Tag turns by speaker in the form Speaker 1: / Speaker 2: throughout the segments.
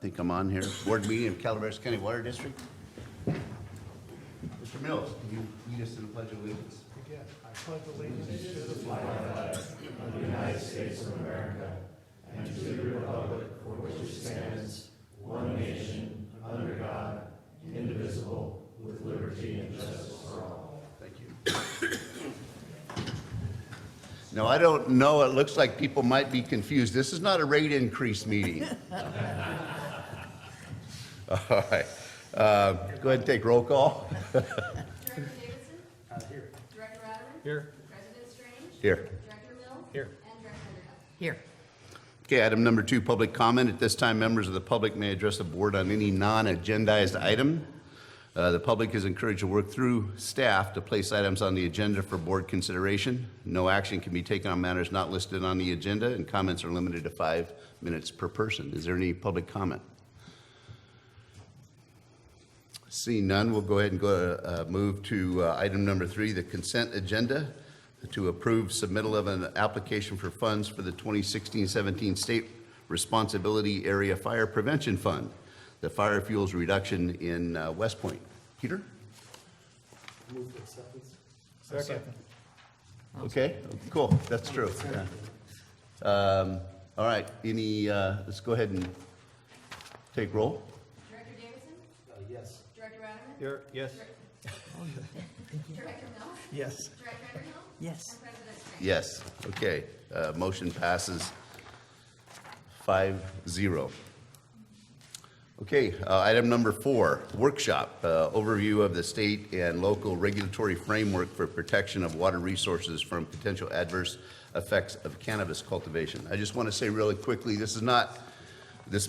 Speaker 1: think I'm on here. Board meeting of Calaveras County Water District. Mr. Mills, can you lead us in the Pledge of Allegiance?
Speaker 2: Again, I pledge allegiance to the flag
Speaker 3: of the United States of America and to the republic for which it stands, one nation, under God, indivisible, with liberty and justice for all.
Speaker 1: Thank you. Now, I don't know, it looks like people might be confused. This is not a rate increase meeting. All right. Go ahead and take roll call.
Speaker 4: Director Davidson?
Speaker 2: here.
Speaker 4: Director Ratterman?
Speaker 2: Here.
Speaker 4: President Strange?
Speaker 1: Here.
Speaker 4: Director Mills?
Speaker 2: Here.
Speaker 4: And Director Underhill?
Speaker 5: Here.
Speaker 1: Okay, item number 2, public comment. At this time, members of the public may address the board on any non-agendized item. The public is encouraged to work through staff to place items on the agenda for board consideration. No action can be taken on matters not listed on the agenda, and comments are limited to 5 minutes per person. Is there any public comment? Seeing none, we'll go ahead and move to item number 3, the consent agenda, to approve submittal of an application for funds for the 2016-17 State Responsibility Area Fire Prevention Fund, the fire fuels reduction in West Point. Peter?
Speaker 2: Move for acceptance. Second.
Speaker 1: Okay, cool, that's true. Yeah. All right, let's go ahead and take roll.
Speaker 4: Director Davidson?
Speaker 2: Yes.
Speaker 4: Director Ratterman?
Speaker 2: Here. Yes.
Speaker 4: Director Mills?
Speaker 2: Yes.
Speaker 4: Director Underhill?
Speaker 5: Yes.
Speaker 4: And President Strange?
Speaker 1: Yes, okay, motion passes 5-0. Okay, item number 4, workshop, overview of the state and local regulatory framework for protection of water resources from potential adverse effects of cannabis cultivation. I just want to say really quickly, this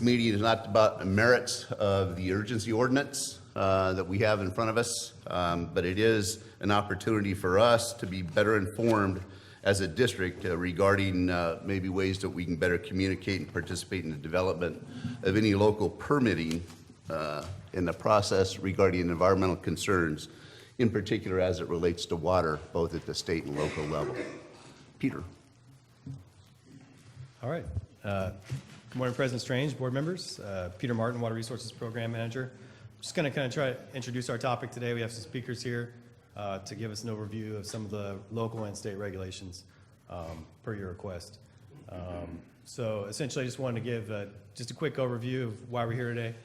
Speaker 1: meeting is not about the merits of the urgency ordinance that we have in front of us, but it is an opportunity for us to be better informed as a district regarding maybe ways that we can better communicate and participate in the development of any local permitting in the process regarding environmental concerns, in particular as it relates to water, both at the state and local level. Peter.
Speaker 6: All right. Good morning, President Strange, board members. Peter Martin, Water Resources Program Manager. Just going to kind of try to introduce our topic today. We have some speakers here to give us an overview of some of the local and state regulations per your request. So essentially, I just wanted to give just a quick overview of why we're here today.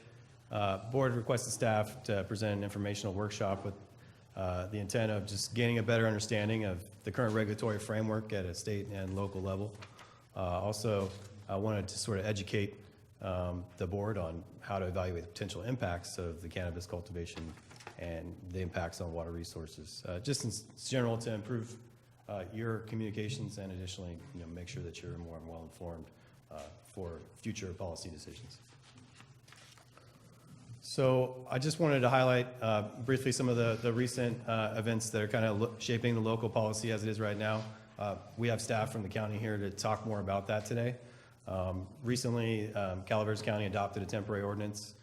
Speaker 6: Board requested staff to present an informational workshop with the intent of just gaining a better understanding of the current regulatory framework at a state and local level. Also, I wanted to sort of educate the board on how to evaluate the potential impacts of the cannabis cultivation and the impacts on water resources, just in general to improve your communications and additionally, make sure that you're more well informed for future policy decisions. So I just wanted to highlight briefly some of the recent events that are kind of shaping the local policy as it is right now. We have staff from the county here to talk more about that today. Recently, Calaveras County adopted a temporary ordinance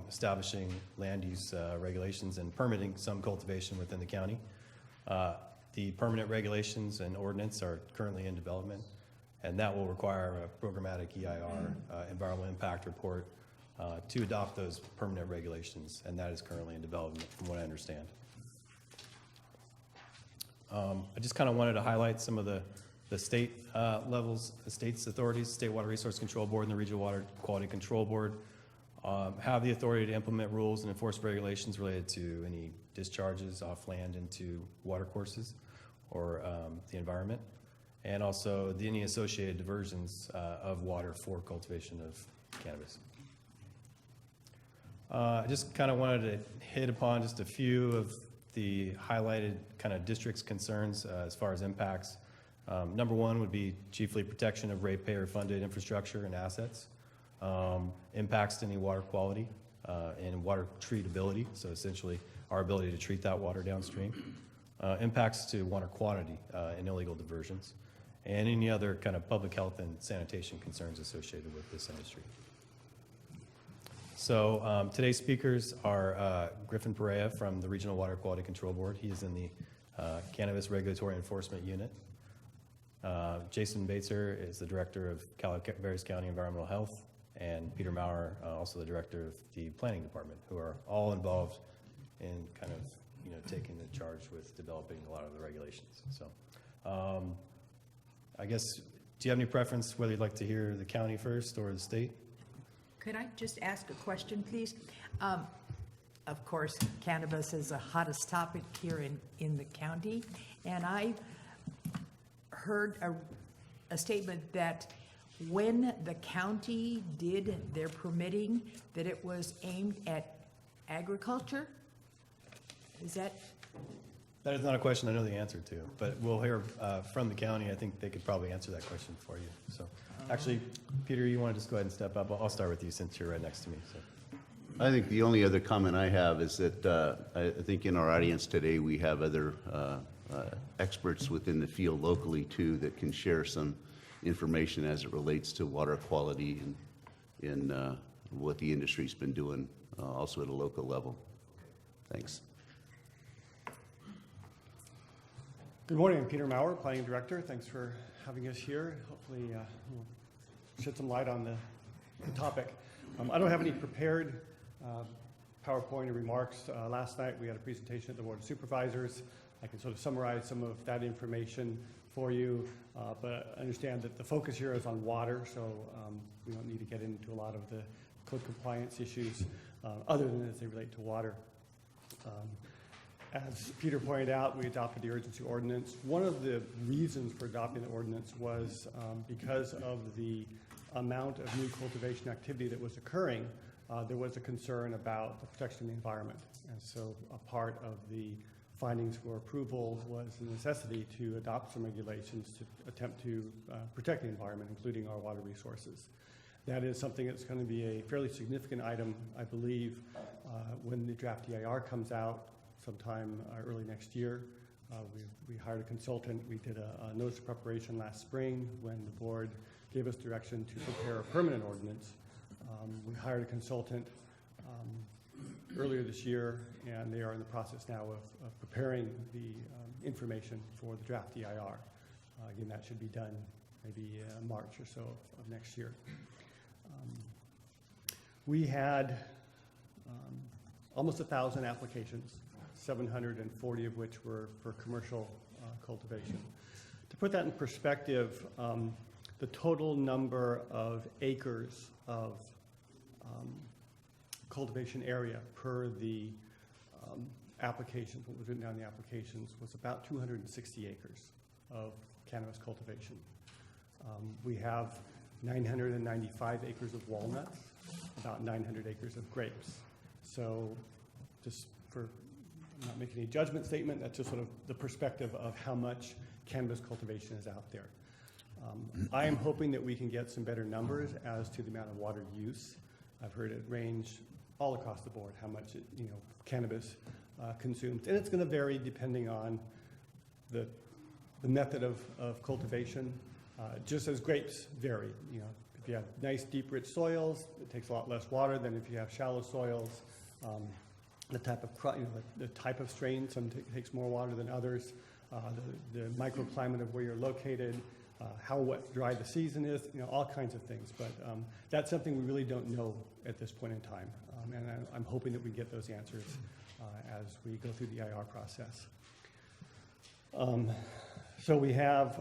Speaker 6: establishing land use regulations and permitting some cultivation within the county. The permanent regulations and ordinance are currently in development, and that will require a programmatic EIR, environmental impact report, to adopt those permanent regulations, and that is currently in development from what I understand. I just kind of wanted to highlight some of the state levels, the state's authorities, State Water Resource Control Board and the Regional Water Quality Control Board have the authority to implement rules and enforce regulations related to any discharges off land into water courses or the environment, and also any associated diversions of water for cultivation of cannabis. I just kind of wanted to hit upon just a few of the highlighted kind of district's concerns as far as impacts. Number 1 would be chiefly protection of ratepayer-funded infrastructure and assets, impacts to any water quality and water treatability, so essentially our ability to treat that water downstream, impacts to water quantity and illegal diversions, and any other kind of public health and sanitation concerns associated with this industry. So today's speakers are Griffin Perea from the Regional Water Quality Control Board. He is in the Cannabis Regulatory Enforcement Unit. Jason Baetzer is the Director of Calaveras County Environmental Health and Peter Maurer, also the director of the planning department, who are all involved in kind of, taking the charge with developing a lot of the regulations. So I guess, do you have any preference whether you'd like to hear the county first or the state?
Speaker 5: Could I just ask a question, please? Of course, cannabis is the hottest topic here in the county, and I heard a statement that when the county did their permitting, that it was aimed at agriculture? Is that?
Speaker 6: That is not a question I know the answer to, but we'll hear from the county. I think they could probably answer that question for you. So, actually, Peter, you want to just go ahead and step up? I'll start with you since you're right next to me. So.
Speaker 1: I think the only other comment I have is that I think in our audience today, we have other experts within the field locally too that can share some information as it relates to water quality and what the industry's been doing also at a local level. Thanks.
Speaker 7: Good morning, I'm Peter Maurer, Planning Director. Thanks for having us here. Hopefully we'll shed some light on the topic. I don't have any prepared PowerPoint or remarks. Last night we had a presentation at the Board of Supervisors. I can sort of summarize some of that information for you, but I understand that the focus here is on water, so we don't need to get into a lot of the code compliance issues other than as they relate to water. As Peter pointed out, we adopted the urgency ordinance. One of the reasons for adopting the ordinance was because of the amount of new cultivation activity that was occurring. There was a concern about the protection of the environment. And so a part of the findings for approval was the necessity to adopt some regulations to attempt to protect the environment, including our water resources. That is something that's going to be a fairly significant item, I believe, when the draft DIR comes out sometime early next year. We hired a consultant. We did a notice of preparation last spring when the board gave us direction to prepare a permanent ordinance. We hired a consultant earlier this year, and they are in the process now of preparing the information for the draft DIR. Again, that should be done maybe March or so of next year. We had almost 1,000 applications, 740 of which were for commercial cultivation. To put that in perspective, the total number of acres of cultivation area per the applications, what was written down in the applications, was about 260 acres of cannabis cultivation. We have 995 acres of walnuts, about 900 acres of grapes. So just for, I'm not making any judgment statement, that's just sort of the perspective of how much cannabis cultivation is out there. I am hoping that we can get some better numbers as to the amount of water use. I've heard it range all across the board, how much cannabis consumes. And it's going to vary depending on the method of cultivation, just as grapes vary. If you have nice, deep, rich soils, it takes a lot less water than if you have shallow soils. The type of the type of strain, some takes more water than others. The microclimate of where you're located, how wet, dry the season is, all kinds of things. But that's something we really don't know at this point in time. And I'm hoping that we get those answers as we go through the IR process. So we have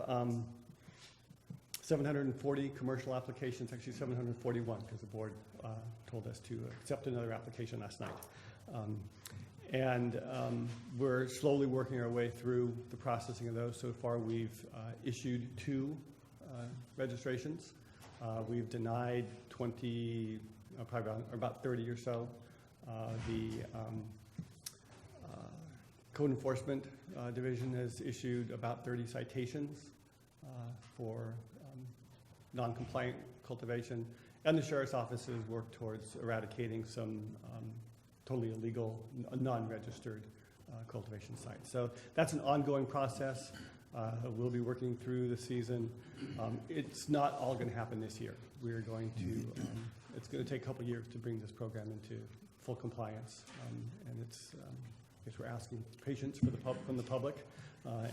Speaker 7: 740 commercial applications, actually 741, because the board told us to accept another application last night. We're slowly working our way through the processing of those. So far, we've issued 2 registrations. We've denied 20, probably about 30 or so. The Code Enforcement Division has issued about 30 citations for non-compliant cultivation, and the Sheriff's Office has worked towards eradicating some totally illegal, non-registered cultivation sites. So that's an ongoing process. We'll be working through the season. It's not all going to happen this year. We're going to, it's going to take a couple years to bring this program into full compliance. And it's, I guess we're asking patience from the public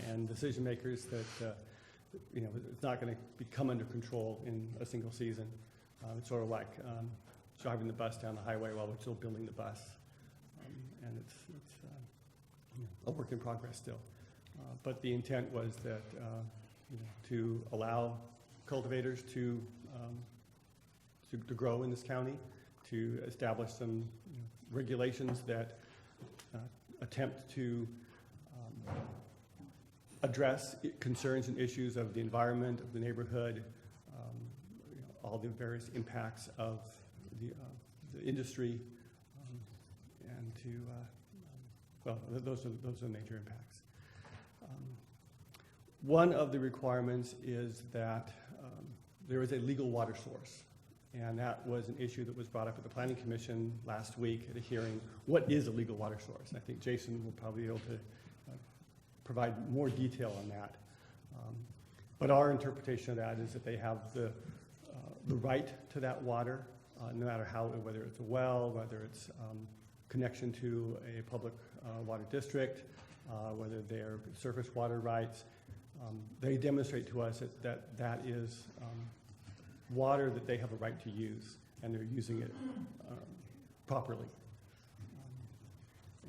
Speaker 7: and decision makers that, it's not going to come under control in a single season. It's sort of like driving the bus down the highway while we're still building the bus. And it's a work in progress still. But the intent was that, to allow cultivators to grow in this county, to establish some regulations that attempt to address concerns and issues of the environment, of the neighborhood, all the various impacts of the industry, and to, well, those are the major impacts. One of the requirements is that there is a legal water source, and that was an issue that was brought up at the Planning Commission last week at a hearing. What is a legal water source? I think Jason will probably be able to provide more detail on that. But our interpretation of that is that they have the right to that water, no matter how, whether it's a well, whether it's connection to a public water district, whether they're surface water rights. They demonstrate to us that is water that they have a right to use, and they're using it properly.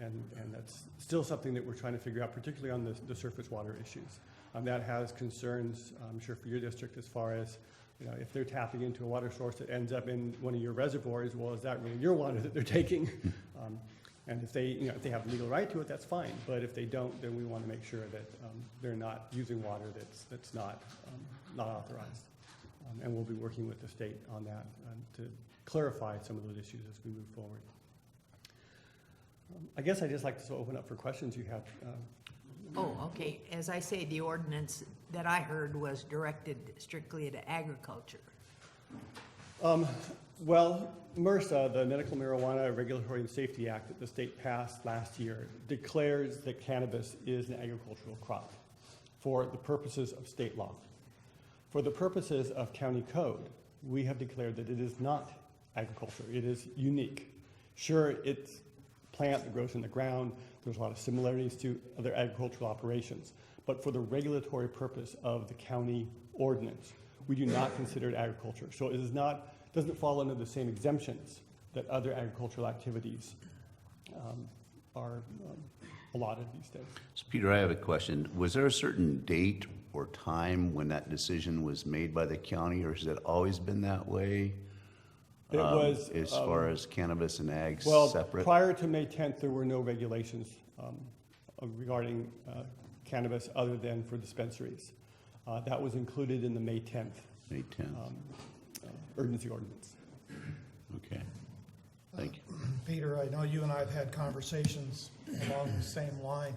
Speaker 7: And that's still something that we're trying to figure out, particularly on the surface water issues. That has concerns, I'm sure, for your district as far as, if they're tapping into a water source that ends up in one of your reservoirs, well, is that really your water that they're taking? And if they, if they have legal right to it, that's fine. But if they don't, then we want to make sure that they're not using water that's not authorized. And we'll be working with the state on that to clarify some of those issues as we move forward. I guess I'd just like to open up for questions you have.
Speaker 5: Oh, okay. As I say, the ordinance that I heard was directed strictly to agriculture.
Speaker 7: Well, MRSA, the Medical Marijuana Regulatory and Safety Act that the state passed last year, declares that cannabis is an agricultural crop for the purposes of state law. For the purposes of county code, we have declared that it is not agriculture. It is unique. Sure, it's a plant that grows in the ground. There's a lot of similarities to other agricultural operations. But for the regulatory purpose of the county ordinance, we do not consider it agriculture. So it is not, doesn't fall under the same exemptions that other agricultural activities are allotted these days.
Speaker 1: So Peter, I have a question. Was there a certain date or time when that decision was made by the county, or has it always been that way?
Speaker 7: It was
Speaker 1: as far as cannabis and ag
Speaker 7: well,
Speaker 1: separate?
Speaker 7: prior to May 10th, there were no regulations regarding cannabis other than for dispensaries. That was included in the May 10th
Speaker 1: May 10th.
Speaker 7: urgency ordinance.
Speaker 1: Okay. Thank you.
Speaker 2: Peter, I know you and I have had conversations along the same line,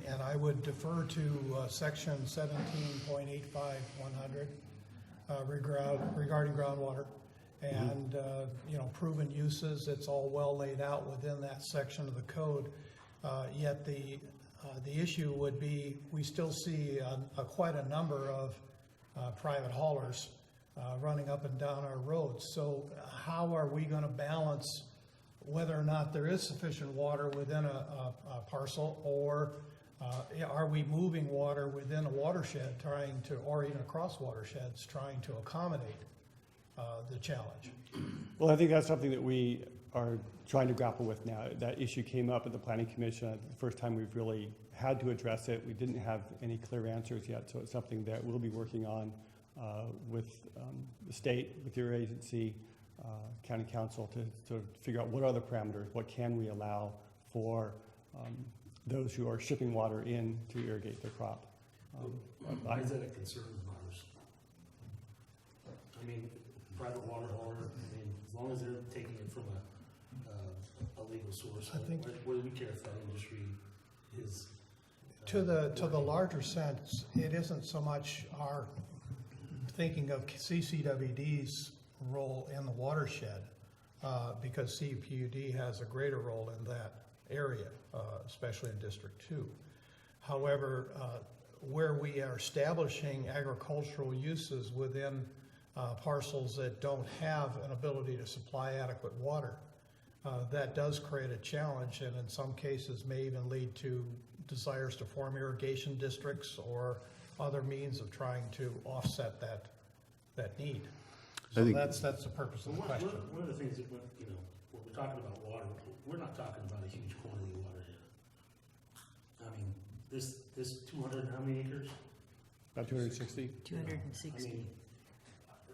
Speaker 2: and I would defer to section 17.85100 regarding groundwater and proven uses. It's all well laid out within that section of the code. Yet the issue would be we still see quite a number of private haulers running up and down our roads. So how are we going to balance whether or not there is sufficient water within a parcel, or are we moving water within a watershed or even across watersheds trying to accommodate the challenge?
Speaker 7: Well, I think that's something that we are trying to grapple with now. That issue came up at the Planning Commission. The first time we've really had to address it. We didn't have any clear answers yet, so it's something that we'll be working on with the state, with your agency, county council, to figure out what are the parameters, what can we allow for those who are shipping water in to irrigate their crop.
Speaker 8: Why is that a concern of ours? I mean, private water hauler, as long as they're taking it from a legal source,
Speaker 2: I think
Speaker 8: what do we care if that industry is?
Speaker 2: to the larger sense, it isn't so much our thinking of CCWD's role in the watershed, because CPUD has a greater role in that area, especially in District 2. However, where we are establishing agricultural uses within parcels that don't have an ability to supply adequate water, that does create a challenge, and in some cases may even lead to desires to form irrigation districts or other means of trying to offset that need. So
Speaker 1: think-
Speaker 2: that's the purpose of the question.
Speaker 8: One of the things that, when we're talking about water, we're not talking about a huge quantity of water here. I mean, this 200 and how many acres?
Speaker 7: About 260?
Speaker 5: 260.
Speaker 8: I mean,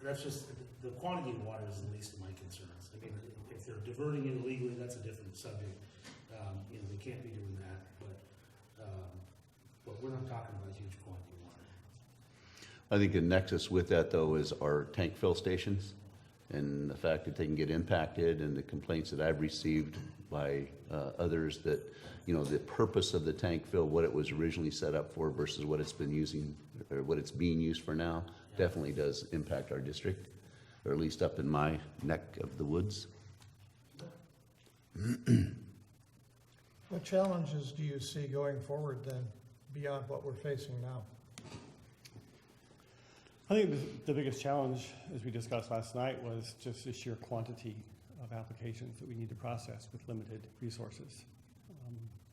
Speaker 8: that's just, the quantity of water is the least of my concerns. I mean, if they're diverting it illegally, that's a different subject. They can't be doing that, but we're not talking about a huge quantity of water.
Speaker 1: I think the nexus with that, though, is our tank fill stations and the fact that they can get impacted, and the complaints that I've received by others that, the purpose of the tank fill, what it was originally set up for versus what it's been using, or what it's being used for now, definitely does impact our district, or at least up in my neck of the woods.
Speaker 2: What challenges do you see going forward then, beyond what we're facing now?
Speaker 7: I think the biggest challenge, as we discussed last night, was just the sheer quantity of applications that we need to process with limited resources.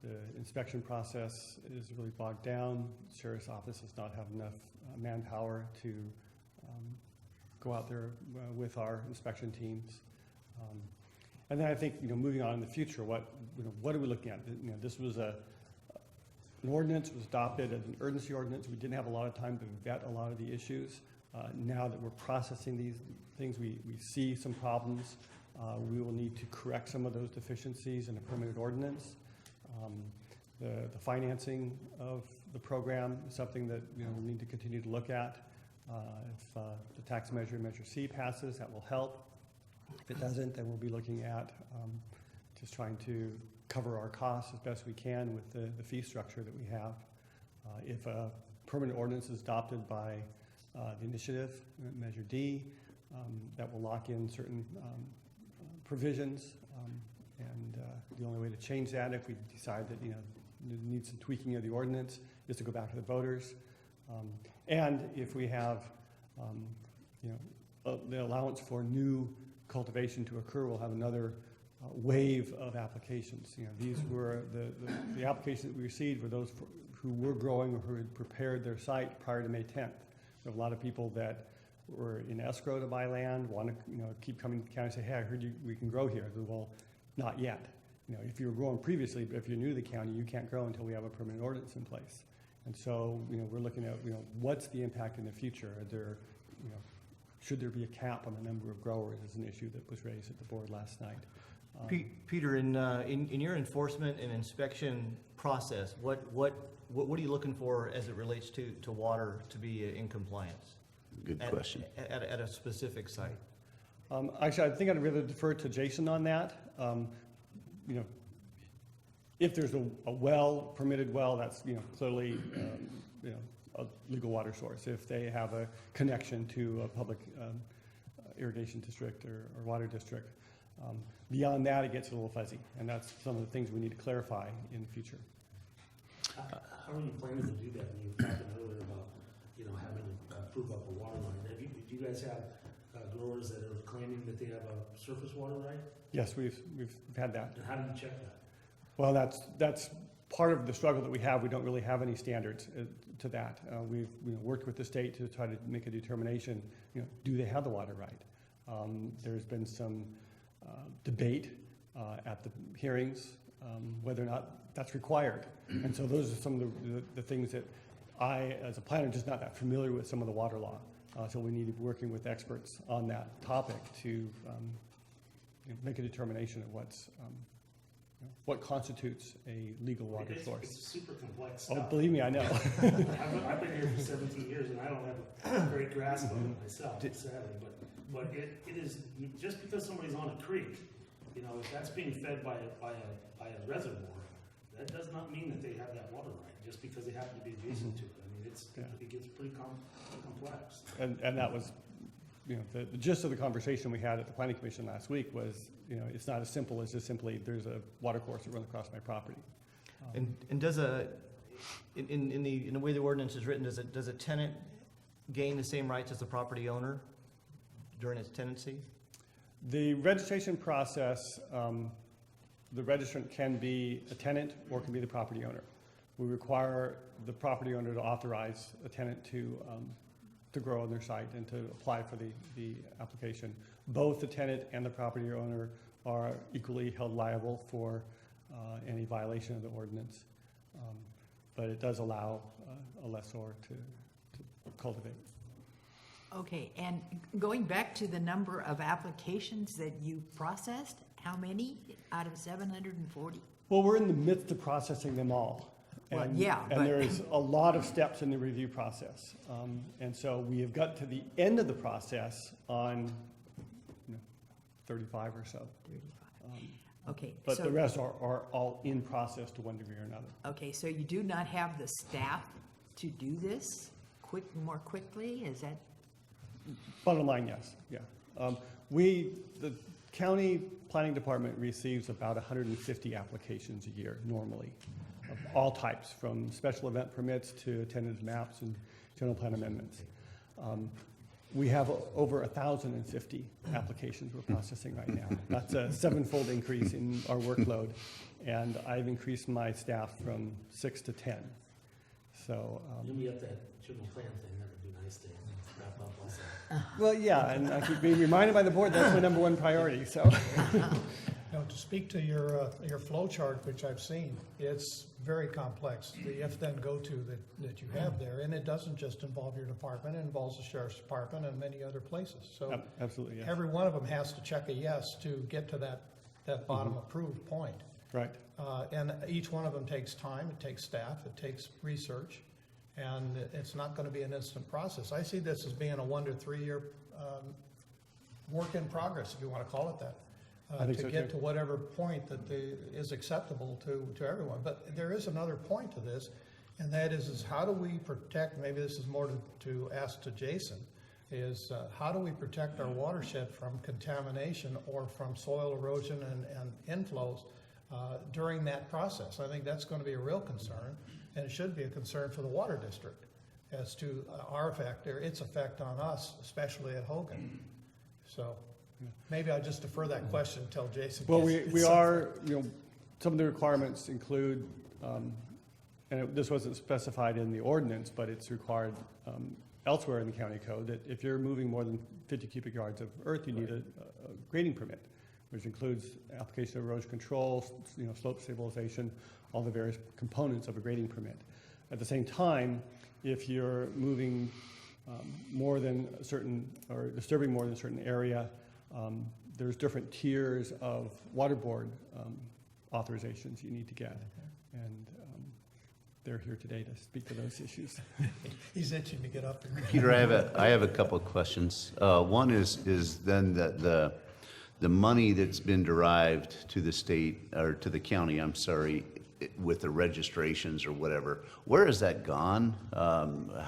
Speaker 7: The inspection process is really bogged down. The Sheriff's Office does not have enough manpower to go out there with our inspection teams. And then I think, moving on in the future, what are we looking at? This was an ordinance, was adopted as an urgency ordinance. We didn't have a lot of time to vet a lot of the issues. Now that we're processing these things, we see some problems. We will need to correct some of those deficiencies in a permanent ordinance. The financing of the program is something that we need to continue to look at. If the tax measure, Measure C, passes, that will help. If it doesn't, then we'll be looking at just trying to cover our costs as best we can with the fee structure that we have. If a permanent ordinance is adopted by the initiative, Measure D, that will lock in certain provisions. And the only way to change that, if we decide that there needs some tweaking of the ordinance, is to go back to the voters. And if we have the allowance for new cultivation to occur, we'll have another wave of applications. These were the applications that we received were those who were growing or who had prepared their site prior to May 10th. We have a lot of people that were in escrow to buy land, want to keep coming to the county and say, hey, I heard we can grow here. Well, not yet. If you were growing previously, but if you're new to the county, you can't grow until we have a permanent ordinance in place. And so, we're looking at, what's the impact in the future? Are there, should there be a cap on the number of growers is an issue that was raised at the board last night.
Speaker 9: Peter, in your enforcement and inspection process, what are you looking for as it relates to water to be in compliance?
Speaker 1: Good question.
Speaker 9: At a specific site.
Speaker 7: Actually, I think I'd rather defer to Jason on that. If there's a well, permitted well, that's clearly a legal water source. If they have a connection to a public irrigation district or water district, beyond that it gets a little fuzzy, and that's some of the things we need to clarify in the future.
Speaker 8: How are you planning to do that? When you were talking earlier about having to prove up a water line, do you guys have growers that are claiming that they have a surface water right?
Speaker 7: Yes, we've had that.
Speaker 8: And how do you check that?
Speaker 7: Well, that's part of the struggle that we have. We don't really have any standards to that. We've worked with the state to try to make a determination. Do they have the water right? There's been some debate at the hearings whether or not that's required. And so those are some of the things that I, as a planner, just not that familiar with some of the water law. So we need to be working with experts on that topic to make a determination of what constitutes a legal water source.
Speaker 8: It's super complex
Speaker 7: Oh,
Speaker 8: stuff.
Speaker 7: believe me, I know.
Speaker 8: I've been here for 17 years and I don't have a great grasp of it myself, sadly. But it is, just because somebody's on a creek, if that's being fed by a reservoir, that does not mean that they have that water right, just because they happen to be adjacent to it. I mean, it gets pretty complex.
Speaker 7: And that was, the gist of the conversation we had at the Planning Commission last week was, it's not as simple as just simply there's a water course that runs across my property.
Speaker 9: And does in the way the ordinance is written, does a tenant gain the same rights as the property owner during its tenancy?
Speaker 7: The registration process, the registrant can be a tenant or can be the property owner. We require the property owner to authorize a tenant to to grow on their site and to apply for the application. Both the tenant and the property owner are equally held liable for any violation of the ordinance. But it does allow a lessor to cultivate.
Speaker 5: Okay, and going back to the number of applications that you processed, how many out of 740?
Speaker 7: Well, we're in the midst of processing them all.
Speaker 5: Well,
Speaker 7: And-
Speaker 5: yeah, but-
Speaker 7: And there's a lot of steps in the review process. And so we have got to the end of the process on 35 or so.
Speaker 5: 35. Okay,
Speaker 7: But the
Speaker 5: so,
Speaker 7: rest are all in process to one degree or another.
Speaker 5: okay, so you do not have the staff to do this more quickly? Is that,
Speaker 7: Bottom line, yes, yeah. The county planning department receives about 150 applications a year normally, of all types, from special event permits to tentative maps and general plan amendments. We have over 1,050 applications we're processing right now. That's a 7-fold increase in our workload, and I've increased my staff from 6 to 10. So,
Speaker 8: You'll be up that general plan thing, that would be nice to wrap up also.
Speaker 7: well, yeah, and I keep being reminded by the board that's my number one priority, so.
Speaker 2: Now, to speak to your flow chart, which I've seen, it's very complex, the if-then-go-to that you have there, and it doesn't just involve your department, it involves the sheriff's department and many other places. So
Speaker 7: Absolutely, yes.
Speaker 2: every one of them has to check a yes to get to that bottom approved point.
Speaker 7: Right.
Speaker 2: And each one of them takes time, it takes staff, it takes research, and it's not going to be an instant process. I see this as being a 1 to 3 year work in progress, if you want to call it that.
Speaker 7: I think
Speaker 2: To
Speaker 7: so,
Speaker 2: get
Speaker 7: too.
Speaker 2: to whatever point that is acceptable to everyone. But there is another point to this, and that is how do we protect, maybe this is more to ask to Jason, is how do we protect our watershed from contamination or from soil erosion and inflows during that process? I think that's going to be a real concern, and it should be a concern for the water district as to our effect, or its effect on us, especially at Hogan. So maybe I'll just defer that question until Jason.
Speaker 7: Well,
Speaker 2: gets-
Speaker 7: we are, some of the requirements include, this wasn't specified in the ordinance, but it's required elsewhere in the county code, that if you're moving more than 50 cubic yards of earth, you need a grading permit, which includes application of erosion control, slope stabilization, all the various components of a grading permit. At the same time, if you're moving more than a certain, or disturbing more than a certain area, there's different tiers of water board authorizations you need to get. And they're here today to speak to those issues.
Speaker 2: He's itching to get up there.
Speaker 1: Peter, I have a couple of questions. One is then the money that's been derived to the state, or to the county, I'm sorry, with the registrations or whatever, where has that gone?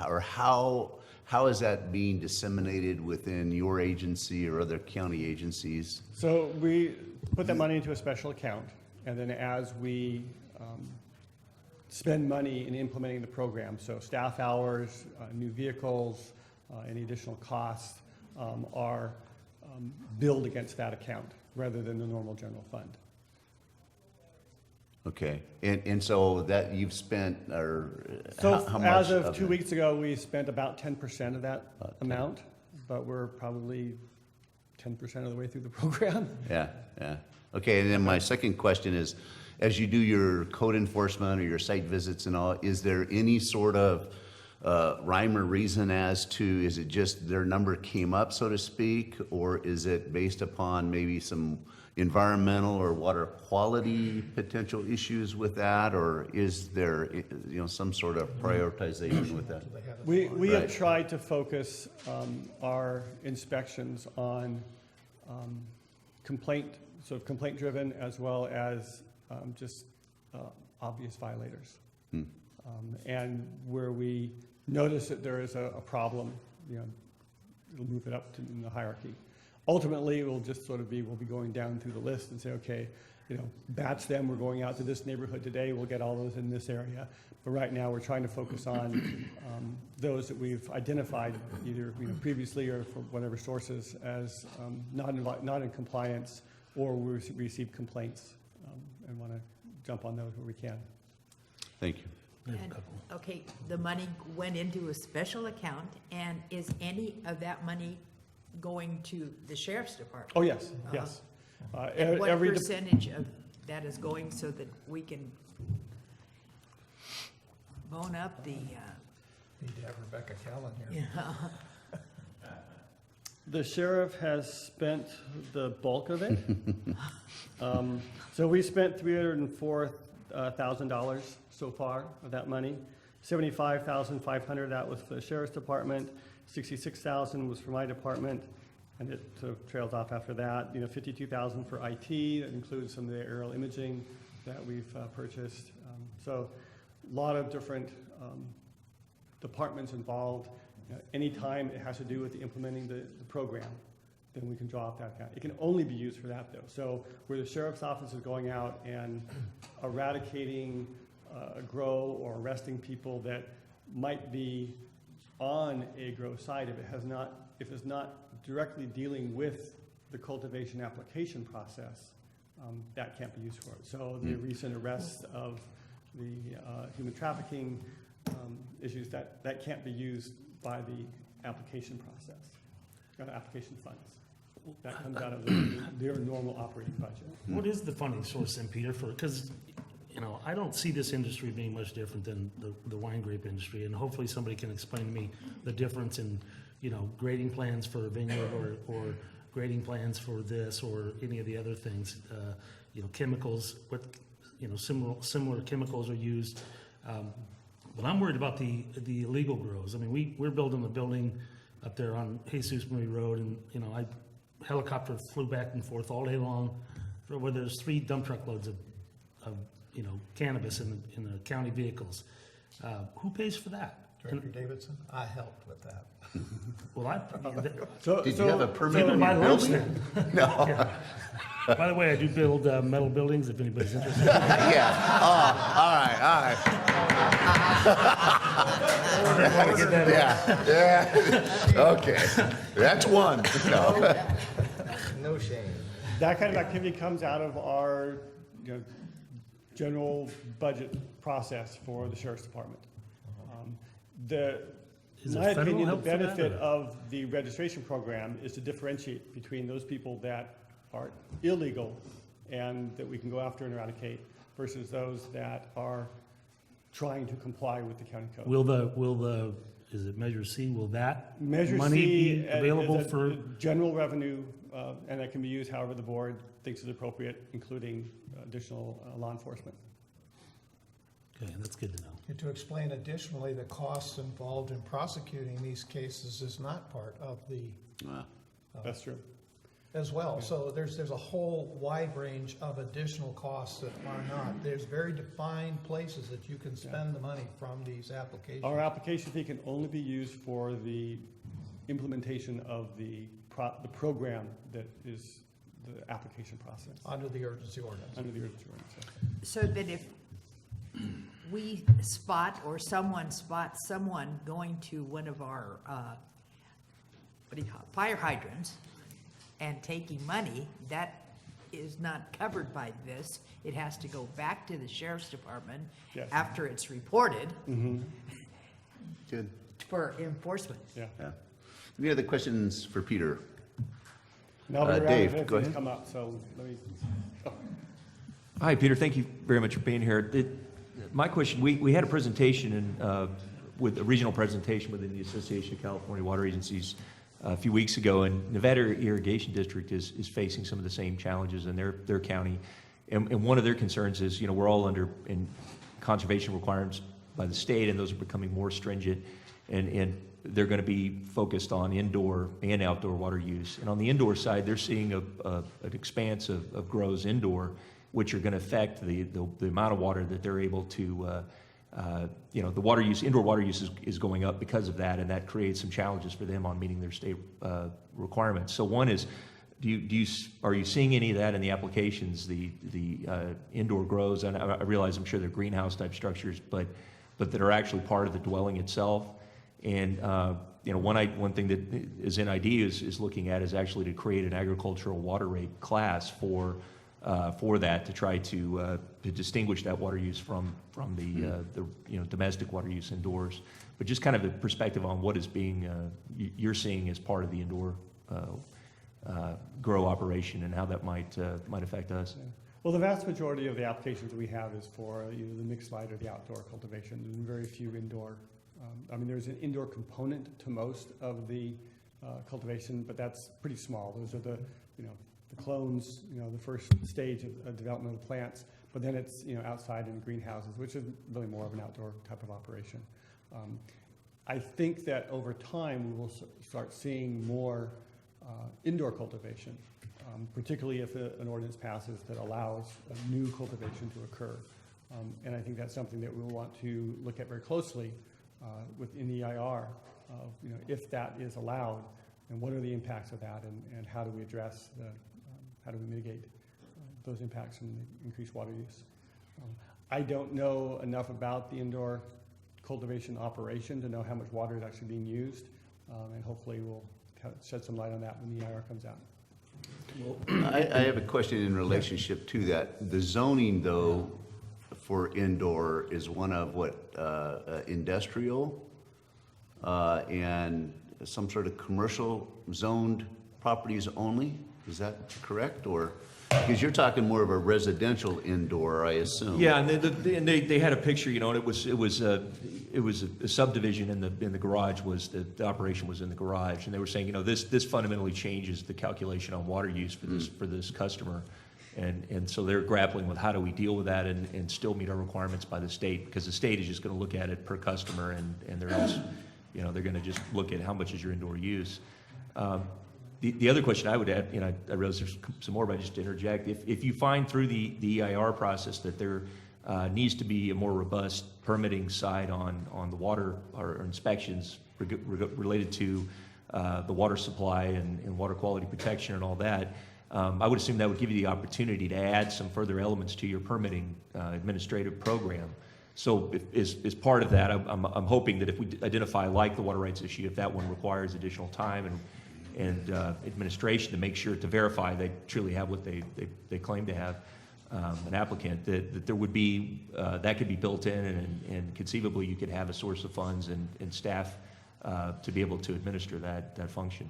Speaker 1: Or how is that being disseminated within your agency or other county agencies?
Speaker 7: So we put that money into a special account, and then as we spend money in implementing the program, so staff hours, new vehicles, any additional costs are billed against that account rather than the normal general fund.
Speaker 1: Okay, and so that you've spent, or
Speaker 7: So
Speaker 1: how much?
Speaker 7: as of 2
Speaker 1: it?
Speaker 7: weeks ago, we spent about 10% of that amount, but we're probably 10% of the way through the program.
Speaker 1: Yeah. Okay, and then my second question is, as you do your code enforcement or your site visits and all, is there any sort of rhyme or reason as to, is it just their number came up, so to speak, or is it based upon maybe some environmental or water quality potential issues with that, or is there, some sort of prioritization with that?
Speaker 7: We
Speaker 1: Right.
Speaker 7: have tried to focus our inspections on complaint-driven as well as just obvious violators. And where we notice that there is a problem, it'll move it up in the hierarchy. Ultimately, it will just sort of we'll be going down through the list and say, okay, batch them, we're going out to this neighborhood today, we'll get all those in this area. But right now, we're trying to focus on those that we've identified either previously or from whatever sources as not in compliance, or we receive complaints and want to jump on those where we can.
Speaker 1: Thank you.
Speaker 8: We have a
Speaker 5: And,
Speaker 8: couple.
Speaker 5: okay, the money went into a special account, and is any of that money going to the sheriff's department?
Speaker 7: Oh, yes, yes.
Speaker 5: And what
Speaker 7: Every
Speaker 5: percentage of that is going so that we can bone up the,
Speaker 2: Need to have Rebecca Callen here.
Speaker 7: The sheriff has spent the bulk of it. So we spent $304,000 so far of that money. $75,500 that was for the sheriff's department. $66,000 was for my department, and it sort of trails off after that. $52,000 for IT. That includes some of the aerial imaging that we've purchased. So a lot of different departments involved. Anytime it has to do with implementing the program, then we can draw off that account. It can only be used for that, though. So where the sheriff's office is going out and eradicating grow or arresting people that might be on a grow site, if it's not directly dealing with the cultivation application process, that can't be used for it. So the recent arrests of the human trafficking issues, that can't be used by the application process, application funds. That comes out of their normal operating budget.
Speaker 8: What is the funding source then, Peter, because, I don't see this industry being much different than the wine grape industry, and hopefully somebody can explain to me the difference in, grading plans for a vineyard or grading plans for this or any of the other things, chemicals, what, similar chemicals are used. But I'm worried about the illegal grows. I mean, we're building a building up there on Jesus Marie Road, and, helicopter flew back and forth all day long, where there's 3 dump truck loads of cannabis in the county vehicles. Who pays for that?
Speaker 2: Director Davidson, I helped with that.
Speaker 8: Well,
Speaker 1: Did you have a permit
Speaker 8: Even
Speaker 1: in
Speaker 8: my
Speaker 1: your
Speaker 8: lunch
Speaker 1: building?
Speaker 8: then. Yeah. By the way, I do build metal buildings, if anybody's interested.
Speaker 1: Yeah, oh, all right.
Speaker 8: Want to get that in.
Speaker 1: Yeah, okay, that's one. No.
Speaker 3: No shame.
Speaker 7: That kind of activity comes out of our general budget process for the sheriff's department.
Speaker 8: Is
Speaker 7: In
Speaker 8: there
Speaker 7: my
Speaker 8: federal
Speaker 7: opinion, the
Speaker 8: help for that,
Speaker 7: benefit
Speaker 8: or-
Speaker 7: of the registration program is to differentiate between those people that are illegal and that we can go after and eradicate versus those that are trying to comply with the county code.
Speaker 8: Will the, is it Measure C, will that
Speaker 7: Measure
Speaker 8: money
Speaker 7: C
Speaker 8: be available
Speaker 7: is a
Speaker 8: for?
Speaker 7: general revenue, and that can be used however the board thinks is appropriate, including additional law enforcement.
Speaker 8: Okay, that's good to know.
Speaker 2: And to explain additionally, the costs involved in prosecuting these cases is not part of the,
Speaker 7: That's true.
Speaker 2: as well. So there's a whole wide range of additional costs that are not. There's very defined places that you can spend the money from these applications.
Speaker 7: Our application fee can only be used for the implementation of the program that is the application process
Speaker 2: Under the urgency ordinance.
Speaker 7: under the urgency ordinance.
Speaker 5: so that if we spot or someone spots someone going to one of our, what do you call it, fire hydrants and taking money, that is not covered by this. It has to go back to the sheriff's department
Speaker 7: Yes.
Speaker 5: after it's reported
Speaker 1: Good,
Speaker 5: for enforcement.
Speaker 7: Yeah.
Speaker 1: yeah. Any other questions for Peter?
Speaker 7: Now we're
Speaker 1: Dave,
Speaker 7: around,
Speaker 1: go ahead.
Speaker 7: come up, so let me,
Speaker 10: Hi, Peter. Thank you very much for being here. My question, we had a presentation with a regional presentation within the Association of California Water Agencies a few weeks ago, and Nevada Irrigation District is facing some of the same challenges in their county. And one of their concerns is, we're all under in conservation requirements by the state, and those are becoming more stringent, and they're going to be focused on indoor and outdoor water use. And on the indoor side, they're seeing an expanse of grows indoor, which are going to affect the amount of water that they're able to, the water use, indoor water use is going up because of that, and that creates some challenges for them on meeting their state requirements. So one is, are you seeing any of that in the applications, the indoor grows? And I realize I'm sure they're greenhouse type structures, but that are actually part of the dwelling itself. And one thing that is in ID is looking at is actually to create an agricultural water rate class for for that, to try to distinguish that water use from the domestic water use indoors. But just kind of a perspective on what is being, you're seeing as part of the indoor grow operation and how that might affect us.
Speaker 7: Yeah. Well, the vast majority of the applications that we have is for the mixed light or the outdoor cultivation, and very few indoor. There's an indoor component to most of the cultivation, but that's pretty small. Those are the clones, the first stage of development of the plants, but then it's, outside in greenhouses, which is really more of an outdoor type of operation. I think that over time, we will start seeing more indoor cultivation, particularly if an ordinance passes that allows a new cultivation to occur. And I think that's something that we'll want to look at very closely within the EIR, if that is allowed, and what are the impacts of that, and how do we address how do we mitigate those impacts from the increased water use. I don't know enough about the indoor cultivation operation to know how much water is actually being used, and hopefully we'll shed some light on that when the EIR comes out.
Speaker 1: I have a question in relationship to that. The zoning, though, for indoor is one of what, industrial and some sort of commercial zoned properties only? Is that correct? Or, because you're talking more of a residential indoor, I assume.
Speaker 10: Yeah, and they had a picture, and it was a subdivision in the garage. The operation was in the garage, and they were saying, this fundamentally changes the calculation on water use for this customer, and so they're grappling with how do we deal with that and still meet our requirements by the state, because the state is just going to look at it per customer, and they're just, they're going to just look at how much is your indoor use. The other question I would add, I realize there's some more, but just to interject, if you find through the EIR process that there needs to be a more robust permitting side on the water or inspections related to the water supply and water quality protection and all that, I would assume that would give you the opportunity to add some further elements to your permitting administrative program. So as part of that, I'm hoping that if we identify, like the water rights issue, if that one requires additional time and administration to make sure to verify they truly have what they claim to have, an applicant, that there would be, that could be built in, and conceivably you could have a source of funds and staff to be able to administer that function.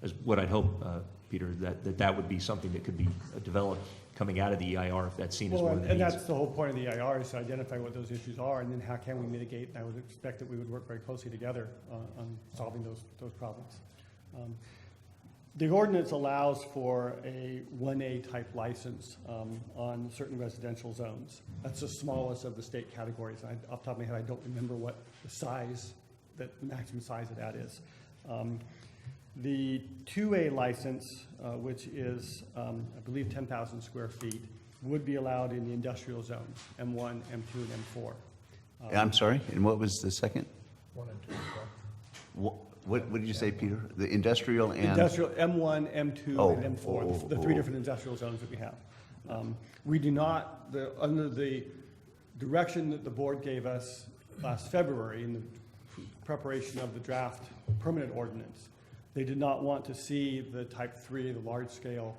Speaker 10: Is what I'd hope, Peter, that would be something that could be developed coming out of the EIR if that's seen as one of the needs.
Speaker 7: And that's the whole point of the EIR, is to identify what those issues are, and then how can we mitigate. And I would expect that we would work very closely together on solving those problems. The ordinance allows for a 1A type license on certain residential zones. That's the smallest of the state categories. Off the top of my head, I don't remember what the maximum size of that is. The 2A license, which is, I believe, 10,000 square feet, would be allowed in the industrial zones, M1, M2, and M4.
Speaker 1: I'm sorry, and what was the second?
Speaker 2: 1 and 2.
Speaker 1: What did you say, Peter? The industrial and?
Speaker 7: Industrial, M1, M2,
Speaker 1: Oh,
Speaker 7: and M4, the three different industrial zones that we have. We do not, under the direction that the board gave us last February in the preparation of the draft permanent ordinance, they did not want to see the type 3, the large-scale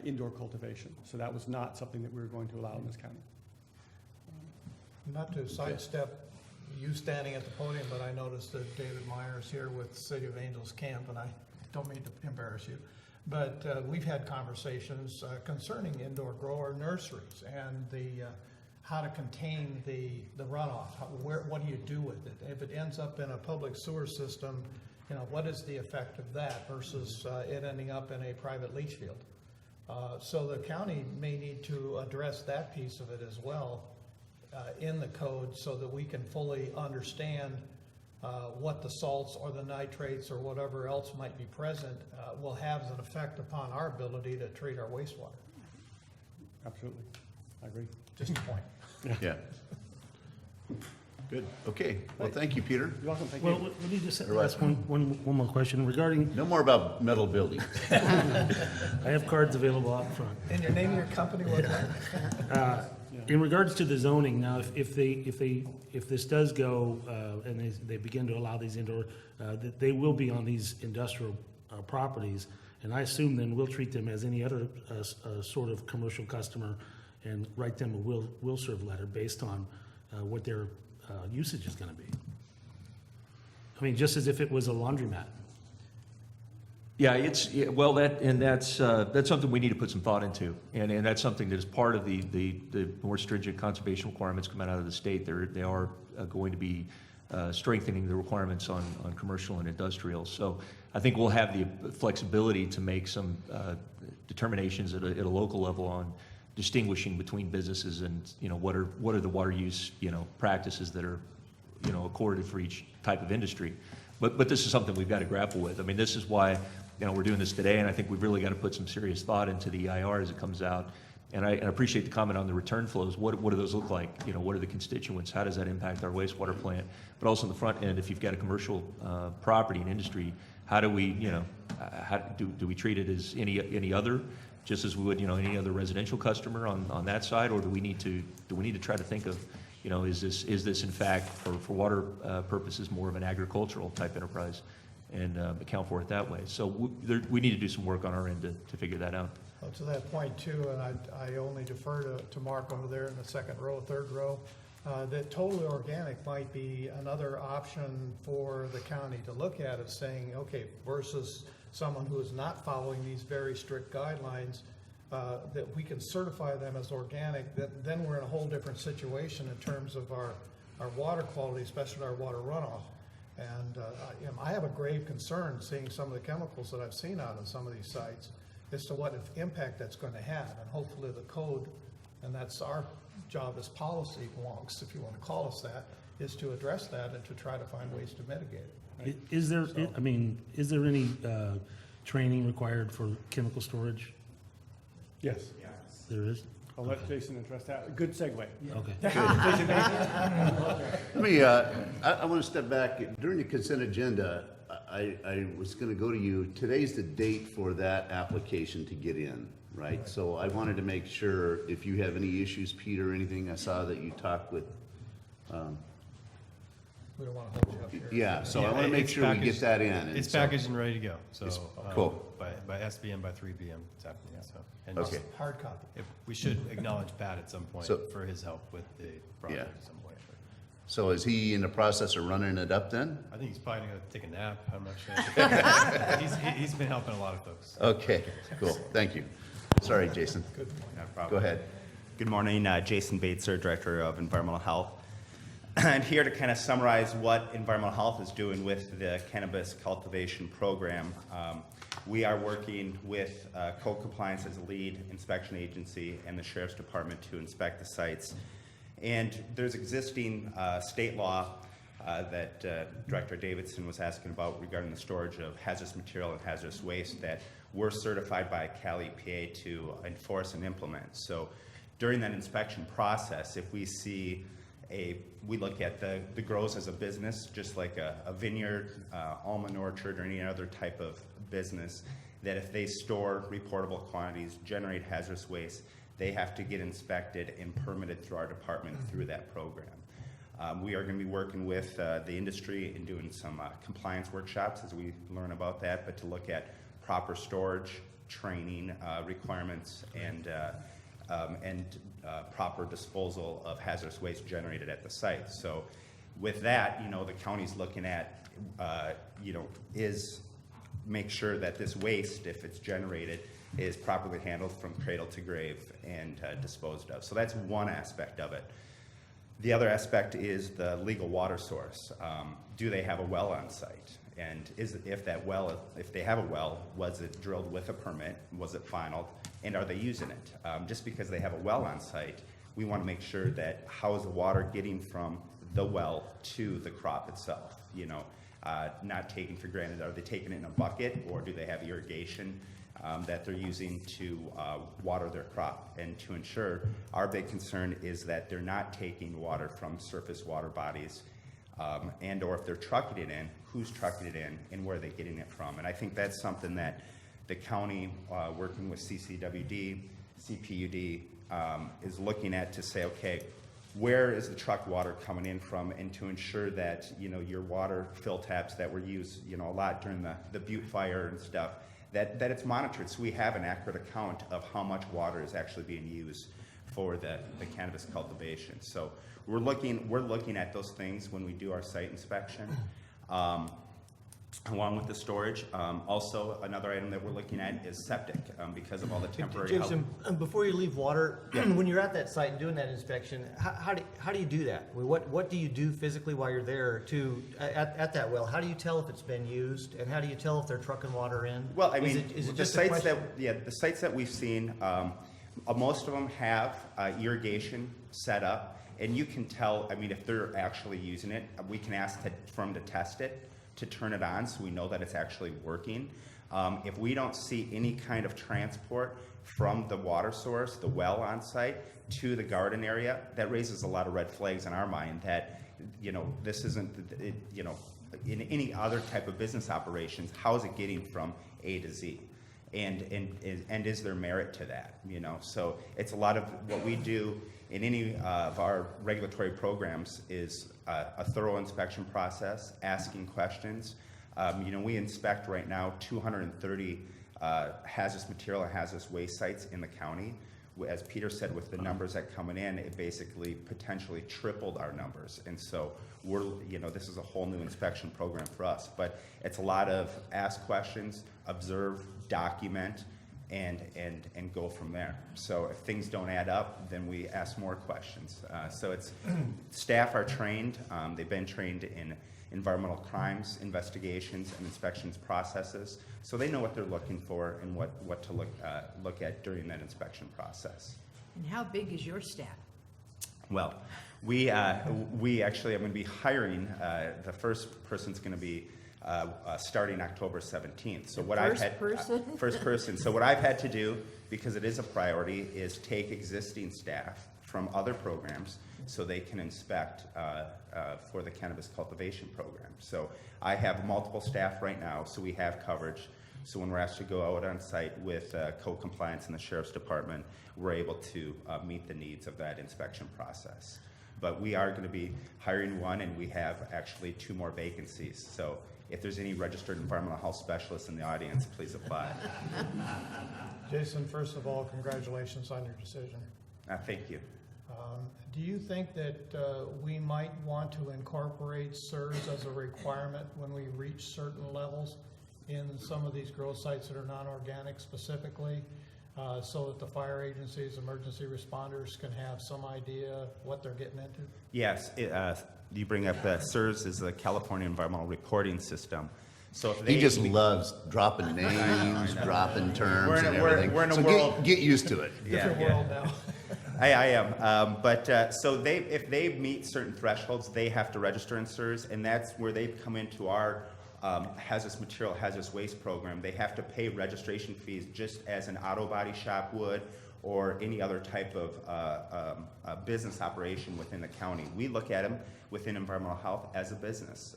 Speaker 7: indoor cultivation. So that was not something that we were going to allow in this county.
Speaker 2: Not to sidestep you standing at the podium, but I noticed that David Myers here with City of Angels Camp, and I don't mean to embarrass you, but we've had conversations concerning indoor grower nurseries and the how to contain the runoff. What do you do with it? If it ends up in a public sewer system, what is the effect of that versus it ending up in a private leach field? So the county may need to address that piece of it as well in the code, so that we can fully understand what the salts or the nitrates or whatever else might be present will have as an effect upon our ability to treat our wastewater.
Speaker 7: Absolutely, I agree.
Speaker 2: Just a point.
Speaker 1: Yeah. Good. Okay. Well, thank you, Peter.
Speaker 7: You're welcome, thank
Speaker 8: Well,
Speaker 7: you.
Speaker 8: let me just
Speaker 1: Right.
Speaker 8: ask one more question regarding,
Speaker 1: No more about metal buildings.
Speaker 8: I have cards available out front.
Speaker 2: And your name of your company was that?
Speaker 8: In regards to the zoning, now, if this does go, and they begin to allow these indoor, that they will be on these industrial properties, And I assume then we'll treat them as any other sort of commercial customer and write them a will serve letter based on what their usage is gonna be. I mean, just as if it was a laundromat.
Speaker 10: Yeah, well, that's something we need to put some thought into, and that's something that is part of the more stringent conservation requirements coming out of the state. They are going to be strengthening the requirements on commercial and industrial. So I think we'll have the flexibility to make some determinations at a local level on distinguishing between businesses and, what are the water use, practices that are, accorded for each type of industry. But this is something we've got to grapple with. I mean, this is why, we're doing this today, and I think we've really got to put some serious thought into the EIR as it comes out. And I appreciate the comment on the return flows. What do those look like? What are the constituents? How does that impact our wastewater plant? But also on the front end, if you've got a commercial property and industry, how do we, how do we treat it as any other, just as we would, any other residential customer on that side, or do we need to try to think of, is this in fact for water purposes more of an agricultural type enterprise, and account for it that way? So we need to do some work on our end to figure that out.
Speaker 2: Well, to that point too, and I only defer to Mark over there in the second row, third row, that totally organic might be another option for the county to look at, is saying, okay, versus someone who is not following these very strict guidelines, that we can certify them as organic, then we're in a whole different situation in terms of our water quality, especially our water runoff. And I have a grave concern seeing some of the chemicals that I've seen out on some of these sites as to what impact that's going to have. And hopefully the code, and that's our job as policy wonks, if you want to call us that, is to address that and to try to find ways to mitigate it.
Speaker 8: Is there any training required for chemical storage?
Speaker 7: Yes.
Speaker 8: There is?
Speaker 7: I'll let Jason address that. Good segue.
Speaker 8: Okay.
Speaker 1: Let me, I want to step back. During the consent agenda, I was going to go to you. Today's the date for that application to get in, right? So I wanted to make sure if you have any issues, Peter, or anything. I saw that you talked with,
Speaker 2: We don't want to hold you up here.
Speaker 1: yeah, so I want to make
Speaker 6: it's
Speaker 1: sure we get
Speaker 6: packaged-
Speaker 1: that in. and
Speaker 6: It's
Speaker 1: so-
Speaker 6: packaged and ready to go, so.
Speaker 1: cool.
Speaker 6: By SBM, by 3 p.m. this afternoon, so. And
Speaker 1: Okay.
Speaker 2: Hard copy.
Speaker 6: we should acknowledge Pat at some point
Speaker 1: So-
Speaker 6: for his help with the project
Speaker 1: Yeah.
Speaker 6: at some point.
Speaker 1: So is he in the process of running it up then?
Speaker 6: I think he's probably gonna take a nap, I'm not sure. He's been helping a lot of folks.
Speaker 1: Okay, cool. Thank you. Sorry, Jason.
Speaker 2: Good point.
Speaker 11: No problem.
Speaker 1: Go ahead.
Speaker 11: Good morning, Jason Bateser, Director of Environmental Health. And here to kind of summarize what environmental health is doing with the cannabis cultivation program. We are working with code compliance as a lead inspection agency and the Sheriff's Department to inspect the sites. And there's existing state law that Director Davidson was asking about regarding the storage of hazardous material and hazardous waste that we're certified by Cal EPA to enforce and implement. So during that inspection process, if we see we look at the grows as a business, just like a vineyard, almond orchard, or any other type of business, that if they store reportable quantities, generate hazardous waste, they have to get inspected and permitted through our department through that program. We are going to be working with the industry and doing some compliance workshops as we learn about that, but to look at proper storage, training requirements, and proper disposal of hazardous waste generated at the site. So with that, the county's looking at, make sure that this waste, if it's generated, is properly handled from cradle to grave and disposed of. So that's one aspect of it. The other aspect is the legal water source. Do they have a well on site? And if they have a well, was it drilled with a permit? Was it finalized? And are they using it? Just because they have a well on site, we want to make sure that how is the water getting from the well to the crop itself? Not taken for granted. Are they taking it in a bucket, or do they have irrigation that they're using to water their crop? And to ensure, our big concern is that they're not taking water from surface water bodies, and or if they're trucking it in, who's trucking it in and where are they getting it from? And I think that's something that the county, working with CCWD, CPUD, is looking at to say, okay, where is the truck water coming in from, and to ensure that your water fill taps that were used a lot during the Butte fire and stuff, that it's monitored, so we have an accurate account of how much water is actually being used for the cannabis cultivation. So we're looking at those things when we do our site inspection, along with the storage. Also, another item that we're looking at is septic, because of all the temporary help.
Speaker 9: Jason, before you leave water, when you're at that site and doing that inspection, how do you do that? I mean, what do you do physically while you're there at that well? How do you tell if it's been used, and how do you tell if they're trucking water in?
Speaker 11: Well, I mean,
Speaker 9: is it
Speaker 11: the
Speaker 9: just a
Speaker 11: sites
Speaker 9: question?
Speaker 11: the sites that we've seen, most of them have irrigation set up, and you can tell, I mean, if they're actually using it, we can ask for them to test it, to turn it on, so we know that it's actually working. If we don't see any kind of transport from the water source, the well on site, to the garden area, that raises a lot of red flags in our mind that, this isn't, in any other type of business operations, how is it getting from A to Z? And is there merit to that? So it's a lot of what we do in any of our regulatory programs is a thorough inspection process, asking questions. We inspect right now 230 hazardous material and hazardous waste sites in the county. As Peter said, with the numbers that coming in, it basically potentially tripled our numbers. And so this is a whole new inspection program for us. But it's a lot of ask questions, observe, document, and go from there. So if things don't add up, then we ask more questions. So it's staff are trained. They've been trained in environmental crimes, investigations, and inspections processes. So they know what they're looking for and what to look at during that inspection process.
Speaker 5: And how big is your staff?
Speaker 11: Well, we actually, I'm going to be hiring, the first person's going to be starting October 17th. So what I've had, first person. So what I've had to do, because it is a priority, is take existing staff from other programs so they can inspect for the cannabis cultivation program. So I have multiple staff right now, so we have coverage. So when we're asked to go out on site with code compliance in the Sheriff's Department, we're able to meet the needs of that inspection process. But we are going to be hiring one, and we have actually 2 more vacancies. So if there's any registered environmental health specialists in the audience, please apply.
Speaker 2: Jason, first of all, congratulations on your decision.
Speaker 11: Thank you.
Speaker 2: Do you think that we might want to incorporate SIRS as a requirement when we reach certain levels in some of these grow sites that are non-organic specifically, so that the fire agencies, emergency responders can have some idea what they're getting into?
Speaker 11: Yes, you bring up SIRS is the California Environmental Reporting System. So if
Speaker 1: He just loves dropping names, dropping terms and everything.
Speaker 11: We're in a
Speaker 1: So
Speaker 11: world.
Speaker 1: get used to it.
Speaker 2: Different world now.
Speaker 11: I am. So if they meet certain thresholds, they have to register in SIRS, and that's where they come into our hazardous material, hazardous waste program. They have to pay registration fees just as an auto body shop would, or any other type of business operation within the county. We look at them within environmental health as a business.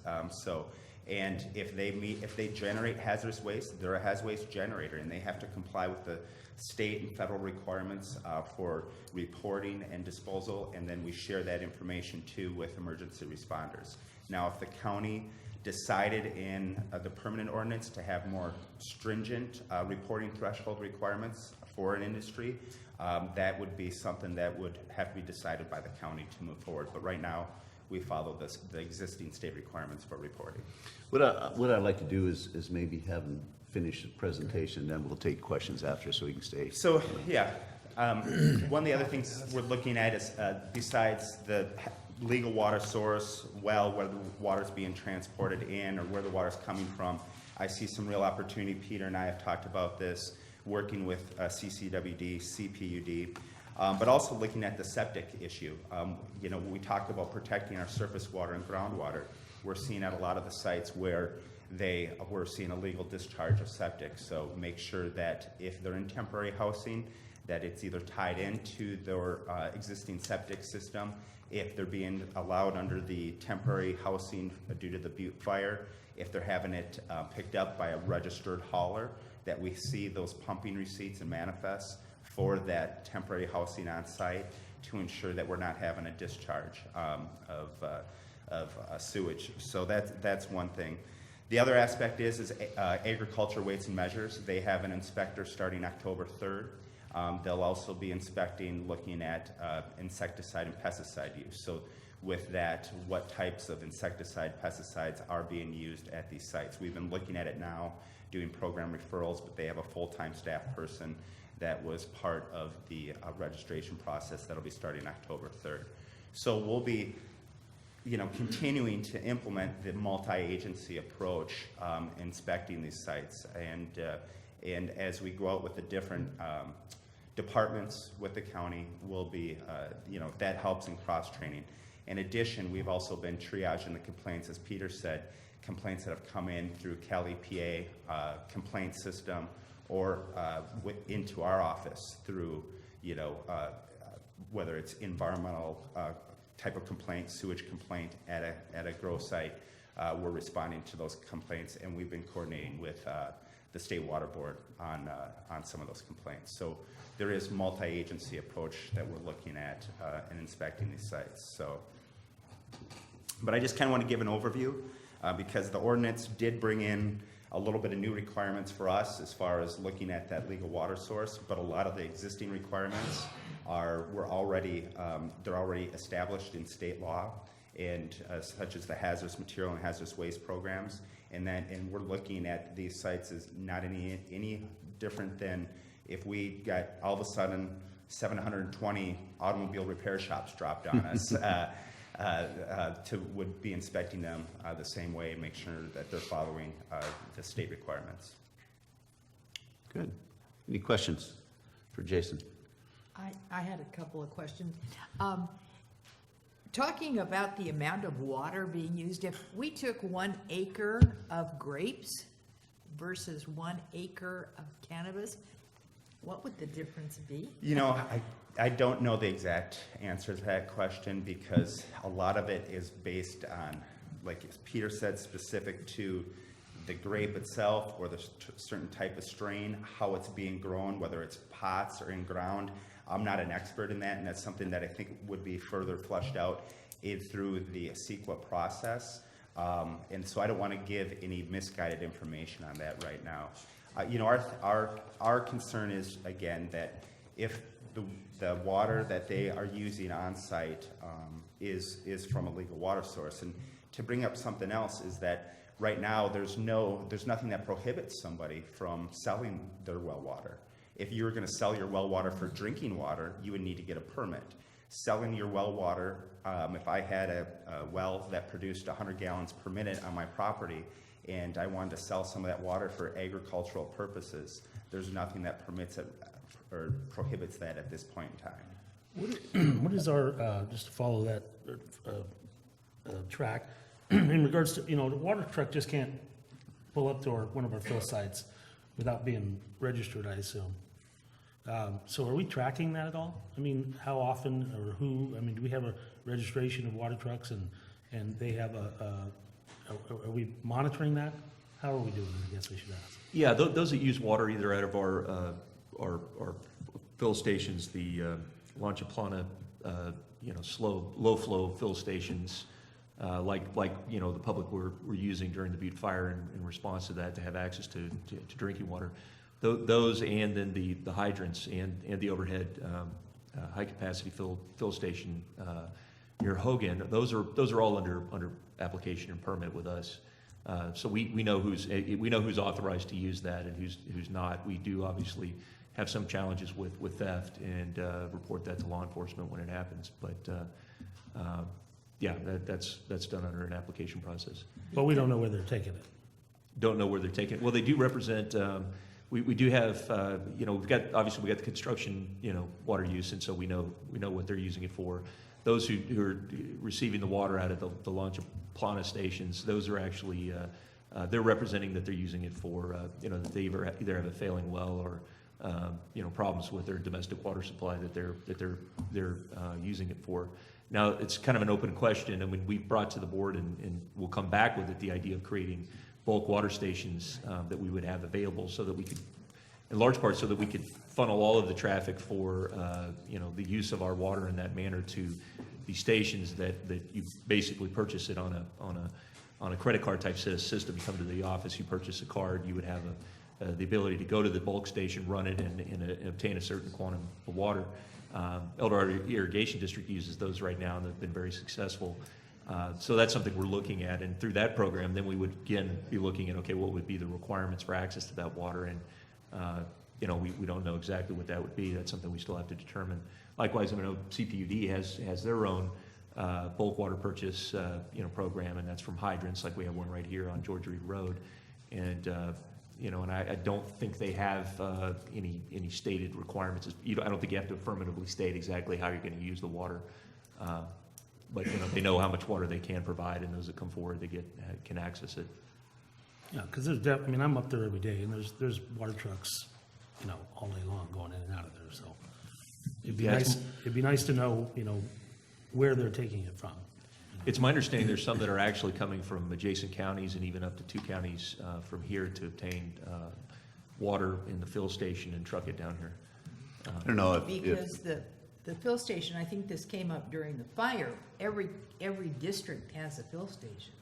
Speaker 11: And if they generate hazardous waste, they're a hazardous waste generator, and they have to comply with the state and federal requirements for reporting and disposal, and then we share that information too with emergency responders. Now, if the county decided in the permanent ordinance to have more stringent reporting threshold requirements for an industry, that would be something that would have to be decided by the county to move forward. But right now, we follow the existing state requirements for reporting.
Speaker 1: What I'd like to do is maybe have him finish the presentation, then we'll take questions after so we can stay.
Speaker 11: So, yeah, one of the other things we're looking at is, besides the legal water source, well, where the water's being transported in or where the water's coming from, I see some real opportunity. Peter and I have talked about this, working with CCWD, CPUD, but also looking at the septic issue. When we talk about protecting our surface water and groundwater, we're seeing at a lot of the sites where we're seeing illegal discharge of septic. So make sure that if they're in temporary housing, that it's either tied into their existing septic system, if they're being allowed under the temporary housing due to the Butte fire, if they're having it picked up by a registered hauler, that we see those pumping receipts and manifests for that temporary housing on site to ensure that we're not having a discharge of sewage. So that's one thing. The other aspect is agriculture weights and measures. They have an inspector starting October 3rd. They'll also be inspecting, looking at insecticide and pesticide use. So with that, what types of insecticide, pesticides are being used at these sites. We've been looking at it now, doing program referrals, but they have a full-time staff person that was part of the registration process that'll be starting October 3rd. So we'll be continuing to implement the multi-agency approach, inspecting these sites. And as we go out with the different departments with the county, we'll be, that helps in cross-training. In addition, we've also been triaging the complaints, as Peter said, complaints that have come in through Cal EPA complaint system or into our office through, whether it's environmental type of complaint, sewage complaint at a grow site. We're responding to those complaints, and we've been coordinating with the State Water Board on some of those complaints. So there is multi-agency approach that we're looking at in inspecting these sites. So, but I just kind of want to give an overview because the ordinance did bring in a little bit of new requirements for us as far as looking at that legal water source, but a lot of the existing requirements they're already established in state law, and such as the hazardous material and hazardous waste programs, and we're looking at these sites as not any different than if we got all of a sudden 720 automobile repair shops dropped on us. Would be inspecting them the same way and make sure that they're following the state requirements.
Speaker 1: Good. Any questions for Jason?
Speaker 5: I had a couple of questions. Talking about the amount of water being used, if we took 1 acre of grapes versus 1 acre of cannabis, what would the difference be?
Speaker 11: I don't know the exact answer to that question because a lot of it is based on, like Peter said, specific to the grape itself or the certain type of strain, how it's being grown, whether it's pots or in ground. I'm not an expert in that, and that's something that I think would be further fleshed out through the CEQA process. And so I don't want to give any misguided information on that right now. Our concern is, again, that if the water that they are using on site is from a legal water source. And to bring up something else is that right now there's nothing that prohibits somebody from selling their well water. If you were going to sell your well water for drinking water, you would need to get a permit. Selling your well water, if I had a well that produced 100 gallons per minute on my property and I wanted to sell some of that water for agricultural purposes, there's nothing that permits it or prohibits that at this point in time.
Speaker 8: What is our, just to follow that track, in regards to, the water truck just can't pull up to one of our fill sites without being registered, I assume. So are we tracking that at all? I mean, how often or who, do we have a registration of water trucks and they have are we monitoring that? How are we doing it, I guess we should ask.
Speaker 10: Yeah, those that use water either out of our fill stations, the La Plana, low flow fill stations, like the public were using during the Butte fire in response to that to have access to drinking water. Those and then the hydrants and the overhead high capacity fill station near Hogan. Those are all under application and permit with us. So we know who's authorized to use that and who's not. We do obviously have some challenges with theft and report that to law enforcement when it happens. But yeah, that's done under an application process.
Speaker 8: But we don't know where they're taking it.
Speaker 10: Don't know where they're taking it. Well, they do represent. We do have. We got the construction water use, and so we know what they're using it for. Those who are receiving the water out of the La Plana stations, those are actually they're representing that they're using it for that they either have a failing well or problems with their domestic water supply that they're using it for. Now it's kind of an open question, and when we brought to the board and we'll come back with it, the idea of creating bulk water stations that we would have available so that we could, in large part, so that we could funnel all of the traffic for the use of our water in that manner to the stations that you basically purchase it on on a credit card type system. You come to the office, you purchase a card, you would have the ability to go to the bulk station, run it, and obtain a certain quantum of water. Eldorado Irrigation District uses those right now, and they've been very successful. So that's something we're looking at, and through that program, then we would again be looking at, okay, what would be the requirements for access to that water, and we don't know exactly what that would be. That's something we still have to determine. Likewise, I know CPUD has their own bulk water purchase program, and that's from hydrants, like we have one right here on George Reed Road, and and I don't think they have any stated requirements. I don't think you have to affirmatively state exactly how you're going to use the water. But they know how much water they can provide, and those that come forward, they can access it.
Speaker 8: Yeah, because there's I'm up there every day, and there's water trucks, all day long going in and out of there. So it'd be
Speaker 10: Yeah,
Speaker 8: nice. It'd be nice to know, where they're taking it from.
Speaker 10: It's my understanding there's some that are actually coming from adjacent counties and even up to 2 counties from here to obtain water in the fill station and truck it down here.
Speaker 1: I don't know if
Speaker 5: Because the fill station, I think this came up during the fire, every district has a fill station.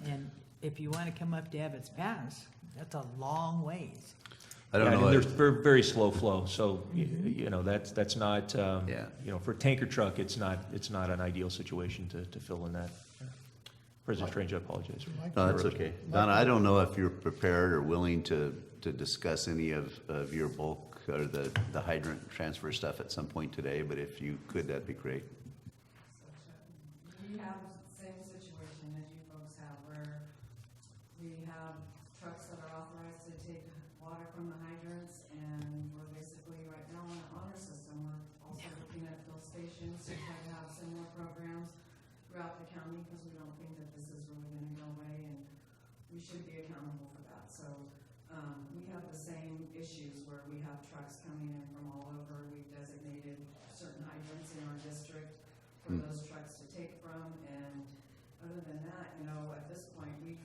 Speaker 5: And if you want to come up to Ebbets Pass, that's a long ways.
Speaker 1: I don't
Speaker 10: Yeah,
Speaker 1: know.
Speaker 10: and
Speaker 1: if-
Speaker 10: there's very slow flow, so that's not
Speaker 1: Yeah.
Speaker 10: For a tanker truck, it's not an ideal situation to fill in that. President Strange, I apologize.
Speaker 1: No, that's okay. Donna, I don't know if you're prepared or willing to discuss any of your bulk or the hydrant transfer stuff at some point today, but if you could, that'd be great.
Speaker 12: We have the same situation as you folks have, where we have trucks that are authorized to take water from the hydrants, and we're basically right now on an honor system. We're also looking at fill stations to try to have similar programs throughout the county, because we don't think that this is really gonna go away, and we should be accountable for that. So, we have the same issues where we have trucks coming in from all over. We've designated certain hydrants in our district for those trucks to take from, and other than that, at this point, we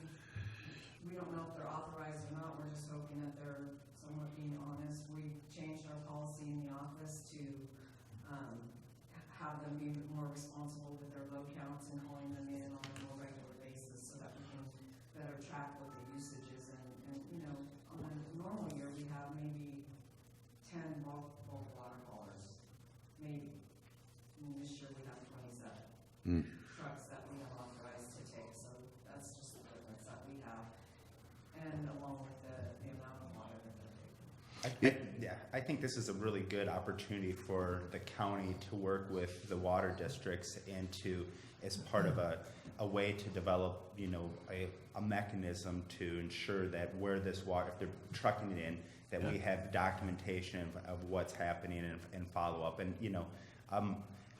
Speaker 12: don't know if they're authorized or not. We're just hoping that they're somewhat being honest. We've changed our policy in the office to have them be more responsible with their load counts and hauling them in on a more regular basis, so that we can better track what the usage is. And on a normal year, we have maybe 10 bulk water haulers, maybe. And this year we have 27 trucks that we have authorized to take, so that's just the difference that we have, and along with the amount of water that they're taking.
Speaker 11: I think this is a really good opportunity for the county to work with the water districts and to, as part of a way to develop, a mechanism to ensure that where this water, if they're trucking it in, that we have documentation of what's happening and follow up. And,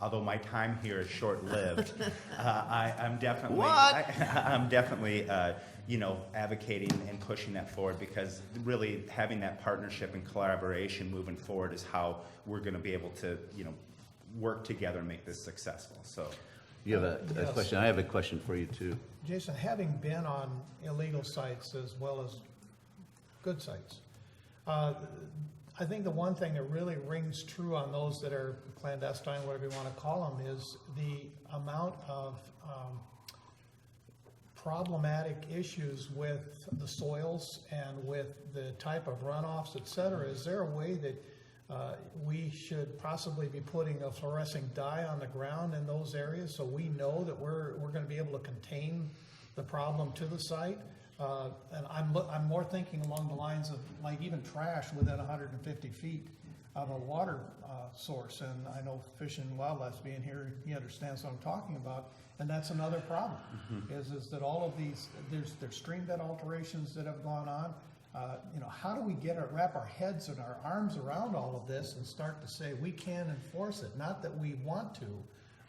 Speaker 11: although my time here is short-lived, I'm definitely, advocating and pushing that forward, because really having that partnership and collaboration moving forward is how we're going to be able to, work together and make this successful. So,
Speaker 1: You have a
Speaker 2: Yes.
Speaker 1: question? I have a question for you too.
Speaker 2: Jason, having been on illegal sites as well as good sites, I think the one thing that really rings true on those that are clandestine, whatever you want to call them, is the amount of problematic issues with the soils and with the type of runoffs, et cetera. Is there a way that we should possibly be putting a fluorescing dye on the ground in those areas, so we know that we're going to be able to contain the problem to the site? And I'm more thinking along the lines of like even trash within 150 feet of a water source. And I know Fish and Wildlife's being here, he understands what I'm talking about. And that's another problem, is that all of these, there's stream bed alterations that have gone on. How do we wrap our heads and our arms around all of this and start to say we can enforce it? Not that we want to,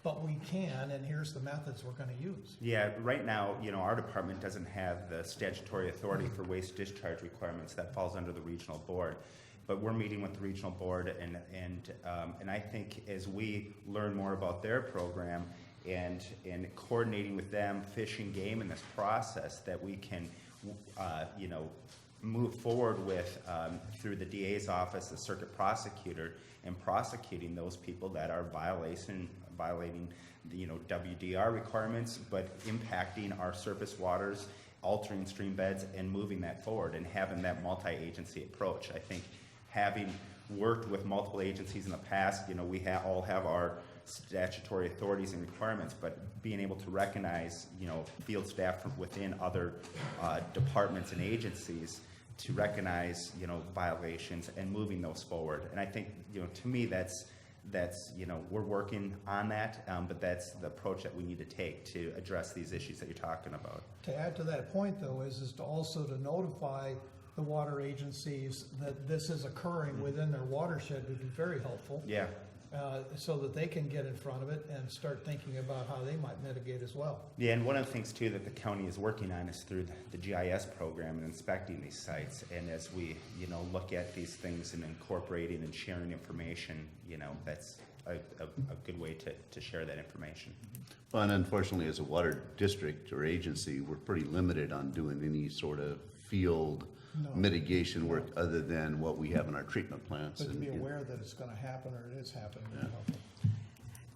Speaker 2: but we can, and here's the methods we're going to use.
Speaker 11: yeah, right now, our department doesn't have the statutory authority for waste discharge requirements. That falls under the regional board. But we're meeting with the regional board, and I think as we learn more about their program and coordinating with them, Fish and Game in this process, that we can, move forward with through the DA's office, the circuit prosecutor, and prosecuting those people that are violating the, WDR requirements, but impacting our surface waters, altering stream beds, and moving that forward and having that multi-agency approach. I think having worked with multiple agencies in the past, we all have our statutory authorities and requirements, but being able to recognize, field staff from within other departments and agencies to recognize, violations and moving those forward. And I think, to me, that's we're working on that, but that's the approach that we need to take to address these issues that you're talking about.
Speaker 2: To add to that point, though, is to also to notify the water agencies that this is occurring within their watershed would be very helpful.
Speaker 11: Yeah.
Speaker 2: So that they can get in front of it and start thinking about how they might mitigate as well.
Speaker 11: Yeah, and one of the things too that the county is working on is through the GIS program and inspecting these sites. And as we, look at these things and incorporating and sharing information, that's a good way to share that information.
Speaker 1: Well, and unfortunately, as a water district or agency, we're pretty limited on doing any sort of field mitigation work other than what we have in our treatment plants.
Speaker 2: But to be
Speaker 1: And,
Speaker 2: aware that it's gonna happen or it is happening.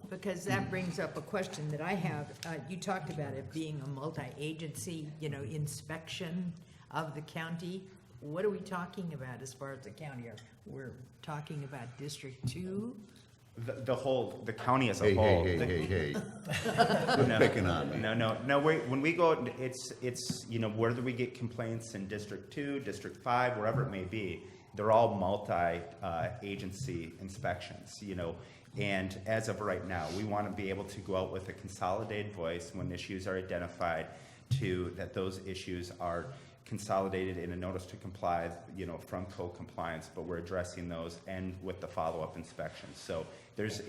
Speaker 5: Because that brings up a question that I have. You talked about it being a multi-agency, inspection of the county. What are we talking about as far as the county? We're talking about District 2?
Speaker 11: The county as a
Speaker 1: Hey,
Speaker 11: whole.
Speaker 1: hey. Quit picking on me.
Speaker 11: No. When we go, it's whether we get complaints in District 2, District 5, wherever it may be, they're all multi-agency inspections, And as of right now, we want to be able to go out with a consolidated voice when issues are identified that those issues are consolidated in a notice to comply, from code compliance, but we're addressing those and with the follow-up inspections. So there's,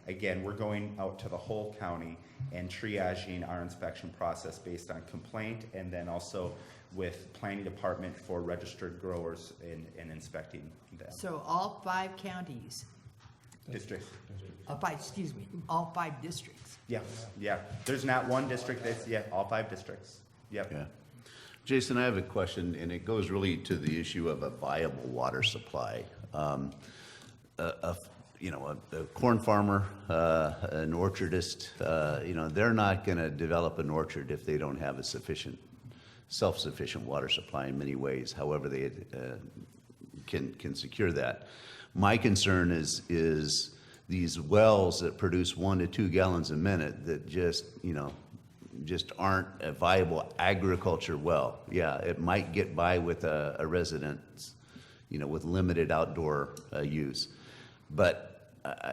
Speaker 11: again, we're going out to the whole county and triaging our inspection process based on complaint, and then also with planning department for registered growers and inspecting them.
Speaker 5: So all 5 counties,
Speaker 11: Districts.
Speaker 5: all 5 districts.
Speaker 11: Yeah. There's not one district all 5 districts. Yep.
Speaker 1: Yeah. Jason, I have a question, and it goes really to the issue of a viable water supply. A corn farmer, an orchardist, they're not going to develop an orchard if they don't have a self-sufficient water supply in many ways, however they can secure that. My concern is these wells that produce 1 to 2 gallons a minute that just aren't a viable agriculture well. Yeah, it might get by with a residence, with limited outdoor use. But,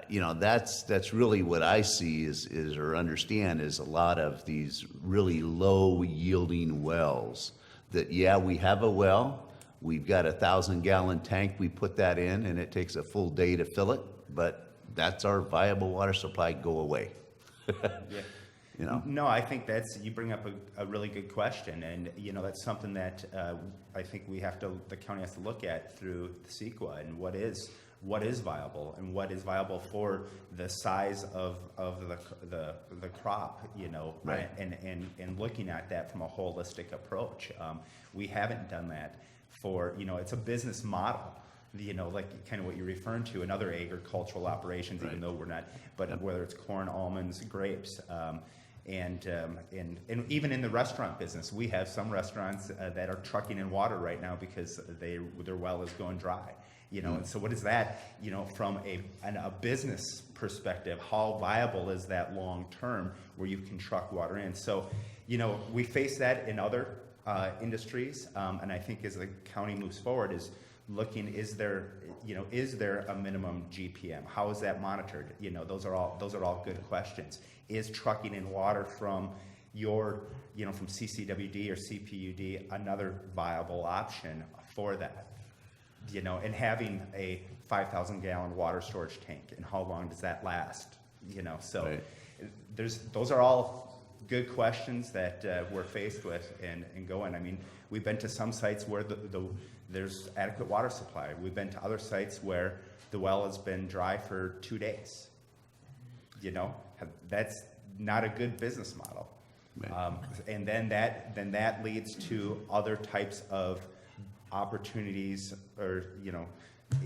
Speaker 1: that's really what I see or understand is a lot of these really low yielding wells that, we have a well, we've got a 1,000-gallon tank, we put that in and it takes a full day to fill it, but that's our viable water supply, go away.
Speaker 11: No, I think you bring up a really good question, and that's something that I think the county has to look at through the CEQA and what is viable and what is viable for the size of the crop,
Speaker 1: Right.
Speaker 11: and looking at that from a holistic approach. We haven't done that for it's a business model. Like kind of what you're referring to in other agricultural operations, even though we're not, but whether it's corn, almonds, grapes, and even in the restaurant business, we have some restaurants that are trucking in water right now because their well is going dry. And so what is that? From a business perspective, how viable is that long term where you can truck water in? So, we face that in other industries, and I think as the county moves forward, is looking, is there a minimum GPM? How is that monitored? Those are all good questions. Is trucking in water from from CCWD or CPUD another viable option for that? And having a 5,000-gallon water storage tank, and how long does that last? So
Speaker 1: Right.
Speaker 11: Those are all good questions that we're faced with and going. I mean, we've been to some sites where there's adequate water supply. We've been to other sites where the well has been dry for 2 days. That's not a good business model.
Speaker 1: Right.
Speaker 11: And then that leads to other types of opportunities or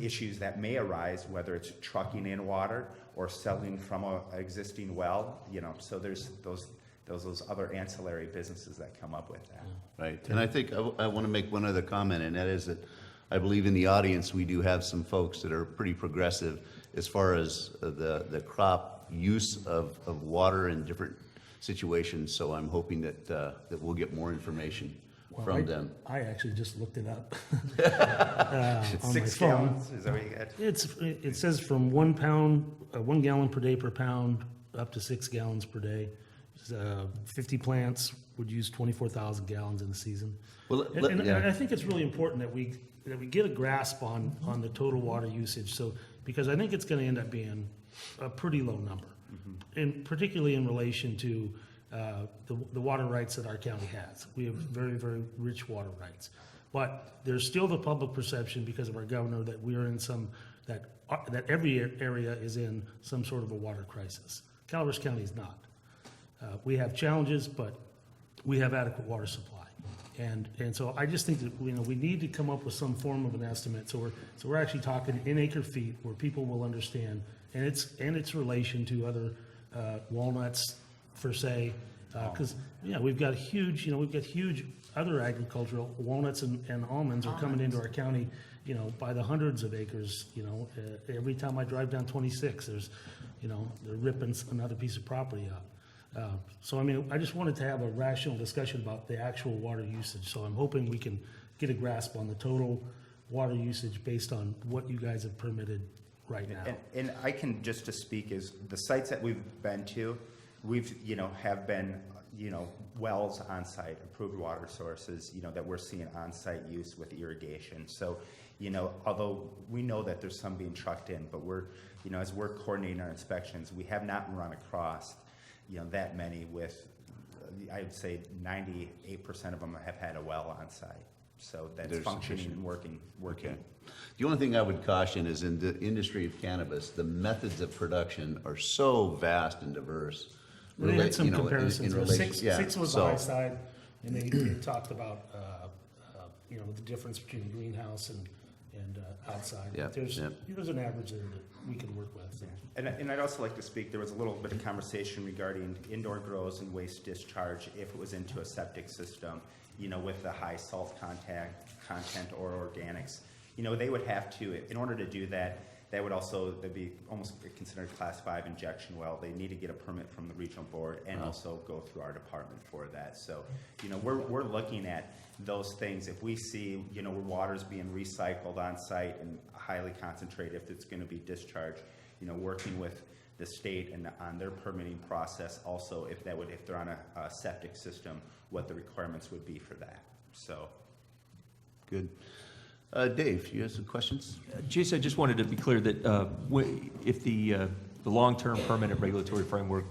Speaker 11: issues that may arise, whether it's trucking in water or selling from an existing well, so there's those other ancillary businesses that come up with that.
Speaker 1: Right, and I think I want to make one other comment, and that is that I believe in the audience, we do have some folks that are pretty progressive as far as the crop use of water in different situations, so I'm hoping that we'll get more information from them.
Speaker 8: I actually just looked it up.
Speaker 11: It's
Speaker 8: On
Speaker 11: 6
Speaker 8: my phone.
Speaker 11: gallons, is that what you got?
Speaker 8: It says from 1 pound, 1 gallon per day per pound, up to 6 gallons per day. 50 plants would use 24,000 gallons in the season.
Speaker 1: Well,
Speaker 8: And
Speaker 1: yeah.
Speaker 8: I think it's really important that we get a grasp on the total water usage, so, because I think it's gonna end up being a pretty low number. And particularly in relation to the water rights that our county has. We have very, very rich water rights. But there's still the public perception because of our governor that we are in that every area is in some sort of a water crisis. Calaveras County is not. We have challenges, but we have adequate water supply. And so I just think that, we need to come up with some form of an estimate. So we're actually talking in acre feet where people will understand, and its relation to other walnuts, per se, because we've got huge other agricultural walnuts and almonds are coming into our county, by the hundreds of acres. Every time I drive down 26, there's, they're ripping another piece of property up. So I just wanted to have a rational discussion about the actual water usage. So I'm hoping we can get a grasp on the total water usage based on what you guys have permitted right now.
Speaker 11: And I can, just to speak, is the sites that we've been to, we've, have been, wells on site, approved water sources, that we're seeing on site use with irrigation. So, although we know that there's some being trucked in, but we're, as we're coordinating our inspections, we have not run across, that many with, I would say 98% of them have had a well on site. So that's
Speaker 1: There's
Speaker 11: functioning
Speaker 1: sufficient.
Speaker 11: and working.
Speaker 1: Okay. The only thing I would caution is in the industry of cannabis, the methods of production are so vast and diverse.
Speaker 8: They had some
Speaker 1: in
Speaker 8: comparisons.
Speaker 1: relation-
Speaker 8: Six was the
Speaker 1: so-
Speaker 8: high side, and they talked about, the difference between greenhouse and outside.
Speaker 1: Yeah,
Speaker 8: There's
Speaker 1: yeah.
Speaker 8: an average there that we can work with. So.
Speaker 11: And I'd also like to speak, there was a little bit of conversation regarding indoor grows and waste discharge if it was into a septic system, with the high salt content or organics. They would have to, in order to do that, that'd be almost considered a Class 5 injection well. They need to get a permit from the regional board and also go through our department for that. So, we're looking at those things. If we see, where water's being recycled on site and highly concentrated, if it's going to be discharged, working with the state and on their permitting process, also if they're on a septic system, what the requirements would be for that. So,
Speaker 1: Good. Dave, you have some questions?
Speaker 10: Jason, I just wanted to be clear that if the long-term permanent regulatory framework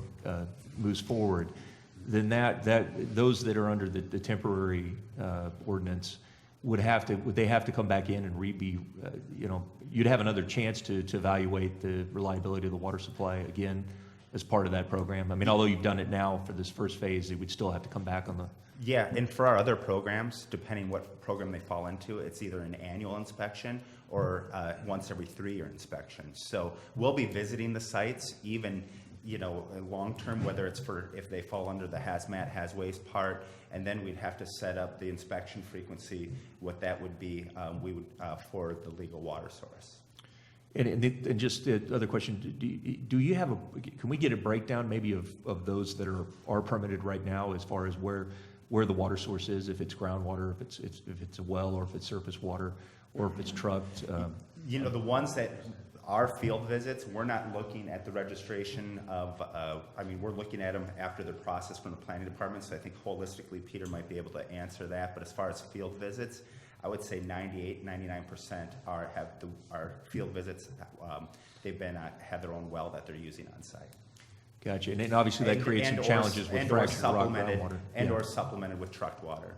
Speaker 10: moves forward, then those that are under the temporary ordinance would they have to come back in and you'd have another chance to evaluate the reliability of the water supply again as part of that program. Although you've done it now for this first phase, it would still have to come back on the.
Speaker 11: yeah, and for our other programs, depending what program they fall into, it's either an annual inspection or once every 3-year inspection. So we'll be visiting the sites, even long-term, whether it's if they fall under the hazmat, haz waste part, and then we'd have to set up the inspection frequency, what that would be, we would for the legal water source.
Speaker 10: And just the other question, do you have can we get a breakdown maybe of those that are permitted right now as far as where the water source is, if it's groundwater, if it's a well, or if it's surface water, or if it's trucked?
Speaker 11: The ones that are field visits, we're not looking at the registration of, we're looking at them after the process from the planning department, so I think holistically Peter might be able to answer that. But as far as field visits, I would say 99% are field visits. They've have their own well that they're using on site.
Speaker 10: Gotcha. And obviously that creates some challenges with fractured rock groundwater.
Speaker 11: Or supplemented with trucked water.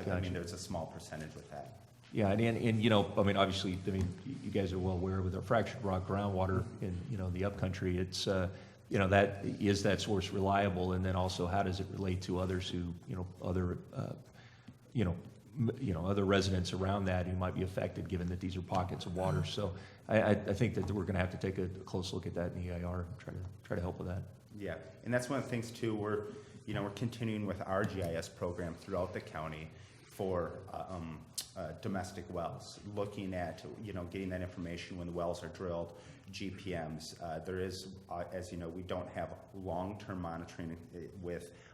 Speaker 11: There's a small percentage with that.
Speaker 10: Yeah, and obviously, you guys are well aware with our fractured rock groundwater in, the upcountry, it's, that is that source reliable, and then also how does it relate to others who, other, other residents around that who might be affected, given that these are pockets of water. So I think that we're going to have to take a close look at that in the EIR and try to help with that.
Speaker 11: Yeah, and that's one of the things too, we're continuing with our GIS program throughout the county for domestic wells, looking at, getting that information when the wells are drilled, GPMs. There is, as you know, we don't have long-term monitoring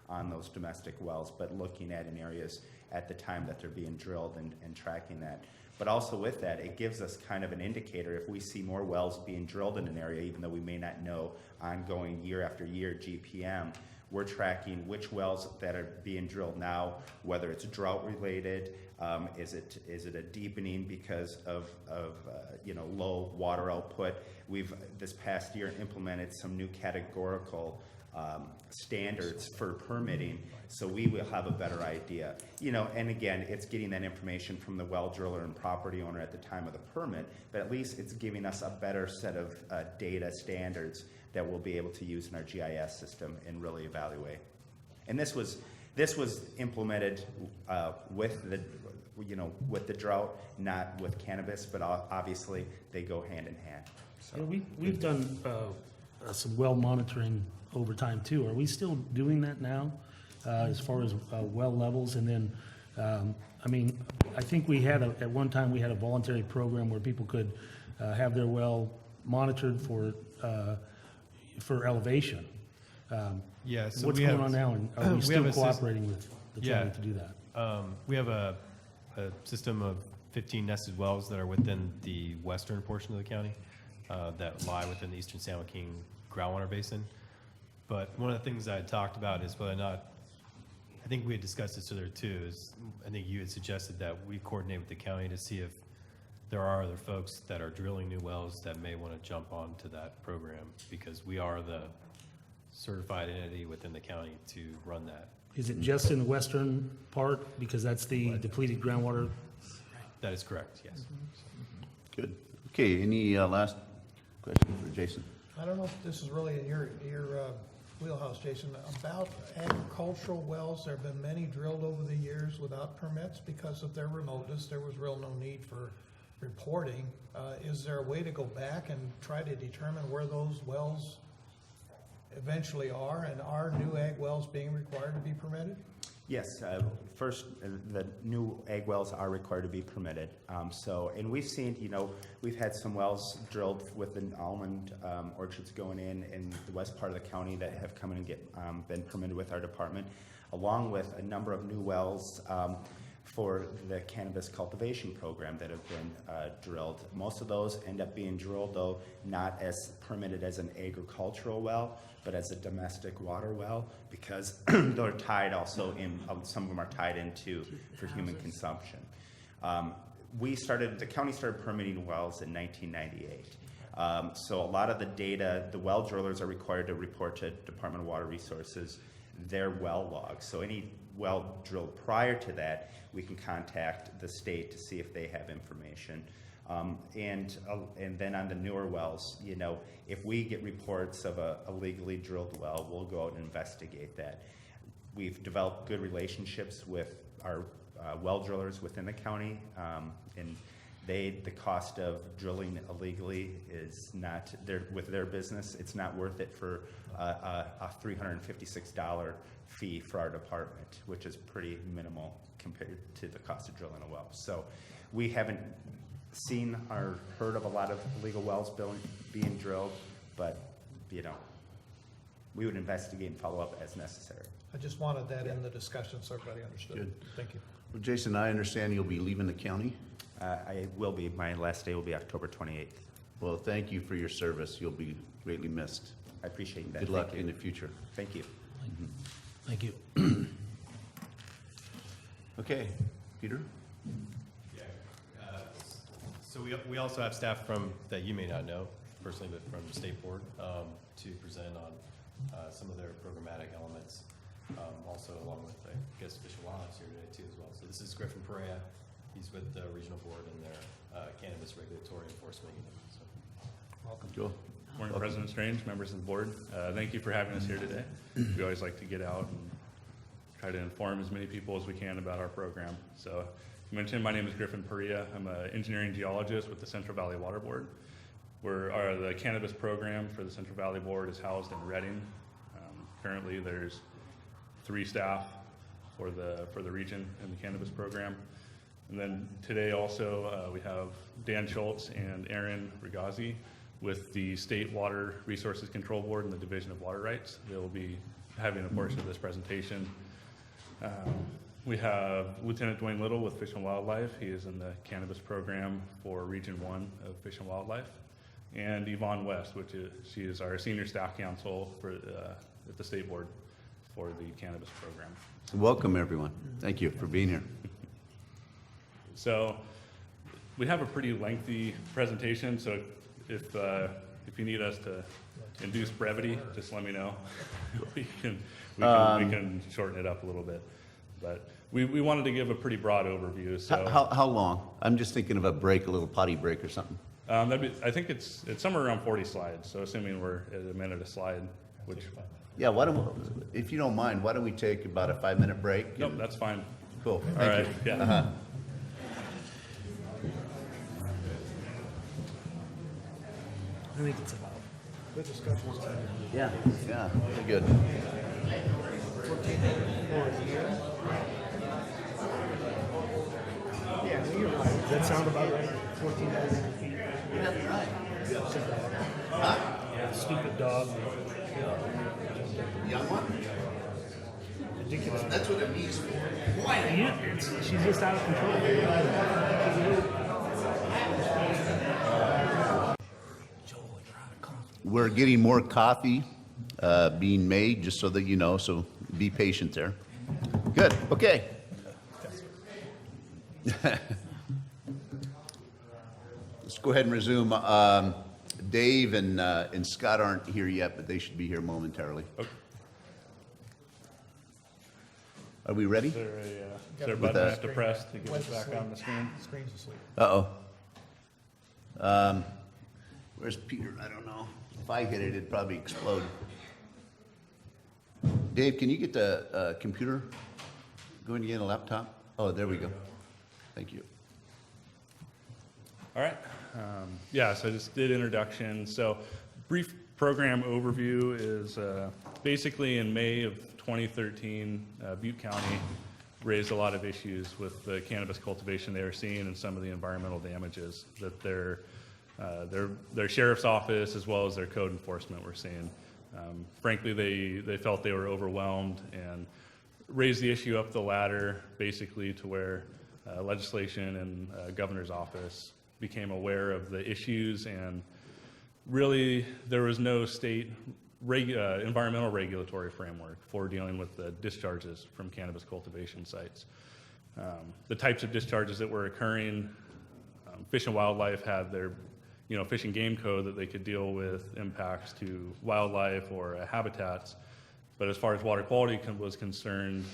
Speaker 11: on those domestic wells, but looking at in areas at the time that they're being drilled and tracking that. But also with that, it gives us kind of an indicator if we see more wells being drilled in an area, even though we may not know ongoing year after year GPM, we're tracking which wells that are being drilled now, whether it's drought related, is it a deepening because of low water output. We've this past year implemented some new categorical standards for permitting, so we will have a better idea. And again, it's getting that information from the well driller and property owner at the time of the permit, but at least it's giving us a better set of data standards that we'll be able to use in our GIS system and really evaluate. And this was implemented with the drought, not with cannabis, but obviously they go hand in hand. So.
Speaker 8: Yeah, we've done some well monitoring over time too. Are we still doing that now, as far as well levels? And then, I think we had at one time we had a voluntary program where people could have their well monitored for elevation.
Speaker 6: Yeah, so
Speaker 8: what's going on now, and are we still cooperating with the county to do that?
Speaker 6: We have a system of 15 nested wells that are within the western portion of the county that lie within the eastern San Joaquin groundwater basin. But one of the things I had talked about is whether or not, I think we had discussed this earlier too, is I think you had suggested that we coordinate with the county to see if there are other folks that are drilling new wells that may want to jump onto that program, because we are the certified entity within the county to run that.
Speaker 8: Is it just in the western part, because that's the depleted groundwater?
Speaker 6: That is correct, yes.
Speaker 1: Good. Okay, any last question for Jason?
Speaker 2: I don't know if this is really in your wheelhouse, Jason. About agricultural wells, there have been many drilled over the years without permits because of their remoteness. There was real no need for reporting. Is there a way to go back and try to determine where those wells eventually are, and are new ag wells being required to be permitted?
Speaker 11: Yes, first, the new ag wells are required to be permitted. And we've seen, we've had some wells drilled with the almond orchards going in the west part of the county that have come in and been permitted with our department, along with a number of new wells for the cannabis cultivation program that have been drilled. Most of those end up being drilled, though, not as permitted as an agricultural well, but as a domestic water well, because they're tied also in, some of them are tied into for human consumption. The county started permitting wells in 1998. So a lot of the data, the well drillers are required to report to Department of Water Resources their well logs. So any well drilled prior to that, we can contact the state to see if they have information. And then on the newer wells, if we get reports of a illegally drilled well, we'll go out and investigate that. We've developed good relationships with our well drillers within the county, and the cost of drilling illegally is not, with their business, it's not worth it for a $356 fee for our department, which is pretty minimal compared to the cost of drilling a well. So we haven't seen or heard of a lot of illegal wells being drilled, but we would investigate and follow up as necessary.
Speaker 2: I just wanted that in the discussion so everybody understood.
Speaker 1: Good.
Speaker 2: Thank you.
Speaker 1: Well, Jason, I understand you'll be leaving the county.
Speaker 11: I will be. My last day will be October 28th.
Speaker 1: Well, thank you for your service. You'll be greatly missed.
Speaker 11: I appreciate that.
Speaker 1: Good luck in the future.
Speaker 11: Thank you.
Speaker 8: Thank you.
Speaker 1: Okay, Peter?
Speaker 6: Yeah. So we also have staff that you may not know personally, but from the state board to present on some of their programmatic elements. Also along with, I guess, Fish and Wildlife here today too as well. So this is Griffin Perea. He's with the regional board and their cannabis regulatory enforcement unit. So.
Speaker 2: Welcome.
Speaker 1: Joel?
Speaker 13: Morning, President Strange, members of the board. Thank you for having us here today. We always like to get out and
Speaker 3: try to inform as many people as we can about our program. So, you mentioned my name is Griffin Perea. I'm an engineering geologist with the Central Valley Water Board. The cannabis program for the Central Valley Board is housed in Reading. Currently, there's 3 staff for the region in the cannabis program. And then today also, we have Dan Schultz and Aaron Rigazi with the State Water Resources Control Board and the Division of Water Rights. They will be having a portion of this presentation. We have Lieutenant Dwayne Little with Fish and Wildlife. He is in the cannabis program for Region 1 of Fish and Wildlife. And Yvonne West, she is our senior staff counsel at the state board for the cannabis program.
Speaker 1: Welcome, everyone. Thank you for being here.
Speaker 3: So we have a pretty lengthy presentation, so if you need us to induce brevity, just let me know. we can shorten it up a little bit. But we wanted to give a pretty broad overview. So
Speaker 1: How long? I'm just thinking of a break, a little potty break or something.
Speaker 3: I think it's somewhere around 40 slides. So assuming we're at a minute a slide, which
Speaker 1: Yeah, if you don't mind, why don't we take about a 5-minute break?
Speaker 3: nope, that's fine.
Speaker 1: Cool,
Speaker 3: All
Speaker 1: thank
Speaker 3: right,
Speaker 1: you.
Speaker 3: yeah.
Speaker 5: What do we get about?
Speaker 1: Yeah, very good.
Speaker 8: Does that sound about right? 1,400 feet.
Speaker 1: That's right.
Speaker 8: Yeah, stupid dog.
Speaker 1: Young one?
Speaker 8: Ridiculous.
Speaker 1: That's what it means.
Speaker 8: Yeah, she's just out of control.
Speaker 1: We're getting more coffee being made, just so that you know, so be patient there. Good, okay. Let's go ahead and resume. Dave and Scott aren't here yet, but they should be here momentarily.
Speaker 3: Okay.
Speaker 1: Are we ready?
Speaker 3: Is there a button I have to press to get us back on the screen?
Speaker 2: Screen's asleep.
Speaker 1: Uh-oh. Where's Peter? I don't know. If I hit it, it'd probably explode. Dave, can you get the computer going again, a laptop? Oh, there we go. Thank you.
Speaker 3: All right. Yeah, so I just did introduction. So brief program overview is basically in May of 2013, Butte County raised a lot of issues with the cannabis cultivation they were seeing and some of the environmental damages that their sheriff's office as well as their code enforcement were seeing. Frankly, they felt they were overwhelmed and raised the issue up the ladder basically to where legislation and governor's office became aware of the issues, and really there was no state environmental regulatory framework for dealing with the discharges from cannabis cultivation sites. The types of discharges that were occurring, Fish and Wildlife had their Fish and Game Code that they could deal with impacts to wildlife or habitats, but as far as water quality was concerned,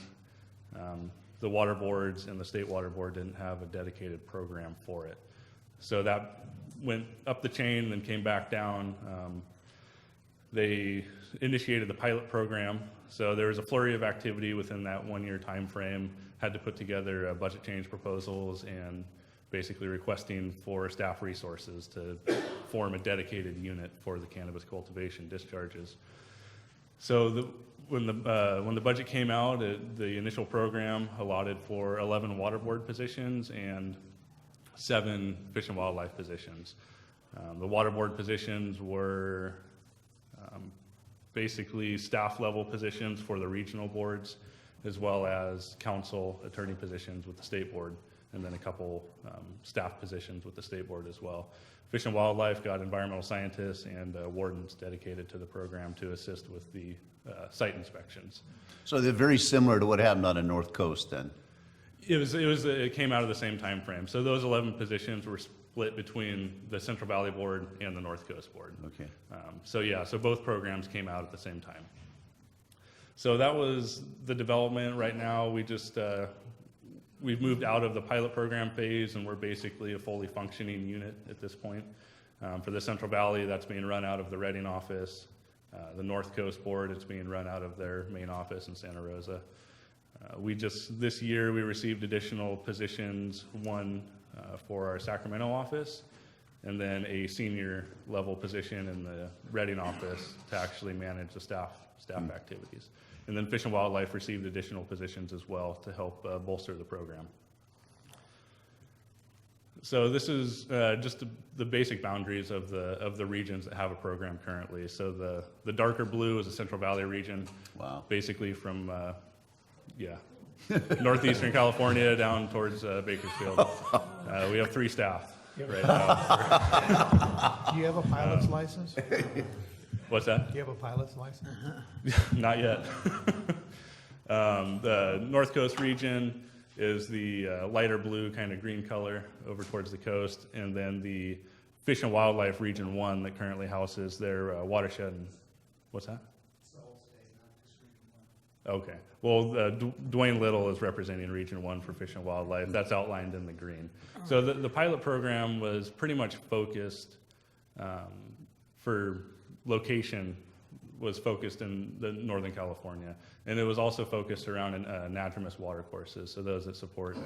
Speaker 3: the water boards and the state water board didn't have a dedicated program for it. So that went up the chain and then came back down. They initiated the pilot program. So there was a flurry of activity within that 1-year time frame, had to put together budget change proposals and basically requesting for staff resources to form a dedicated unit for the cannabis cultivation discharges. So when the budget came out, the initial program allotted for 11 water board positions and 7 fish and wildlife positions. The water board positions were basically staff level positions for the regional boards, as well as council attorney positions with the state board, and then a couple staff positions with the state board as well. Fish and Wildlife got environmental scientists and wardens dedicated to the program to assist with the site inspections.
Speaker 1: So they're very similar to what happened on the North Coast then?
Speaker 3: It came out of the same time frame. So those 11 positions were split between the Central Valley Board and the North Coast Board.
Speaker 1: Okay.
Speaker 3: So both programs came out at the same time. So that was the development. Right now, we've moved out of the pilot program phase, and we're basically a fully functioning unit at this point. For the Central Valley, that's being run out of the Reading office. The North Coast Board, it's being run out of their main office in Santa Rosa. This year, we received additional positions, one for our Sacramento office, and then a senior level position in the Reading office to actually manage the staff activities. And then Fish and Wildlife received additional positions as well to help bolster the program. So this is just the basic boundaries of the regions that have a program currently. So the darker blue is the Central Valley region.
Speaker 1: Wow.
Speaker 3: Basically from, northeastern California down towards Bakersfield. We have 3 staff right now.
Speaker 2: Do you have a pilot's license?
Speaker 3: What's that?
Speaker 2: Do you have a pilot's license?
Speaker 3: Not yet. The North Coast region is the lighter blue, kind of green color over towards the coast, and then the Fish and Wildlife Region 1 that currently houses their watershed. And, what's that? It's the whole state, not just Region 1. Okay. Well, Dwayne Little is representing Region 1 for Fish and Wildlife. That's outlined in the green. So the pilot program was pretty much focused for location, was focused in the Northern California. And it was also focused around anadromous water courses, so those that support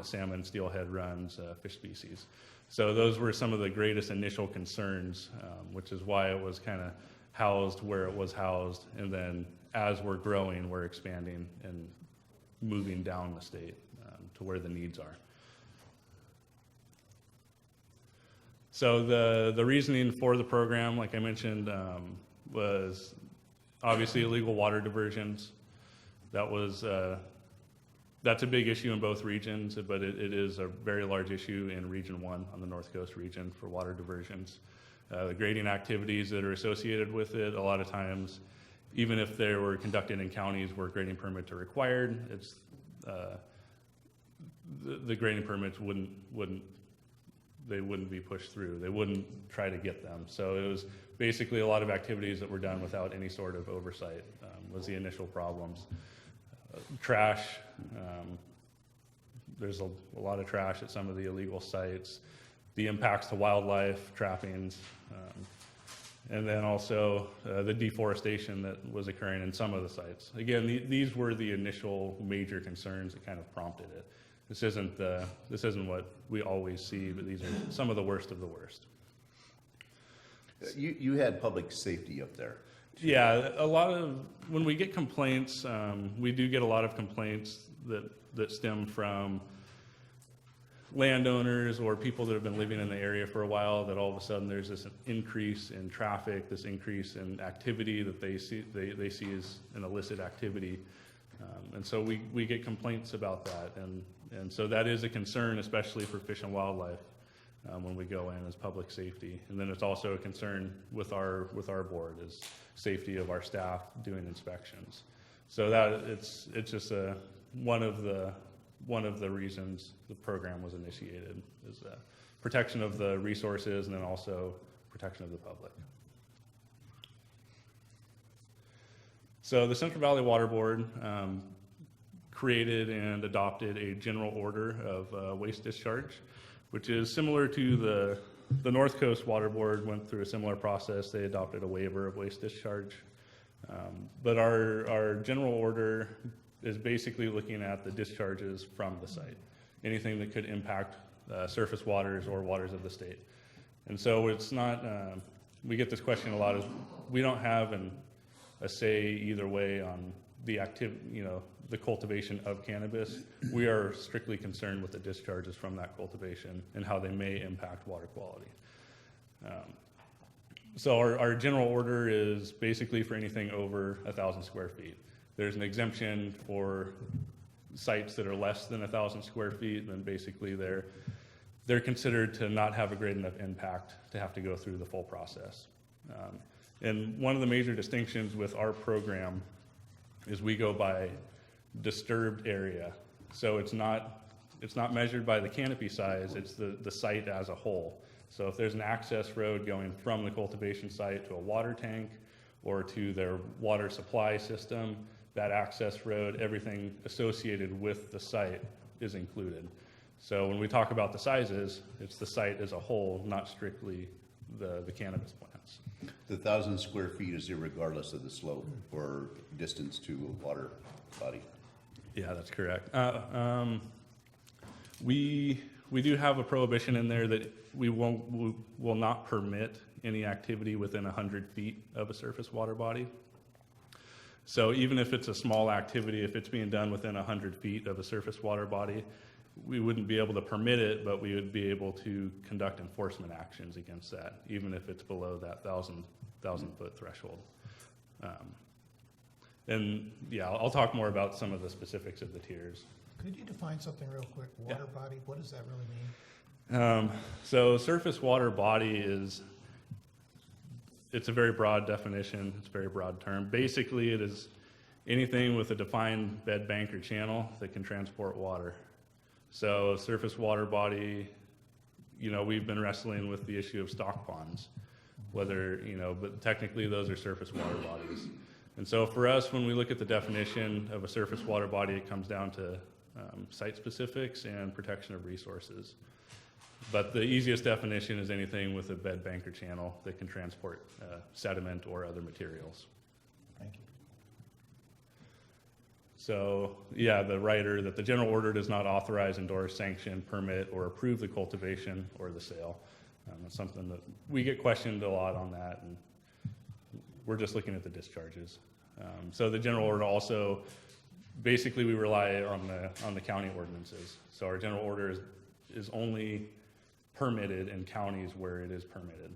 Speaker 3: salmon, steelhead runs, fish species. So those were some of the greatest initial concerns, which is why it was kind of housed where it was housed. And then as we're growing, we're expanding and moving down the state to where the needs are. So the reasoning for the program, like I mentioned, was obviously illegal water diversions. That's a big issue in both regions, but it is a very large issue in Region 1 on the North Coast region for water diversions. The grading activities that are associated with it, a lot of times, even if they were conducted in counties where grading permits are required, it's the grading permits wouldn't be pushed through. They wouldn't try to get them. So it was basically a lot of activities that were done without any sort of oversight was the initial problems. Trash, there's a lot of trash at some of the illegal sites. The impacts to wildlife, trappings, and then also the deforestation that was occurring in some of the sites. Again, these were the initial major concerns that kind of prompted it. This isn't what we always see, but these are some of the worst of the worst.
Speaker 1: You had public safety up there.
Speaker 3: Yeah, when we get complaints, we do get a lot of complaints that stem from landowners or people that have been living in the area for a while, that all of a sudden there's this increase in traffic, this increase in activity that they see as an illicit activity. And so we get complaints about that. And so that is a concern, especially for Fish and Wildlife, when we go in as public safety. And then it's also a concern with our board, is safety of our staff doing inspections. So that it's just one of the reasons the program was initiated, is protection of the resources and then also protection of the public. So the Central Valley Water Board created and adopted a general order of waste discharge, which is similar to the North Coast Water Board went through a similar process. They adopted a waiver of waste discharge. But our general order is basically looking at the discharges from the site, anything that could impact surface waters or waters of the state. And so it's not, we get this question a lot, is we don't have a say either way on the the cultivation of cannabis. We are strictly concerned with the discharges from that cultivation and how they may impact water quality. So our general order is basically for anything over 1,000 square feet. There's an exemption for sites that are less than 1,000 square feet, and then basically they're considered to not have a great enough impact to have to go through the full process. And one of the major distinctions with our program is we go by disturbed area. So it's not measured by the canopy size, it's the site as a whole. So if there's an access road going from the cultivation site to a water tank or to their water supply system, that access road, everything associated with the site is included. So when we talk about the sizes, it's the site as a whole, not strictly the cannabis plants.
Speaker 1: The 1,000 square feet is irregardless of the slope or distance to a water body.
Speaker 3: Yeah, that's correct. We do have a prohibition in there that we will not permit any activity within 100 feet of a surface water body. So even if it's a small activity, if it's being done within 100 feet of a surface water body, we wouldn't be able to permit it, but we would be able to conduct enforcement actions against that, even if it's below that 1,000-foot threshold. And yeah, I'll talk more about some of the specifics of the tiers.
Speaker 2: Could you define something real quick? Water body, what does that really mean?
Speaker 3: So surface water body it's a very broad definition, it's a very broad term. Basically, it is anything with a defined bed, bank, or channel that can transport water. So surface water body, we've been wrestling with the issue of stock ponds, whether, but technically those are surface water bodies. And so for us, when we look at the definition of a surface water body, it comes down to site specifics and protection of resources. But the easiest definition is anything with a bed, bank, or channel that can transport sediment or other materials.
Speaker 2: Thank you.
Speaker 3: So, yeah, the writer that the general order does not authorize, endorse, sanction, permit, or approve the cultivation or the sale. That's something that we get questioned a lot on that, and we're just looking at the discharges. So the general order also, basically we rely on the county ordinances. So our general order is only permitted in counties where it is permitted.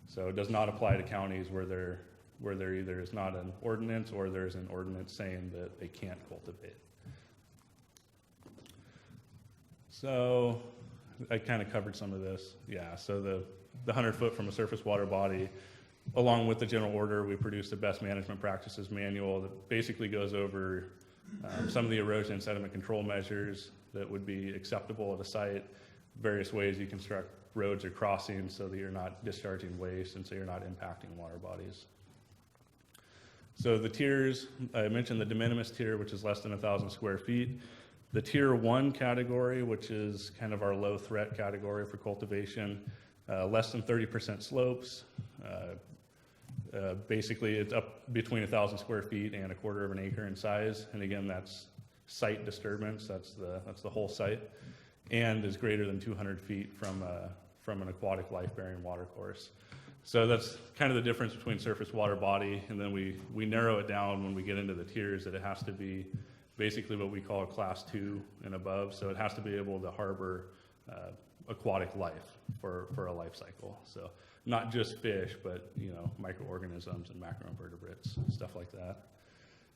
Speaker 3: So it does not apply to counties where there either is not an ordinance or there's an ordinance saying that they can't cultivate. So I kind of covered some of this. Yeah, so the 100-foot from a surface water body, along with the general order, we produced a best management practices manual that basically goes over some of the erosion and sediment control measures that would be acceptable at a site, various ways you construct roads or crossings so that you're not discharging waste and so you're not impacting water bodies. So the tiers, I mentioned the de minimis tier, which is less than 1,000 square feet. The tier 1 category, which is kind of our low threat category for cultivation, less than 30% slopes. Basically, it's up between 1,000 square feet and 1/4 of an acre in size. And again, that's site disturbance, that's the whole site, and is greater than 200 feet from an aquatic life-bearing water course. So that's kind of the difference between surface water body, and then we narrow it down when we get into the tiers that it has to be basically what we call a class 2 and above. So it has to be able to harbor aquatic life for a life cycle. So not just fish, but microorganisms and macroinvertebrates, stuff like that.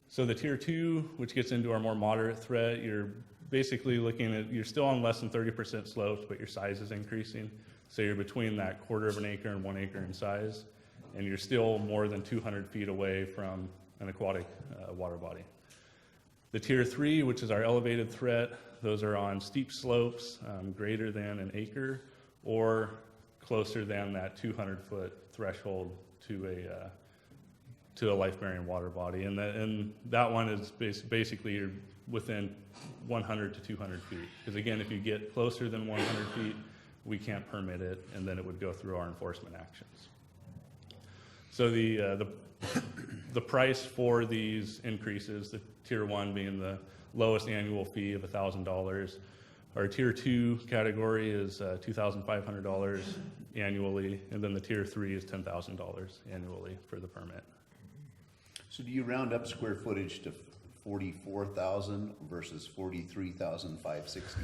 Speaker 3: So the tier 2, which gets into our more moderate threat, you're basically looking at, you're still on less than 30% slopes, but your size is increasing. So you're between that 1/4 of an acre and 1 acre in size, and you're still more than 200 feet away from an aquatic water body. The tier 3, which is our elevated threat, those are on steep slopes greater than an acre or closer than that 200-foot threshold to a life-bearing water body. And that one is basically you're within 100 to 200 feet. Because again, if you get closer than 100 feet, we can't permit it, and then it would go through our enforcement actions. So the price for these increases, the tier 1 being the lowest annual fee of $1,000. Our tier 2 category is $2,500 annually, and then the tier 3 is $10,000 annually for the permit.
Speaker 1: So do you round up square footage to 44,000 versus 43,560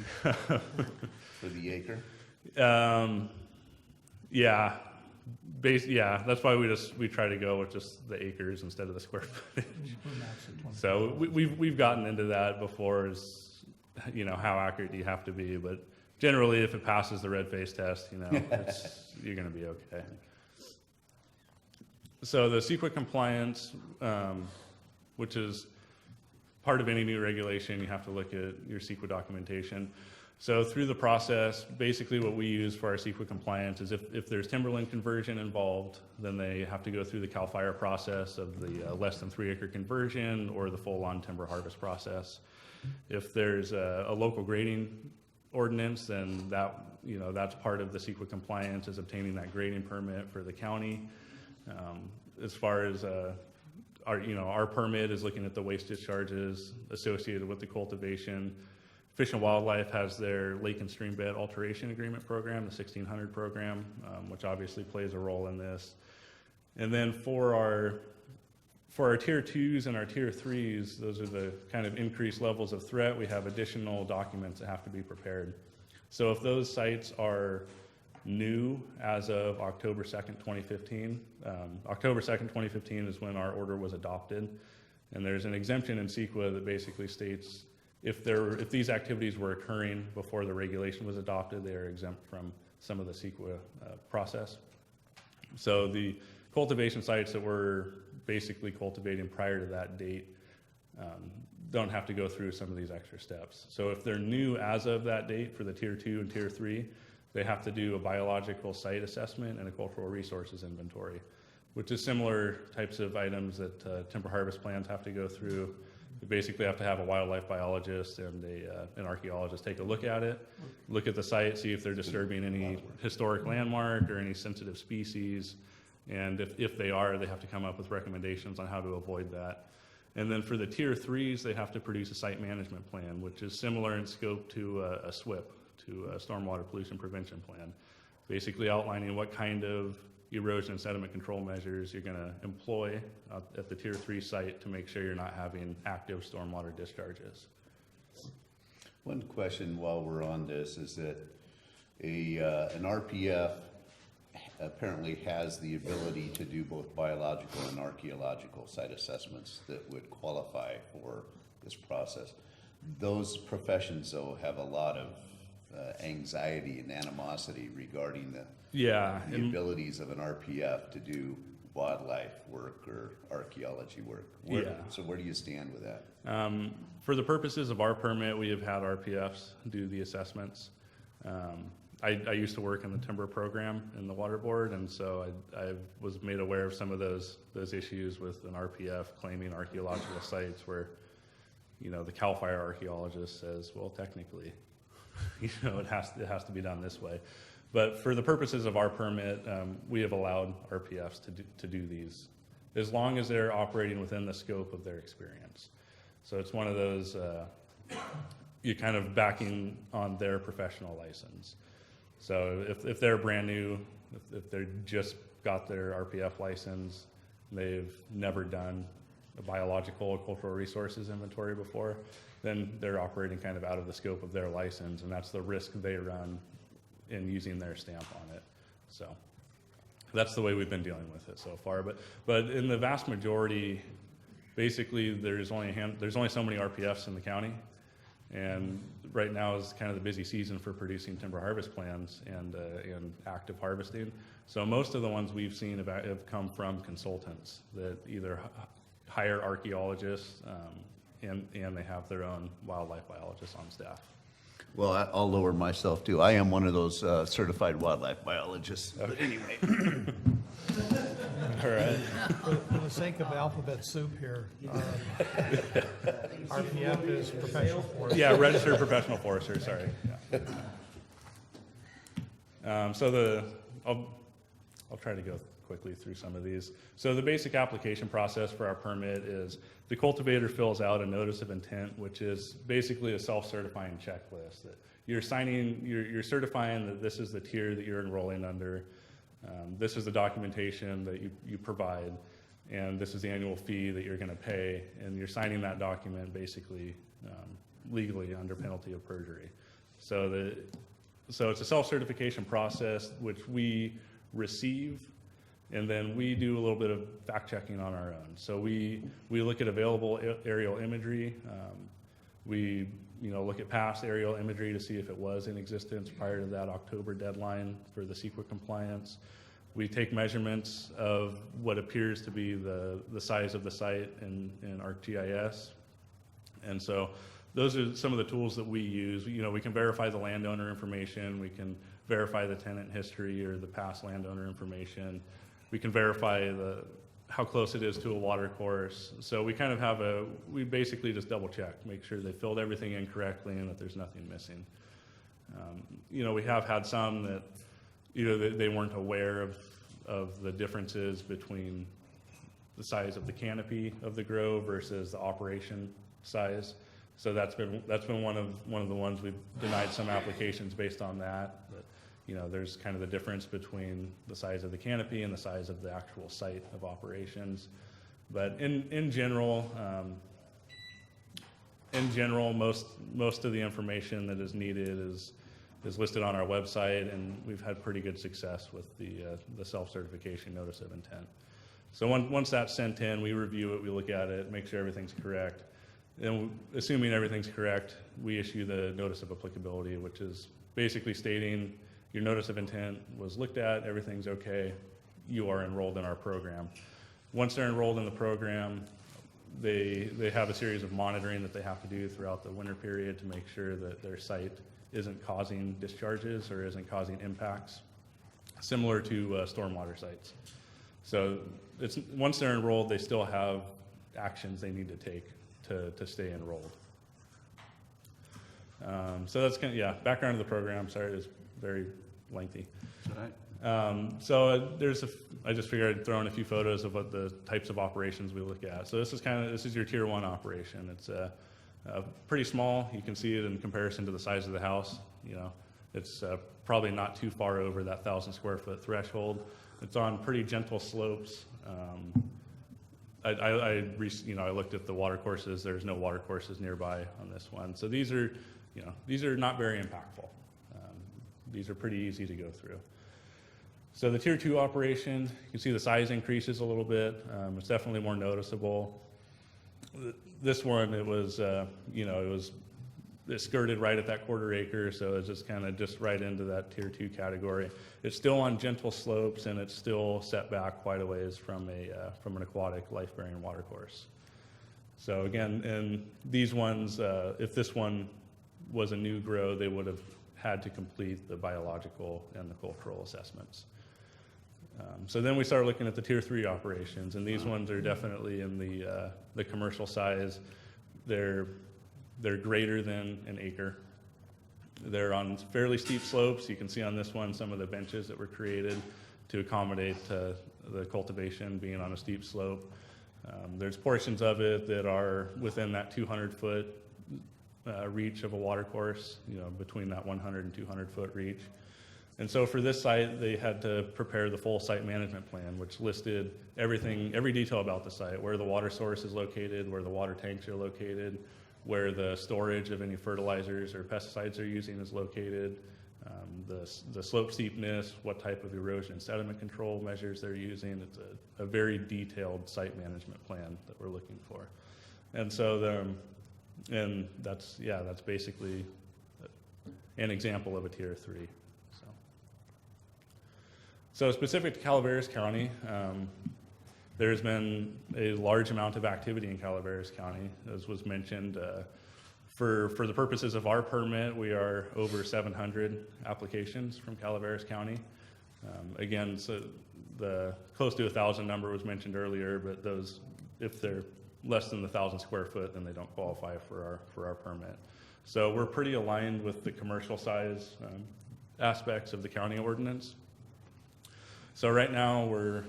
Speaker 1: for the acre?
Speaker 3: Yeah. That's why we try to go with just the acres instead of the square footage. So we've gotten into that before, is how accurate do you have to be, but generally if it passes the red face test, you're going to be okay. So the CEQA compliance, which is part of any new regulation, you have to look at your CEQA documentation. So through the process, basically what we use for our CEQA compliance is if there's timberland conversion involved, then they have to go through the CAL FIRE process of the less than 3 acre conversion or the full-on timber harvest process. If there's a local grading ordinance, then that's part of the CEQA compliance, is obtaining that grading permit for the county. As far as our permit is looking at the waste discharges associated with the cultivation. Fish and Wildlife has their lake and stream bed alteration agreement program, the 1600 program, which obviously plays a role in this. And then for our tier 2s and our tier 3s, those are the kind of increased levels of threat. We have additional documents that have to be prepared. So if those sites are new as of October 2nd, 2015, October 2nd, 2015 is when our order was adopted. And there's an exemption in CEQA that basically states if these activities were occurring before the regulation was adopted, they are exempt from some of the CEQA process. So the cultivation sites that were basically cultivating prior to that date don't have to go through some of these extra steps. So if they're new as of that date for the tier 2 and tier 3, they have to do a biological site assessment and a cultural resources inventory, which is similar types of items that timber harvest plans have to go through. You basically have to have a wildlife biologist and an archaeologist take a look at it, look at the site, see if they're disturbing any historic landmark or any sensitive species. And if they are, they have to come up with recommendations on how to avoid that. And then for the tier 3s, they have to produce a site management plan, which is similar in scope to a SWIP, to a stormwater pollution prevention plan, basically outlining what kind of erosion and sediment control measures you're going to employ at the tier 3 site to make sure you're not having active stormwater discharges.
Speaker 1: One question while we're on this is that an RPF apparently has the ability to do both biological and archaeological site assessments that would qualify for this process. Those professions, though, have a lot of anxiety and animosity regarding the abilities of an RPF to do wildlife work or archaeology work. So where do you stand with that?
Speaker 3: For the purposes of our permit, we have had RPFs do the assessments. I used to work in the timber program in the water board, and so I was made aware of some of those issues with an RPF claiming archaeological sites where, the CAL FIRE archaeologist says, well, technically, it has to be done this way. But for the purposes of our permit, we have allowed RPFs to do these, as long as they're operating within the scope of their experience. So it's one of those, you're kind of backing on their professional license. So if they're brand new, if they just got their RPF license, they've never done a biological or cultural resources inventory before, then they're operating kind of out of the scope of their license, and that's the risk they run in using their stamp on it. So that's the way we've been dealing with it so far. But in the vast majority, basically there's only so many RPFs in the county, and right now is kind of the busy season for producing timber harvest plans and active harvesting. So most of the ones we've seen have come from consultants that either hire archaeologists and they have their own wildlife biologists on staff.
Speaker 1: Well, I'll lower myself too. I am one of those certified wildlife biologists. But anyway.
Speaker 3: All right.
Speaker 2: For the sake of alphabet soup here, RPF is professional forester.
Speaker 3: Yeah, registered professional forester, sorry. Yeah. I'll try to go quickly through some of these. So the basic application process for our permit is the cultivator fills out a notice of intent, which is basically a self-certifying checklist that you're certifying that this is the tier that you're enrolling under. This is the documentation that you provide, and this is the annual fee that you're going to pay, and you're signing that document basically legally under penalty of perjury. So it's a self-certification process which we receive, and then we do a little bit of fact-checking on our own. So we look at available aerial imagery. We look at past aerial imagery to see if it was in existence prior to that October deadline for the CEQA compliance. We take measurements of what appears to be the size of the site in ArcGIS. And so those are some of the tools that we use. We can verify the landowner information. We can verify the tenant history or the past landowner information. We can verify how close it is to a water course. So we kind of we basically just double check, make sure they filled everything in correctly and that there's nothing missing. We have had some that, they weren't aware of the differences between the size of the canopy of the grow versus the operation size. So that's been one of the ones we've denied some applications based on that. But, you know, there's kind of the difference between the size of the canopy and the size of the actual site of operations. But in general, most of the information that is needed is listed on our website, and we've had pretty good success with the self-certification notice of intent. So once that's sent in, we review it, we look at it, make sure everything's correct. Then, assuming everything's correct, we issue the notice of applicability, which is basically stating your notice of intent was looked at, everything's okay, you are enrolled in our program. Once they're enrolled in the program, they have a series of monitoring that they have to do throughout the winter period to make sure that their site isn't causing discharges or isn't causing impacts, similar to stormwater sites. So once they're enrolled, they still have actions they need to take to stay enrolled. So that's kind of, yeah, background of the program. Sorry, it was very lengthy. So I just figured I'd throw in a few photos of what the types of operations we look at. So this is your tier 1 operation. It's pretty small. You can see it in comparison to the size of the house. You know, it's probably not too far over that 1,000 square foot threshold. It's on pretty gentle slopes. I looked at the water courses. There's no water courses nearby on this one. So these are not very impactful. These are pretty easy to go through. So the tier 2 operation, you can see the size increases a little bit. It's definitely more noticeable. This one, it skirted right at that 1/4 acre, so it's just kind of just right into that tier 2 category. It's still on gentle slopes, and it's still set back quite a ways from an aquatic life-bearing water course. So again, in these ones, if this one was a new grow, they would have had to complete the biological and the cultural assessments. So then we started looking at the tier 3 operations, and these ones are definitely in the commercial size. They're greater than an acre. They're on fairly steep slopes. You can see on this one some of the benches that were created to accommodate the cultivation being on a steep slope. There's portions of it that are within that 200-foot reach of a water course, between that 100 and 200-foot reach. And so for this site, they had to prepare the full site management plan, which listed everything, every detail about the site, where the water source is located, where the water tanks are located, where the storage of any fertilizers or pesticides they're using is located, the slope steepness, what type of erosion and sediment control measures they're using. It's a very detailed site management plan that we're looking for. And so that's basically an example of a tier 3. So specific to Calaveras County, there's been a large amount of activity in Calaveras County, as was mentioned. For the purposes of our permit, we are over 700 applications from Calaveras County. Again, so the close to 1,000 number was mentioned earlier, but those, if they're less than the 1,000 square foot, then they don't qualify for our permit. So we're pretty aligned with the commercial size aspects of the county ordinance. So right now, we're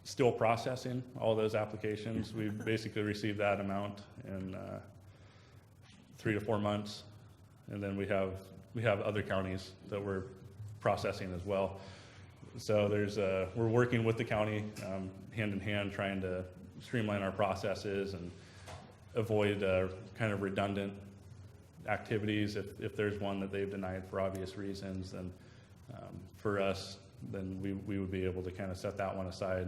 Speaker 3: still processing all those applications. We basically received that amount in 3 to 4 months, and then we have other counties that we're processing as well. So we're working with the county hand in hand, trying to streamline our processes and avoid kind of redundant activities. If there's one that they've denied for obvious reasons, then for us, then we would be able to kind of set that one aside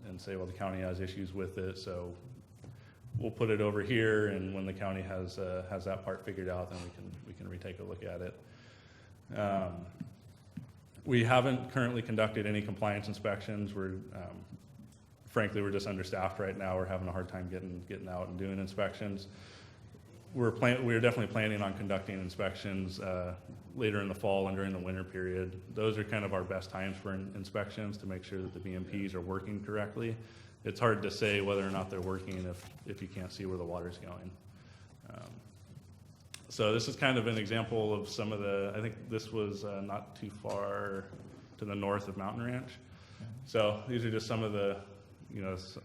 Speaker 3: and say, well, the county has issues with it, so we'll put it over here, and when the county has that part figured out, then we can retake a look at it. We haven't currently conducted any compliance inspections. Frankly, we're just understaffed right now. We're having a hard time getting out and doing inspections. We're definitely planning on conducting inspections later in the fall and during the winter period. Those are kind of our best times for inspections to make sure that the BMPs are working correctly. It's hard to say whether or not they're working if you can't see where the water's going. So this is kind of an example of some of I think this was not too far to the north of Mountain Ranch. So these are just some of the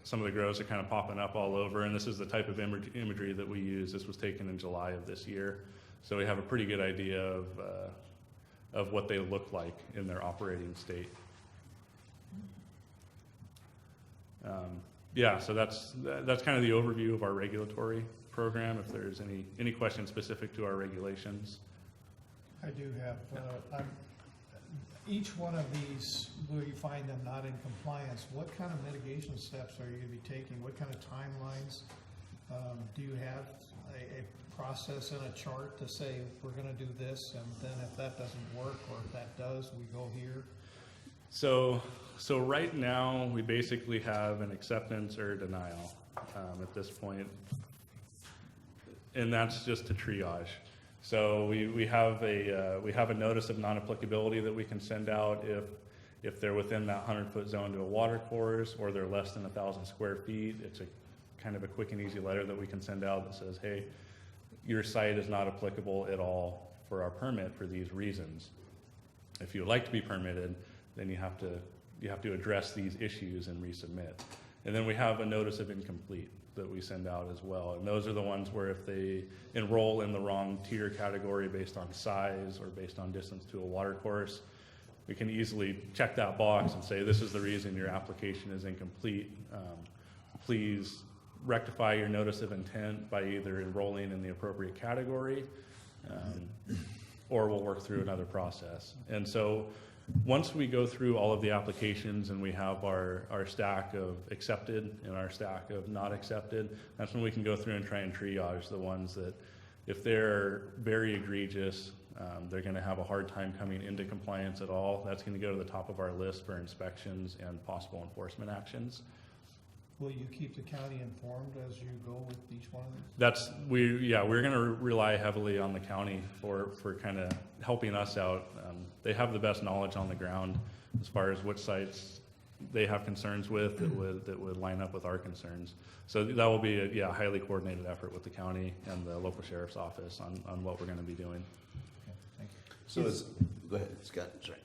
Speaker 3: some of the grows are kind of popping up all over, and this is the type of imagery that we use. This was taken in July of this year, so we have a pretty good idea of what they look like in their operating state. Yeah, so that's kind of the overview of our regulatory program. If there's any questions specific to our regulations.
Speaker 2: I do have, each one of these, where you find them not in compliance, what kind of mitigation steps are you gonna be taking? What kind of timelines? Do you have a process and a chart to say, we're gonna do this, and then if that doesn't work, or if that does, we go here?
Speaker 3: So right now, we basically have an acceptance or denial at this point, and that's just a triage. So we have a notice of non-applicability that we can send out if they're within that 100-foot zone to a water course, or they're less than 1,000 square feet. It's a kind of a quick and easy letter that we can send out that says, hey, your site is not applicable at all for our permit for these reasons. If you would like to be permitted, then you have to address these issues and resubmit. And then we have a notice of incomplete that we send out as well. And those are the ones where if they enroll in the wrong tier category based on size or based on distance to a water course, we can easily check that box and say, this is the reason your application is incomplete. Please rectify your notice of intent by either enrolling in the appropriate category, or we'll work through another process. And so once we go through all of the applications and we have our stack of accepted and our stack of not accepted, that's when we can go through and try and triage the ones that, if they're very egregious, they're going to have a hard time coming into compliance at all. That's going to go to the top of our list for inspections and possible enforcement actions.
Speaker 2: Will you keep the county informed as you go with each one of these?
Speaker 3: We're going to rely heavily on the county for kind of helping us out. They have the best knowledge on the ground as far as which sites they have concerns with that would line up with our concerns. So that will be a highly coordinated effort with the county and the local sheriff's office on what we're going to be doing.
Speaker 2: Okay, thank you.
Speaker 1: So go ahead, Scott, sorry.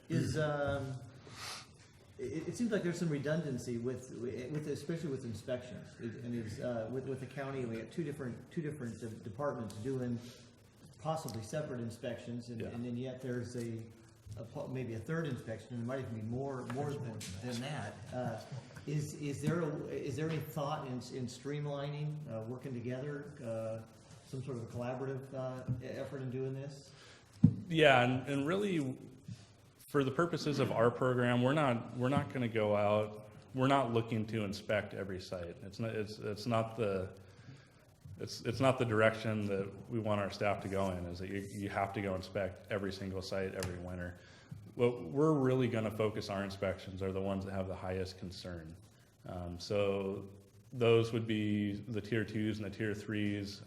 Speaker 9: It seems like there's some redundancy with especially with inspections. With the county, we have two different departments doing possibly separate inspections, and then yet there's maybe a third inspection, and there might even be more than that. Is there any thought in streamlining, working together, some sort of a collaborative effort in doing this?
Speaker 3: Yeah, and really, for the purposes of our program, we're not going to go out. We're not looking to inspect every site. It's not the direction that we want our staff to go in. Is that you have to go inspect every single site every winter. What we're really going to focus our inspections are the ones that have the highest concern. So those would be the tier 2s and the tier 3s.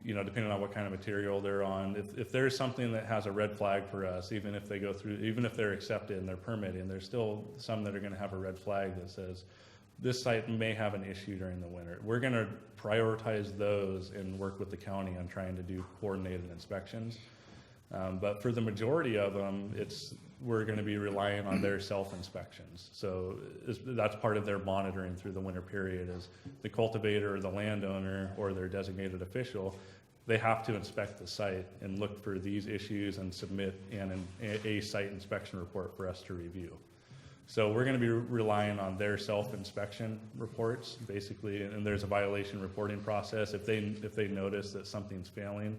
Speaker 3: Depending on what kind of material they're on. If there's something that has a red flag for us, even if they're accepted and they're permitted, there's still some that are going to have a red flag that says this site may have an issue during the winter. We're going to prioritize those and work with the county on trying to do coordinated inspections. But for the majority of them, we're going to be relying on their self-inspections. So that's part of their monitoring through the winter period is the cultivator or the landowner or their designated official, they have to inspect the site and look for these issues and submit a site inspection report for us to review. So we're going to be relying on their self-inspection reports, basically, and there's a violation reporting process. If they notice that something's failing,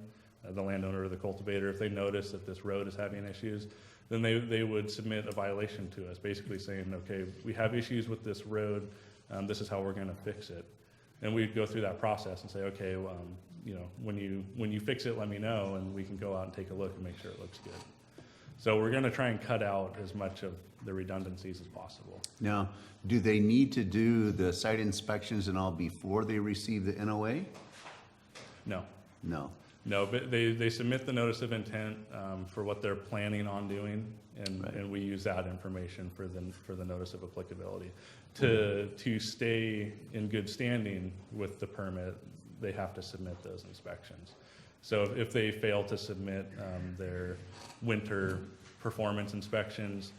Speaker 3: the landowner or the cultivator, if they notice that this road is having issues, then they would submit a violation to us, basically saying, okay, we have issues with this road, this is how we're going to fix it. And we'd go through that process and say, okay, when you fix it, let me know, and we can go out and take a look and make sure it looks good. So we're going to try and cut out as much of the redundancies as possible.
Speaker 1: Now, do they need to do the site inspections and all before they receive the NOA?
Speaker 3: No.
Speaker 1: No.
Speaker 3: No, but they submit the notice of intent for what they're planning on doing, and we use that information for the notice of applicability. To stay in good standing with the permit, they have to submit those inspections. So if they fail to submit their winter performance inspections,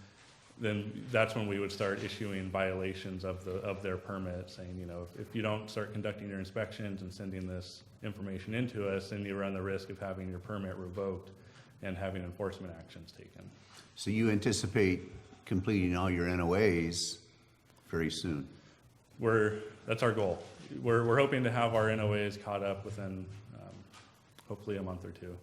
Speaker 3: then that's when we would start issuing violations of their permit, saying, you know, if you don't start conducting your inspections and sending this information into us, then you run the risk of having your permit revoked and having enforcement actions taken.
Speaker 1: So you anticipate completing all your NOAs very soon?
Speaker 3: That's our goal. We're hoping to have our NOAs caught up within hopefully a month or two.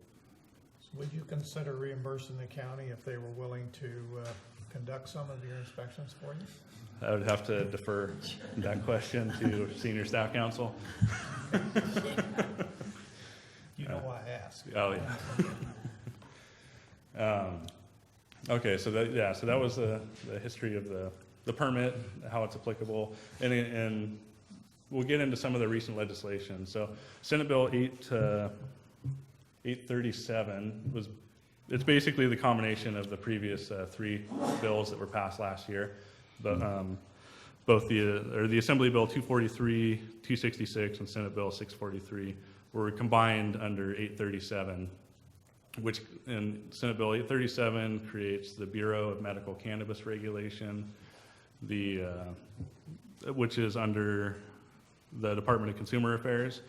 Speaker 2: Would you consider reimbursing the county if they were willing to conduct some of your inspections for you?
Speaker 3: I would have to defer that question to senior staff council.
Speaker 2: You know why I asked.
Speaker 3: Oh, yeah. Okay, so that was the history of the permit, how it's applicable, and we'll get into some of the recent legislation. So Senate Bill 837 it's basically the combination of the previous three bills that were passed last year, but both the Assembly Bill 243, 266, and Senate Bill 643 were combined under 837, which in Senate Bill 837 creates the Bureau of Medical Cannabis Regulation, which is under the Department of Consumer Affairs.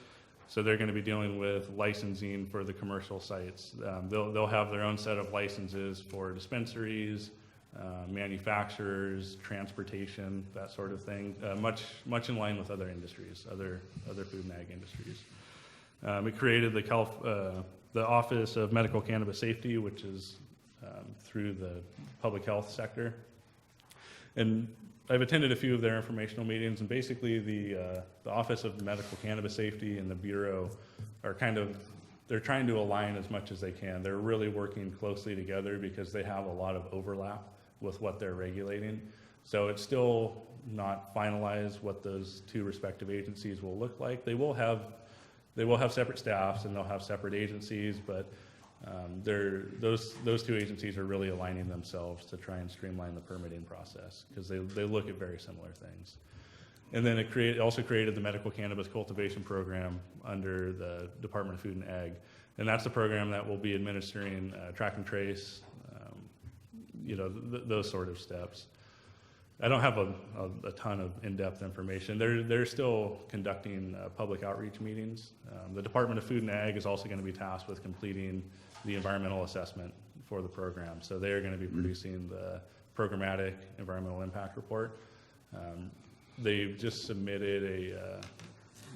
Speaker 3: So they're going to be dealing with licensing for the commercial sites. They'll have their own set of licenses for dispensaries, manufacturers, transportation, that sort of thing, much in line with other industries, other food and ag industries. It created the Office of Medical Cannabis Safety, which is through the public health sector. And I've attended a few of their informational meetings, and basically the Office of Medical Cannabis Safety and the Bureau are they're trying to align as much as they can. They're really working closely together because they have a lot of overlap with what they're regulating. So it's still not finalized what those two respective agencies will look like. They will have separate staffs and they'll have separate agencies, but those two agencies are really aligning themselves to try and streamline the permitting process because they look at very similar things. And then it also created the Medical Cannabis Cultivation Program under the Department of Food and Ag. And that's the program that will be administering track and trace, those sort of steps. I don't have a ton of in-depth information. They're still conducting public outreach meetings. The Department of Food and Ag is also going to be tasked with completing the environmental assessment for the program. So they're going to be producing the programmatic environmental impact report. They've just submitted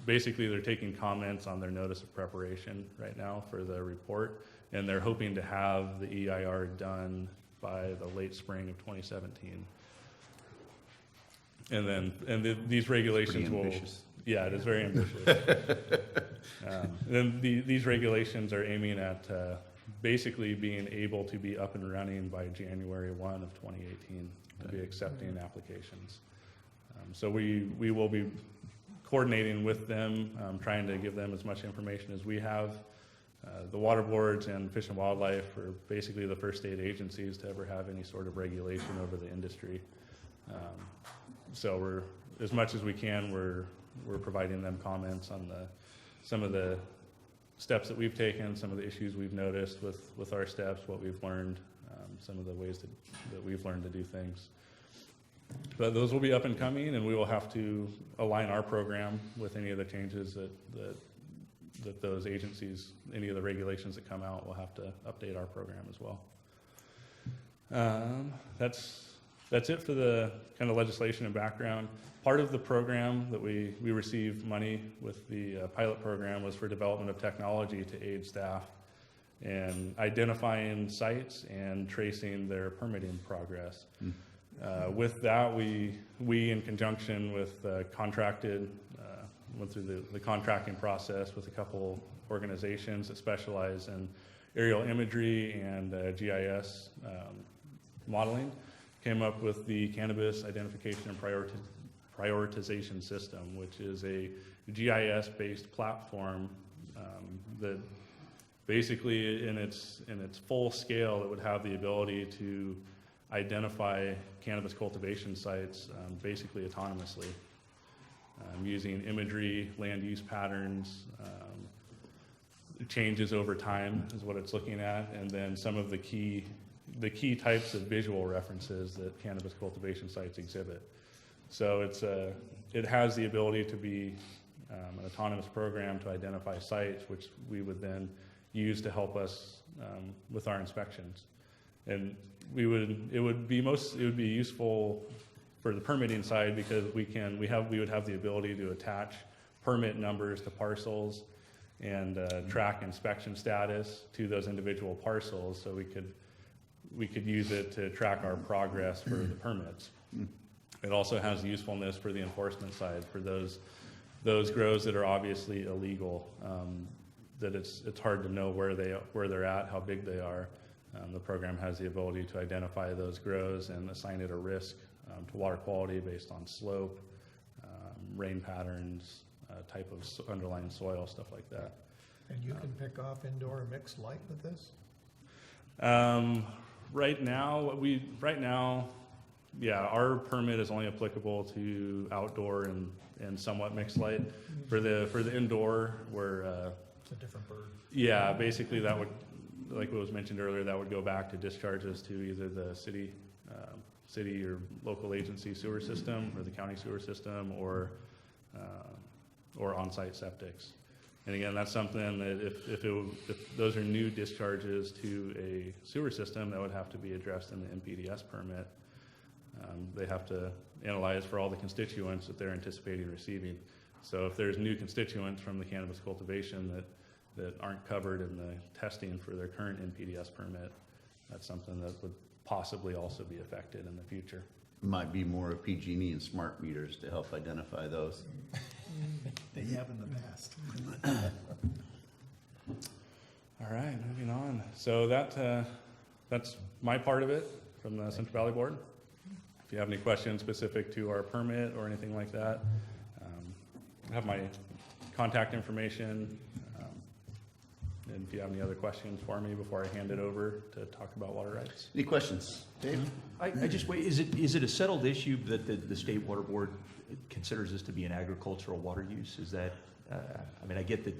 Speaker 3: basically they're taking comments on their notice of preparation right now for the report, and they're hoping to have the EIR done by the late spring of 2017. These regulations will, yeah, it is very ambitious. These regulations are aiming at basically being able to be up and running by January 1 of 2018 to be accepting applications. So we will be coordinating with them, trying to give them as much information as we have. The water boards and Fish and Wildlife are basically the first state agencies to ever have any sort of regulation over the industry. So we're, as much as we can, we're providing them comments on some of the steps that we've taken, some of the issues we've noticed with our steps, what we've learned, some of the ways that we've learned to do things. But those will be up and coming, and we will have to align our program with any of the changes that those agencies, any of the regulations that come out, will have to update our program as well. That's it for the kind of legislation and background. Part of the program that we received money with the pilot program was for development of technology to aid staff in identifying sites and tracing their permitting progress. With that, we in conjunction with went through the contracting process with a couple organizations that specialize in aerial imagery and GIS modeling, came up with the Cannabis Identification and Prioritization System, which is a GIS-based platform that basically in its full scale, it would have the ability to identify cannabis cultivation sites basically autonomously using imagery, land use patterns, changes over time is what it's looking at, and then some of the key the key types of visual references that cannabis cultivation sites exhibit. So it has the ability to be an autonomous program to identify sites, which we would then use to help us with our inspections. And it would be useful for the permitting side because we would have the ability to attach permit numbers to parcels and track inspection status to those individual parcels, so we could use it to track our progress for the permits. It also has usefulness for the enforcement side for those grows that are obviously illegal, that it's hard to know where they're at, how big they are. The program has the ability to identify those grows and assign it a risk to water quality based on slope, rain patterns, type of underlying soil, stuff like that.
Speaker 2: And you can pick off indoor and mixed light with this?
Speaker 3: Right now, yeah, our permit is only applicable to outdoor and somewhat mixed light. For the indoor,
Speaker 2: It's a different bird.
Speaker 3: yeah, basically that would, like what was mentioned earlier, that would go back to discharges to either the city or local agency sewer system or the county sewer system or on-site septics. And again, that's something that if those are new discharges to a sewer system, that would have to be addressed in the MPDS permit. They have to analyze for all the constituents that they're anticipating receiving. So if there's new constituents from the cannabis cultivation that aren't covered in the testing for their current MPDS permit, that's something that would possibly also be affected in the future.
Speaker 1: Might be more of PG&E and smart meters to help identify those.
Speaker 13: They have in the past.
Speaker 3: All right, moving on. So that's my part of it from the Central Valley Board. If you have any questions specific to our permit or anything like that, I have my contact information. And if you have any other questions for me before I hand it over to talk about water rights.
Speaker 1: Any questions? Dave?
Speaker 10: I just wait, is it a settled issue that the State Water Board considers this to be an agricultural water use? Is that, I mean, I get that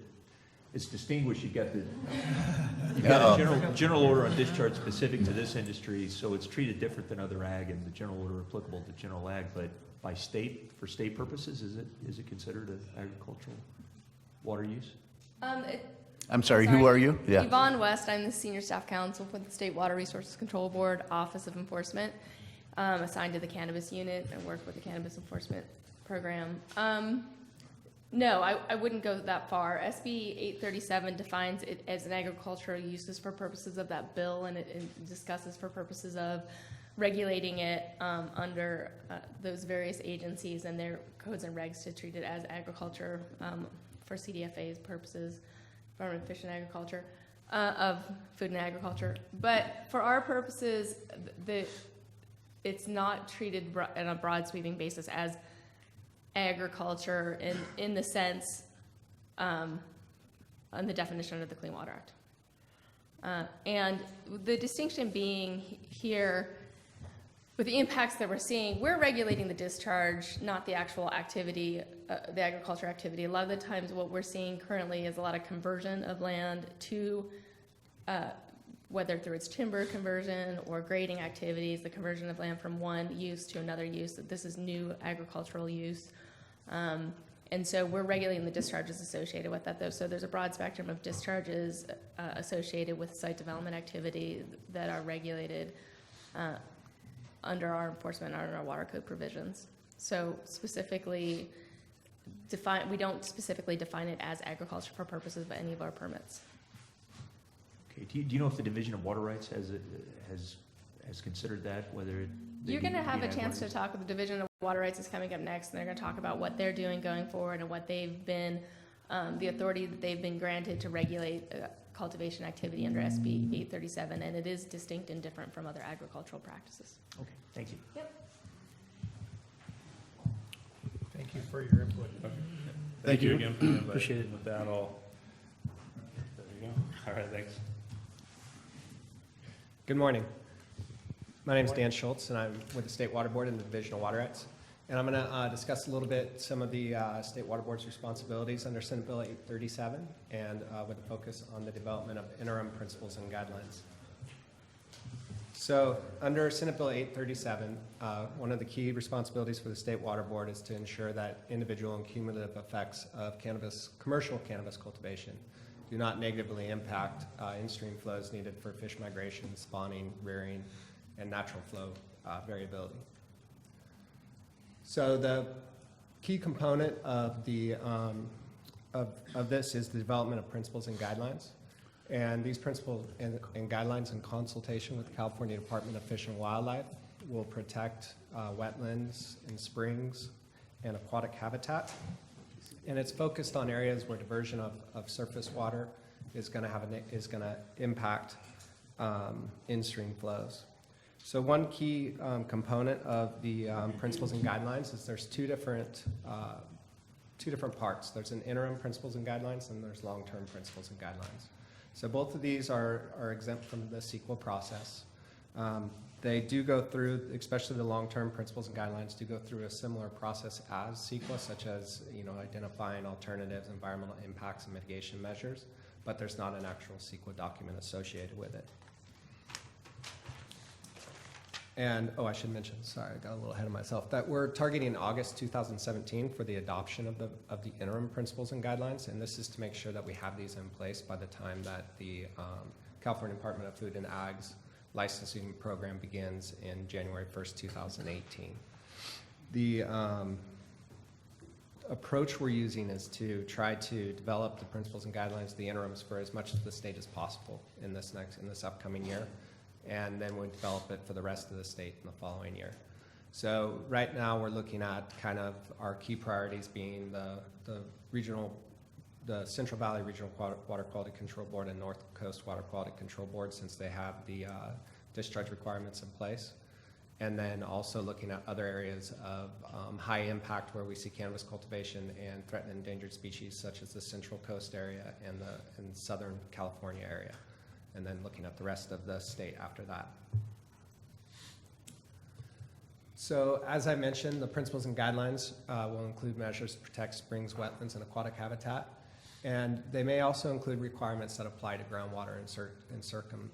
Speaker 10: it's distinguished, you've got the general order on discharge specific to this industry, so it's treated different than other ag, and the general order applicable to general ag, but for state purposes, is it considered an agricultural water use?
Speaker 1: I'm sorry, who are you? Yeah.
Speaker 14: Yvonne West, I'm the Senior Staff Counsel for the State Water Resources Control Board, Office of Enforcement, assigned to the Cannabis Unit and work with the Cannabis Enforcement Program. No, I wouldn't go that far. SB 837 defines it as an agricultural uses for purposes of that bill, and it discusses for purposes of regulating it under those various agencies and their codes and regs to treat it as agriculture for CDFA's purposes. Department of Fish and Agriculture, of Food and Agriculture. But for our purposes, it's not treated on a broad sweeping basis as agriculture in the sense, on the definition under the Clean Water Act. And the distinction being here, with the impacts that we're seeing, we're regulating the discharge, not the actual activity, the agriculture activity. A lot of the times what we're seeing currently is a lot of conversion of land to, whether through its timber conversion or grading activities, the conversion of land from one use to another use. This is new agricultural use. And so we're regulating the discharges associated with that, though. So there's a broad spectrum of discharges associated with site development activity that are regulated under our enforcement, under our water code provisions. So specifically, we don't specifically define it as agriculture for purposes of any of our permits.
Speaker 10: Okay, do you know if the Division of Water Rights has considered that, whether
Speaker 14: You're going to have a chance to talk with the Division of Water Rights is coming up next, and they're going to talk about what they're doing going forward and what they've been, the authority that they've been granted to regulate cultivation activity under SB 837, and it is distinct and different from other agricultural practices.
Speaker 10: Okay, thank you.
Speaker 14: Yep.
Speaker 2: Thank you for your input.
Speaker 3: Okay. Thank you again for the invite.
Speaker 13: Appreciate it.
Speaker 3: With that, there you go. All right, thanks.
Speaker 6: Good morning. My name is Dan Schultz, and I'm with the State Water Board and the Division of Water Rights. And I'm going to discuss a little bit some of the State Water Board's responsibilities under Senate Bill 837, and with a focus on the development of interim principles and guidelines. So under Senate Bill 837, one of the key responsibilities for the State Water Board is to ensure that individual and cumulative effects of commercial cannabis cultivation do not negatively impact in-stream flows needed for fish migration, spawning, rearing, and natural flow variability. So the key component of this is the development of principles and guidelines. And these principles and guidelines, in consultation with the California Department of Fish and Wildlife, will protect wetlands and springs and aquatic habitat. And it's focused on areas where diversion of surface water is going to impact in-stream flows. So one key component of the principles and guidelines is there's two different parts. There's an interim principles and guidelines, and there's long-term principles and guidelines. So both of these are exempt from the CEQA process. They do go through, especially the long-term principles and guidelines, do go through a similar process as CEQA, such as identifying alternatives, environmental impacts, and mitigation measures, but there's not an actual CEQA document associated with it. And, I should mention, sorry, I got a little ahead of myself, that we're targeting August 2017 for the adoption of the interim principles and guidelines, and this is to make sure that we have these in place by the time that the California Department of Food and Ag's licensing program begins in January 1st, 2018. The approach we're using is to try to develop the principles and guidelines, the interims, for as much of the state as possible in this upcoming year. And then we develop it for the rest of the state in the following year. So right now we're looking at kind of our key priorities being the Central Valley Regional Water Quality Control Board and North Coast Water Quality Control Board, since they have the discharge requirements in place. And then also looking at other areas of high impact where we see cannabis cultivation and threatened and endangered species, such as the Central Coast area and the Southern California area. And then looking at the rest of the state after that. So as I mentioned, the principles and guidelines will include measures to protect springs, wetlands, and aquatic habitat. And they may also include requirements that apply to groundwater in certain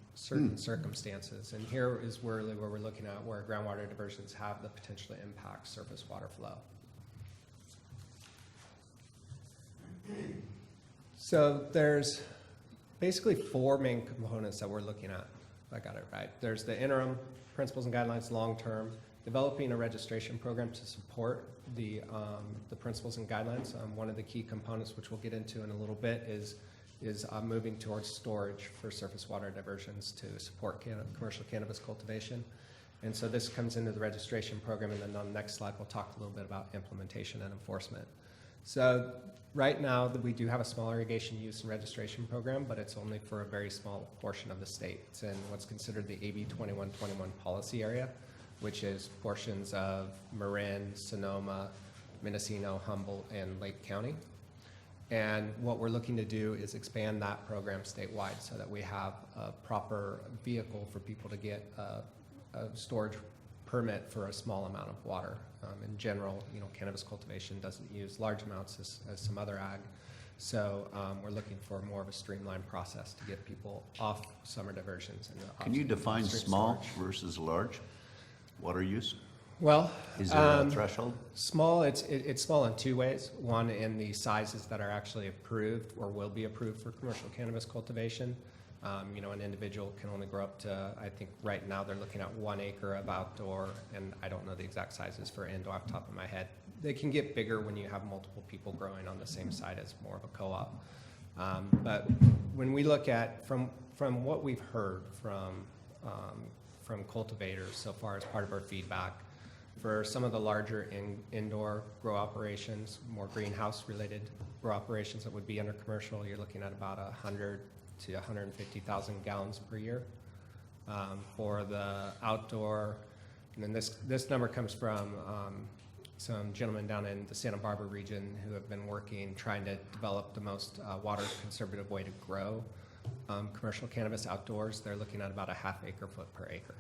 Speaker 6: circumstances. And here is really where we're looking at where groundwater diversions have the potential to impact surface water flow. So there's basically four main components that we're looking at, if I got it right. There's the interim principles and guidelines, long-term, developing a registration program to support the principles and guidelines. One of the key components, which we'll get into in a little bit, is moving towards storage for surface water diversions to support commercial cannabis cultivation. And so this comes into the registration program, and then on the next slide, we'll talk a little bit about implementation and enforcement. So right now, we do have a small irrigation use and registration program, but it's only for a very small portion of the state. It's in what's considered the AB 2121 policy area, which is portions of Marin, Sonoma, Mendocino, Humboldt, and Lake County. And what we're looking to do is expand that program statewide so that we have a proper vehicle for people to get a storage permit for a small amount of water. In general, cannabis cultivation doesn't use large amounts as some other ag. So we're looking for more of a streamlined process to get people off summer diversions.
Speaker 1: Can you define small versus large water use?
Speaker 6: Well,
Speaker 1: is there a threshold?
Speaker 6: Small, it's small in two ways. One, in the sizes that are actually approved or will be approved for commercial cannabis cultivation. An individual can only grow up to, I think right now they're looking at 1 acre of outdoor, and I don't know the exact sizes for indoor off the top of my head. They can get bigger when you have multiple people growing on the same site as more of a co-op. But when we look at, from what we've heard from cultivators so far as part of our feedback, for some of the larger indoor grow operations, more greenhouse-related grow operations that would be under commercial, you're looking at about 100 to 150,000 gallons per year. For the outdoor, and then this number comes from some gentlemen down in the Santa Barbara region who have been trying to develop the most water conservative way to grow commercial cannabis outdoors. They're looking at about a half acre foot per acre.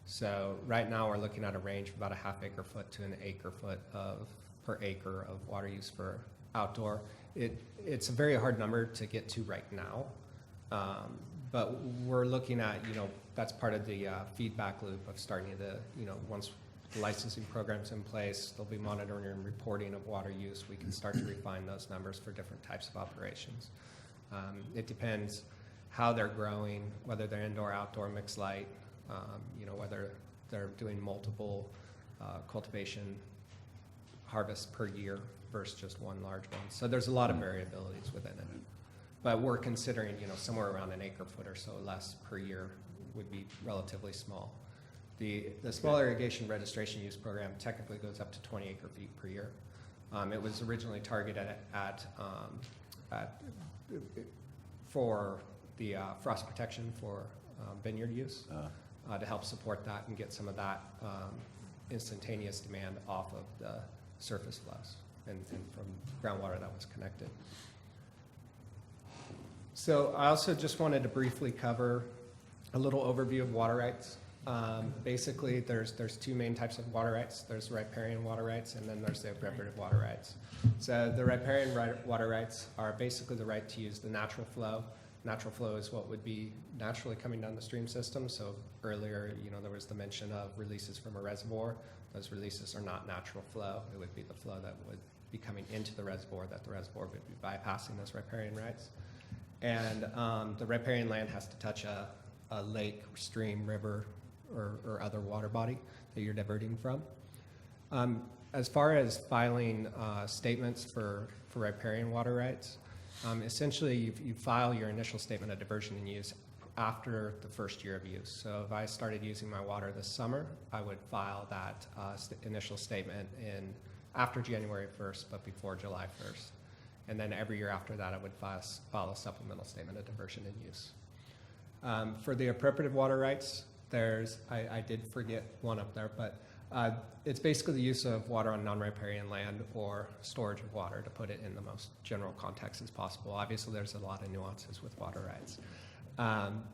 Speaker 6: So right now we're looking at a range of about a half acre foot to an acre foot per acre of water use for outdoor. It's a very hard number to get to right now.
Speaker 15: But we're looking at, that's part of the feedback loop of starting to, once the licensing program's in place, there'll be monitoring and reporting of water use. We can start to refine those numbers for different types of operations. It depends how they're growing, whether they're indoor, outdoor, mixed light, whether they're doing multiple cultivation harvests per year versus just one large one. So there's a lot of variabilities within it. But we're considering, somewhere around an acre foot or so less per year would be relatively small. The small irrigation registration use program technically goes up to 20 acre feet per year. It was originally targeted for the frost protection for vineyard use to help support that and get some of that instantaneous demand off of the surface flows and from groundwater that was connected. So I also just wanted to briefly cover a little overview of water rights. Basically, there's two main types of water rights. There's riparian water rights, and then there's the appropriative water rights. So the riparian water rights are basically the right to use the natural flow. Natural flow is what would be naturally coming down the stream system. So earlier, there was the mention of releases from a reservoir. Those releases are not natural flow. It would be the flow that would be coming into the reservoir that the reservoir would be bypassing those riparian rights. And the riparian land has to touch a lake, stream, river, or other water body that you're diverting from. As far as filing statements for riparian water rights, essentially you file your initial statement of diversion and use after the first year of use. So if I started using my water this summer, I would file that initial statement after January 1st, but before July 1st. And then every year after that, I would file a supplemental statement of diversion and use. For the appropriative water rights, I did forget one up there, but it's basically the use of water on non-riparian land or storage of water, to put it in the most general context as possible. Obviously, there's a lot of nuances with water rights.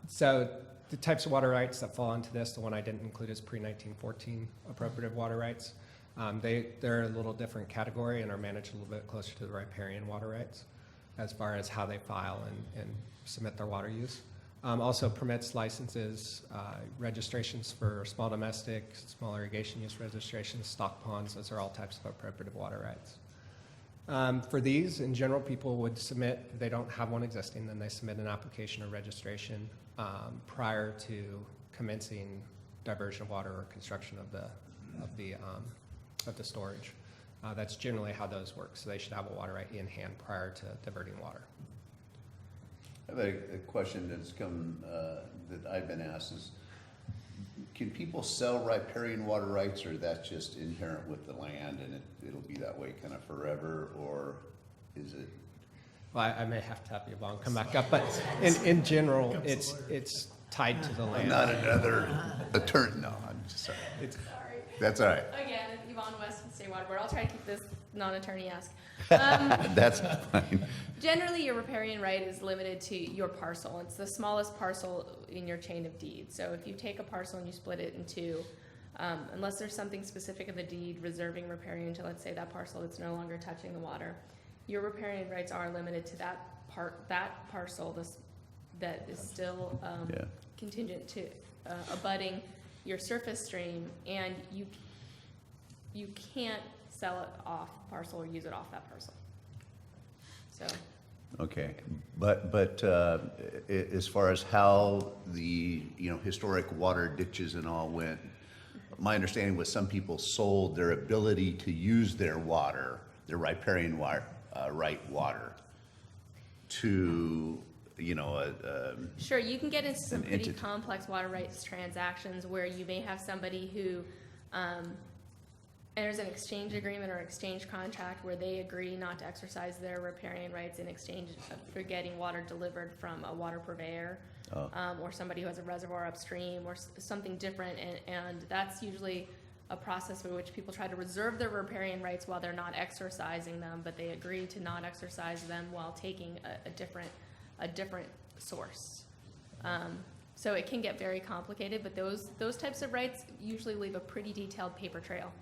Speaker 15: So the types of water rights that fall into this, the one I didn't include is pre-1914 appropriative water rights. They're a little different category and are managed a little bit closer to the riparian water rights as far as how they file and submit their water use. Also permits, licenses, registrations for small domestic, small irrigation use registrations, stock ponds. Those are all types of appropriative water rights. For these, in general, people would submit, if they don't have one existing, then they submit an application or registration prior to commencing diversion of water or construction of the storage. That's generally how those work. So they should have a water right in hand prior to diverting water.
Speaker 1: I have a question that's come, that I've been asked is, can people sell riparian water rights, or that's just inherent with the land and it'll be that way kind of forever, or is it?
Speaker 15: Well, I may have to have Yvonne come back up, but in general, it's tied to the land.
Speaker 1: I'm not another attorney, no, I'm just sorry.
Speaker 14: Sorry.
Speaker 1: That's all right.
Speaker 14: Again, Yvonne West with the State Water Board. I'll try to keep this non-attorney-esque.
Speaker 1: That's fine.
Speaker 14: Generally, your riparian right is limited to your parcel. It's the smallest parcel in your chain of deed. So if you take a parcel and you split it in two, unless there's something specific in the deed reserving riparian to, let's say, that parcel that's no longer touching the water, your riparian rights are limited to that parcel that is still contingent to abutting your surface stream, and you can't sell it off parcel or use it off that parcel. So.
Speaker 1: Okay, but as far as how the historic water ditches and all went, my understanding was some people sold their ability to use their water, their riparian right water, to
Speaker 14: Sure, you can get into some pretty complex water rights transactions where you may have somebody who enters an exchange agreement or exchange contract where they agree not to exercise their riparian rights in exchange for getting water delivered from a water purveyor, or somebody who has a reservoir upstream or something different, and that's usually a process by which people try to reserve their riparian rights while they're not exercising them, but they agree to not exercise them while taking a different source. So it can get very complicated, but those types of rights usually leave a pretty detailed paper trail.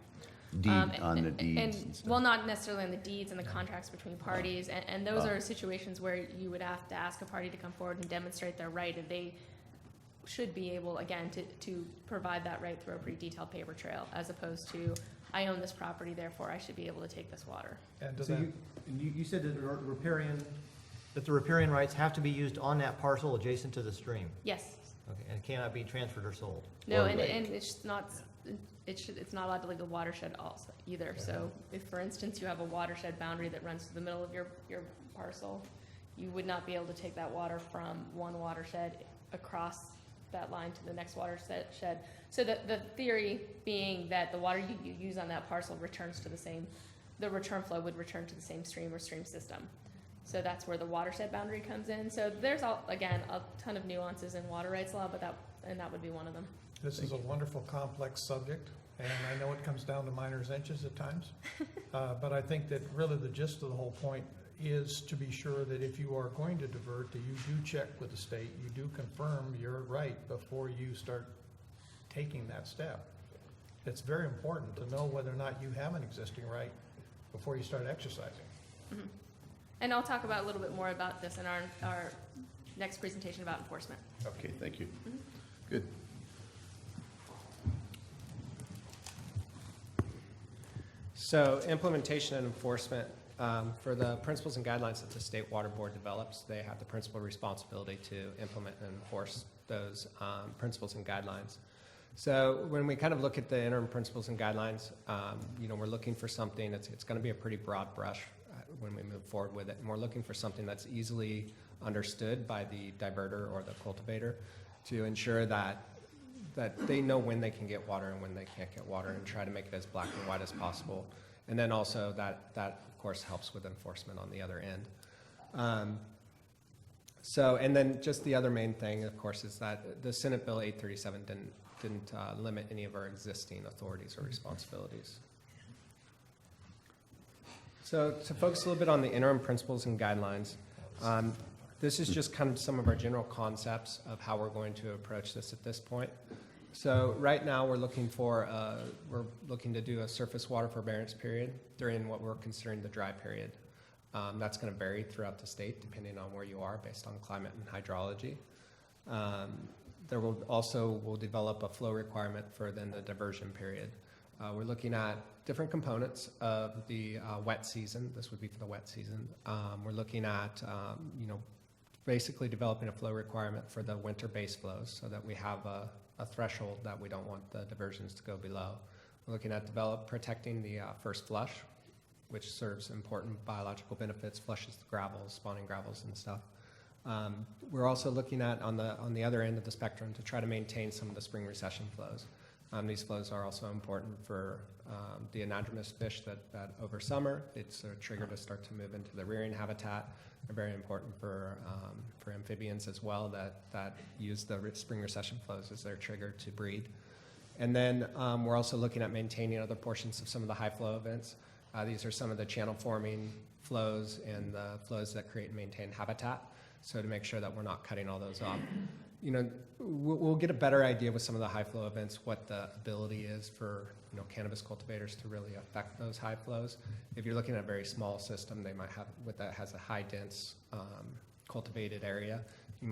Speaker 1: Deed on the deeds and stuff.
Speaker 14: Well, not necessarily on the deeds and the contracts between parties, and those are situations where you would have to ask a party to come forward and demonstrate their right, and they should be able, again, to provide that right through a pretty detailed paper trail, as opposed to, I own this property, therefore I should be able to take this water.
Speaker 2: And does
Speaker 9: So
Speaker 2: that,
Speaker 9: you said that the riparian rights have to be used on that parcel adjacent to the stream?
Speaker 14: Yes.
Speaker 9: Okay, and cannot be transferred or sold?
Speaker 14: No,
Speaker 1: Or
Speaker 14: and
Speaker 1: lake.
Speaker 14: it's not, it's not allowed to leave the watershed also either. So if, for instance, you have a watershed boundary that runs through the middle of your parcel, you would not be able to take that water from one watershed across that line to the next watershed. So the theory being that the water you use on that parcel returns to the return flow would return to the same stream or stream system. So that's where the watershed boundary comes in. So there's, again, a ton of nuances in water rights law, but that would be one of them.
Speaker 2: this is a wonderful, complex subject, and I know it comes down to miners' inches at times. But I think that really the gist of the whole point is to be sure that if you are going to divert, that you do check with the state, you do confirm your right before you start taking that step. It's very important to know whether or not you have an existing right before you start exercising.
Speaker 14: Mm-hmm. And I'll talk about a little bit more about this in our next presentation about enforcement.
Speaker 1: Okay, thank you. Good.
Speaker 15: So implementation and enforcement, for the principles and guidelines that the State Water Board develops, they have the principal responsibility to implement and enforce those principles and guidelines. So when we kind of look at the interim principles and guidelines, we're looking for something it's going to be a pretty broad brush when we move forward with it. And we're looking for something that's easily understood by the diverter or the cultivator to ensure that they know when they can get water and when they can't get water, and try to make it as black and white as possible. And then also that of course helps with enforcement on the other end. And then just the other main thing, of course, is that the Senate Bill 837 didn't limit any of our existing authorities or responsibilities. So to focus a little bit on the interim principles and guidelines, this is just kind of some of our general concepts of how we're going to approach this at this point. So right now we're looking to do a surface water forbearance period during what we're considering the dry period. That's going to vary throughout the state depending on where you are based on climate and hydrology. We'll develop a flow requirement for then the diversion period. We're looking at different components of the wet season. This would be for the wet season. We're looking at, basically developing a flow requirement for the winter base flows so that we have a threshold that we don't want the diversions to go below. We're looking at protecting the first flush, which serves important biological benefits, flushes the gravels, spawning gravels and stuff. We're also looking at, on the other end of the spectrum, to try to maintain some of the spring recession flows. These flows are also important for the anadromous fish that over summer, it's a trigger to start to move into the rearing habitat. They're very important for amphibians as well that use the spring recession flows as their trigger to breed. And then we're also looking at maintaining other portions of some of the high flow events. These are some of the channel forming flows and the flows that create and maintain habitat. So to make sure that we're not cutting all those off. We'll get a better idea with some of the high flow events what the ability is for cannabis cultivators to really affect those high flows. If you're looking at a very small system, they might have that has a high dense cultivated area. They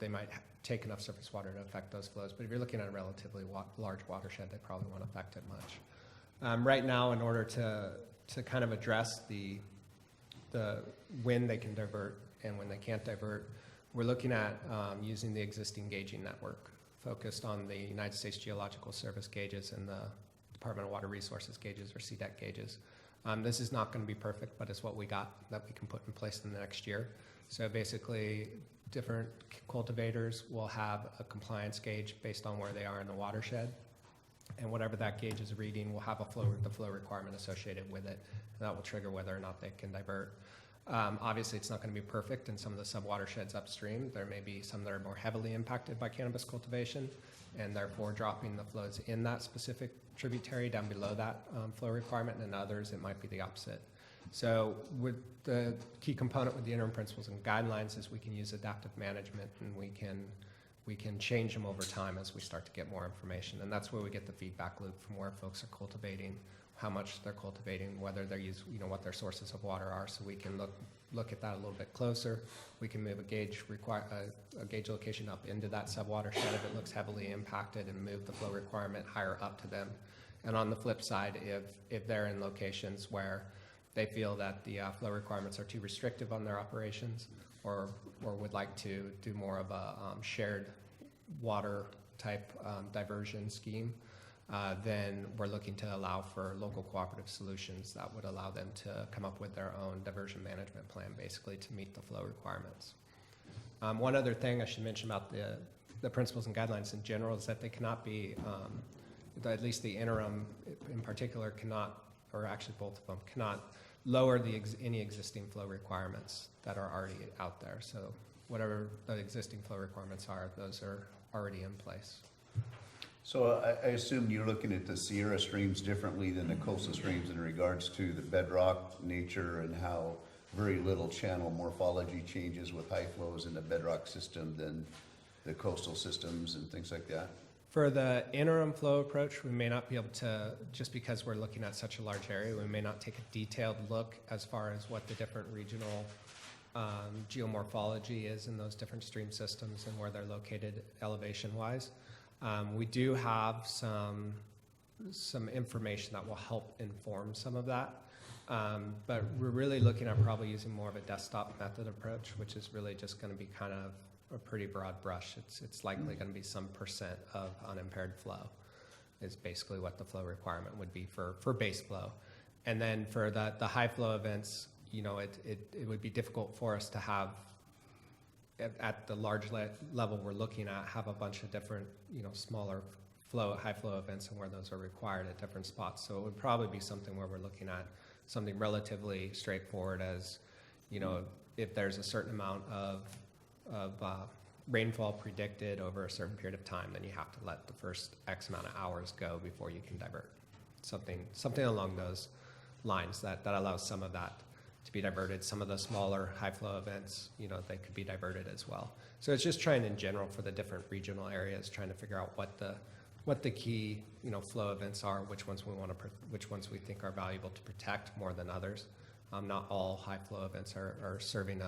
Speaker 15: might take enough surface water to affect those flows. But if you're looking at a relatively large watershed, they probably won't affect it much. Right now, in order to kind of address the when they can divert and when they can't divert, we're looking at using the existing gauging network focused on the United States Geological Service gauges and the Department of Water Resources gauges, or CDEC gauges. This is not going to be perfect, but it's what we got that we can put in place in the next year. So basically, different cultivators will have a compliance gauge based on where they are in the watershed. And whatever that gauge is reading will have the flow requirement associated with it. And that will trigger whether or not they can divert. Obviously, it's not going to be perfect in some of the subwatersheds upstream. There may be some that are more heavily impacted by cannabis cultivation, and therefore dropping the flows in that specific tributary down below that flow requirement, and others it might be the opposite. So with the key component with the interim principles and guidelines is we can use adaptive management, and we can we can change them over time as we start to get more information. And that's where we get the feedback loop from where folks are cultivating, how much they're cultivating, whether they're what their sources of water are, so we can look at that a little bit closer. We can move a gauge location up into that subwatershed if it looks heavily impacted, and move the flow requirement higher up to them. And on the flip side, if they're in locations where they feel that the flow requirements are too restrictive on their operations, or would like to do more of a shared water type diversion scheme, then we're looking to allow for local cooperative solutions that would allow them to come up with their own diversion management plan, basically to meet the flow requirements. One other thing I should mention about the principles and guidelines in general is that they cannot be, at least the interim in particular cannot, or actually both of them, cannot lower any existing flow requirements that are already out there. So whatever the existing flow requirements are, those are already in place.
Speaker 1: So I assume you're looking at the Sierra streams differently than the coastal streams in regards to the bedrock nature and how very little channel morphology changes with high flows in the bedrock system than the coastal systems and things like that?
Speaker 15: For the interim flow approach, we may not be able to, just because we're looking at such a large area, we may not take a detailed look as far as what the different regional geomorphology is in those different stream systems and where they're located elevation-wise. We do have some information that will help inform some of that, but we're really looking at probably using more of a desktop method approach, which is really just going to be kind of a pretty broad brush. It's likely going to be some percent of unimpaired flow is basically what the flow requirement would be for base flow. And then for the high flow events, it would be difficult for us to have at the large level we're looking at, have a bunch of different, smaller high flow events and where those are required at different spots. So it would probably be something where we're looking at something relatively straightforward as, if there's a certain amount of rainfall predicted over a certain period of time, then you have to let the first X amount of hours go before you can divert. Something along those lines that allows some of that to be diverted. Some of the smaller high flow events, they could be diverted as well. So it's just trying in general for the different regional areas, trying to figure out what the key flow events are, which ones we think are valuable to protect more than others. Not all high flow events are serving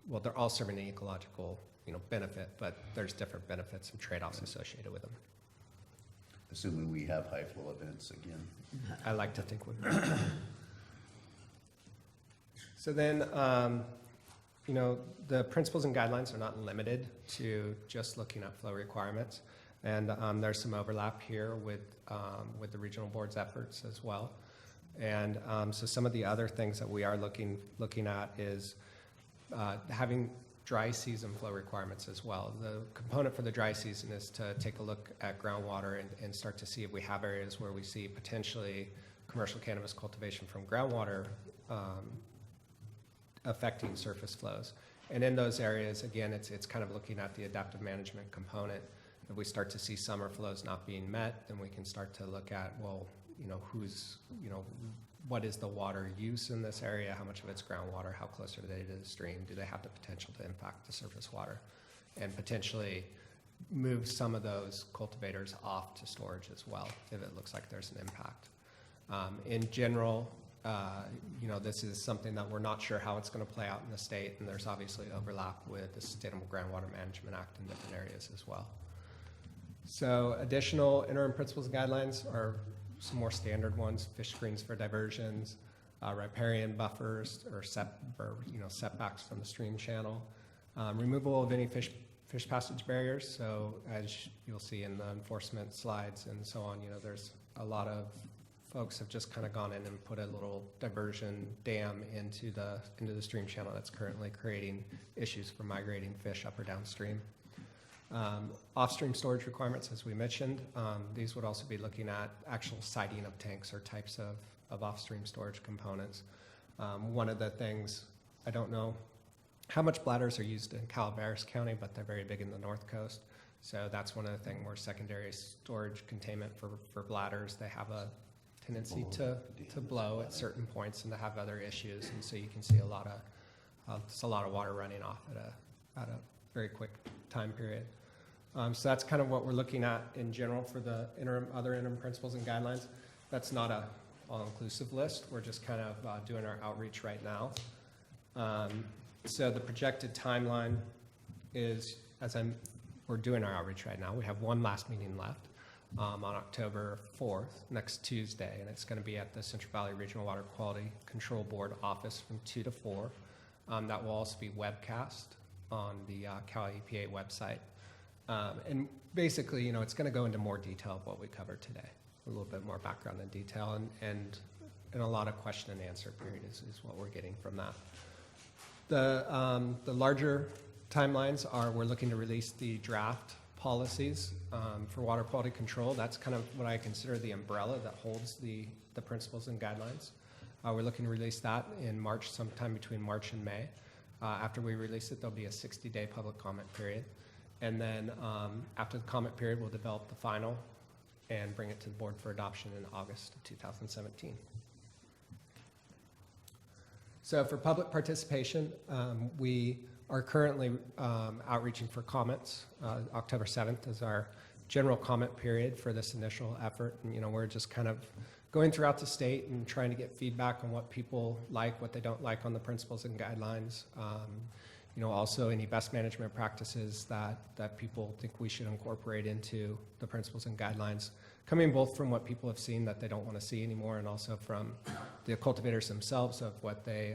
Speaker 15: well, they're all serving an ecological benefit, but there's different benefits and trade-offs associated with them.
Speaker 1: Assuming we have high flow events again.
Speaker 15: I like to think we do. So then, the principles and guidelines are not limited to just looking at flow requirements. And there's some overlap here with the regional board's efforts as well. And so some of the other things that we are looking at is having dry season flow requirements as well. The component for the dry season is to take a look at groundwater and start to see if we have areas where we see potentially commercial cannabis cultivation from groundwater affecting surface flows. And in those areas, again, it's kind of looking at the adaptive management component. If we start to see summer flows not being met, then we can start to look at, well, what is the water use in this area? How much of it's groundwater? How close are they to the stream? Do they have the potential to impact the surface water? And potentially move some of those cultivators off to storage as well, if it looks like there's an impact. In general, this is something that we're not sure how it's going to play out in the state, and there's obviously overlap with the Sustainable Groundwater Management Act in different areas as well. So additional interim principles and guidelines are some more standard ones: fish screens for diversions, riparian buffers or setbacks from the stream channel, removal of any fish passage barriers. So as you'll see in the enforcement slides and so on, there's a lot of folks have just kind of gone in and put a little diversion dam into the stream channel that's currently creating issues for migrating fish up or downstream. Off-stream storage requirements, as we mentioned, these would also be looking at actual siting of tanks or types of off-stream storage components. One of the things, I don't know how much bladders are used in Calaveras County, but they're very big in the North Coast. So that's one of the things where secondary storage containment for bladders, they have a tendency to blow at certain points and to have other issues. And so you can see a lot of water running off at very quick time period. So that's kind of what we're looking at in general for the other interim principles and guidelines. That's not a all-inclusive list. We're just kind of doing our outreach right now. So the projected timeline is, we're doing our outreach right now. We have one last meeting left on October 4th, next Tuesday, and it's going to be at the Central Valley Regional Water Quality Control Board office from 2 to 4. That will also be webcast on the Cal EPA website. And basically, it's going to go into more detail of what we covered today, a little bit more background and detail, and a lot of question and answer period is what we're getting from that. The larger timelines are we're looking to release the draft policies for water quality control. That's kind of what I consider the umbrella that holds the principles and guidelines. We're looking to release that in March, sometime between March and May. After we release it, there'll be a 60-day public comment period. And then after the comment period, we'll develop the final and bring it to the board for adoption in August of 2017. So for public participation, we are currently outreaching for comments. October 7th is our general comment period for this initial effort. And, we're just kind of going throughout the state and trying to get feedback on what people like, what they don't like on the principles and guidelines. Also any best management practices that people think we should incorporate into the principles and guidelines, coming both from what people have seen that they don't want to see anymore, and also from the cultivators themselves of what they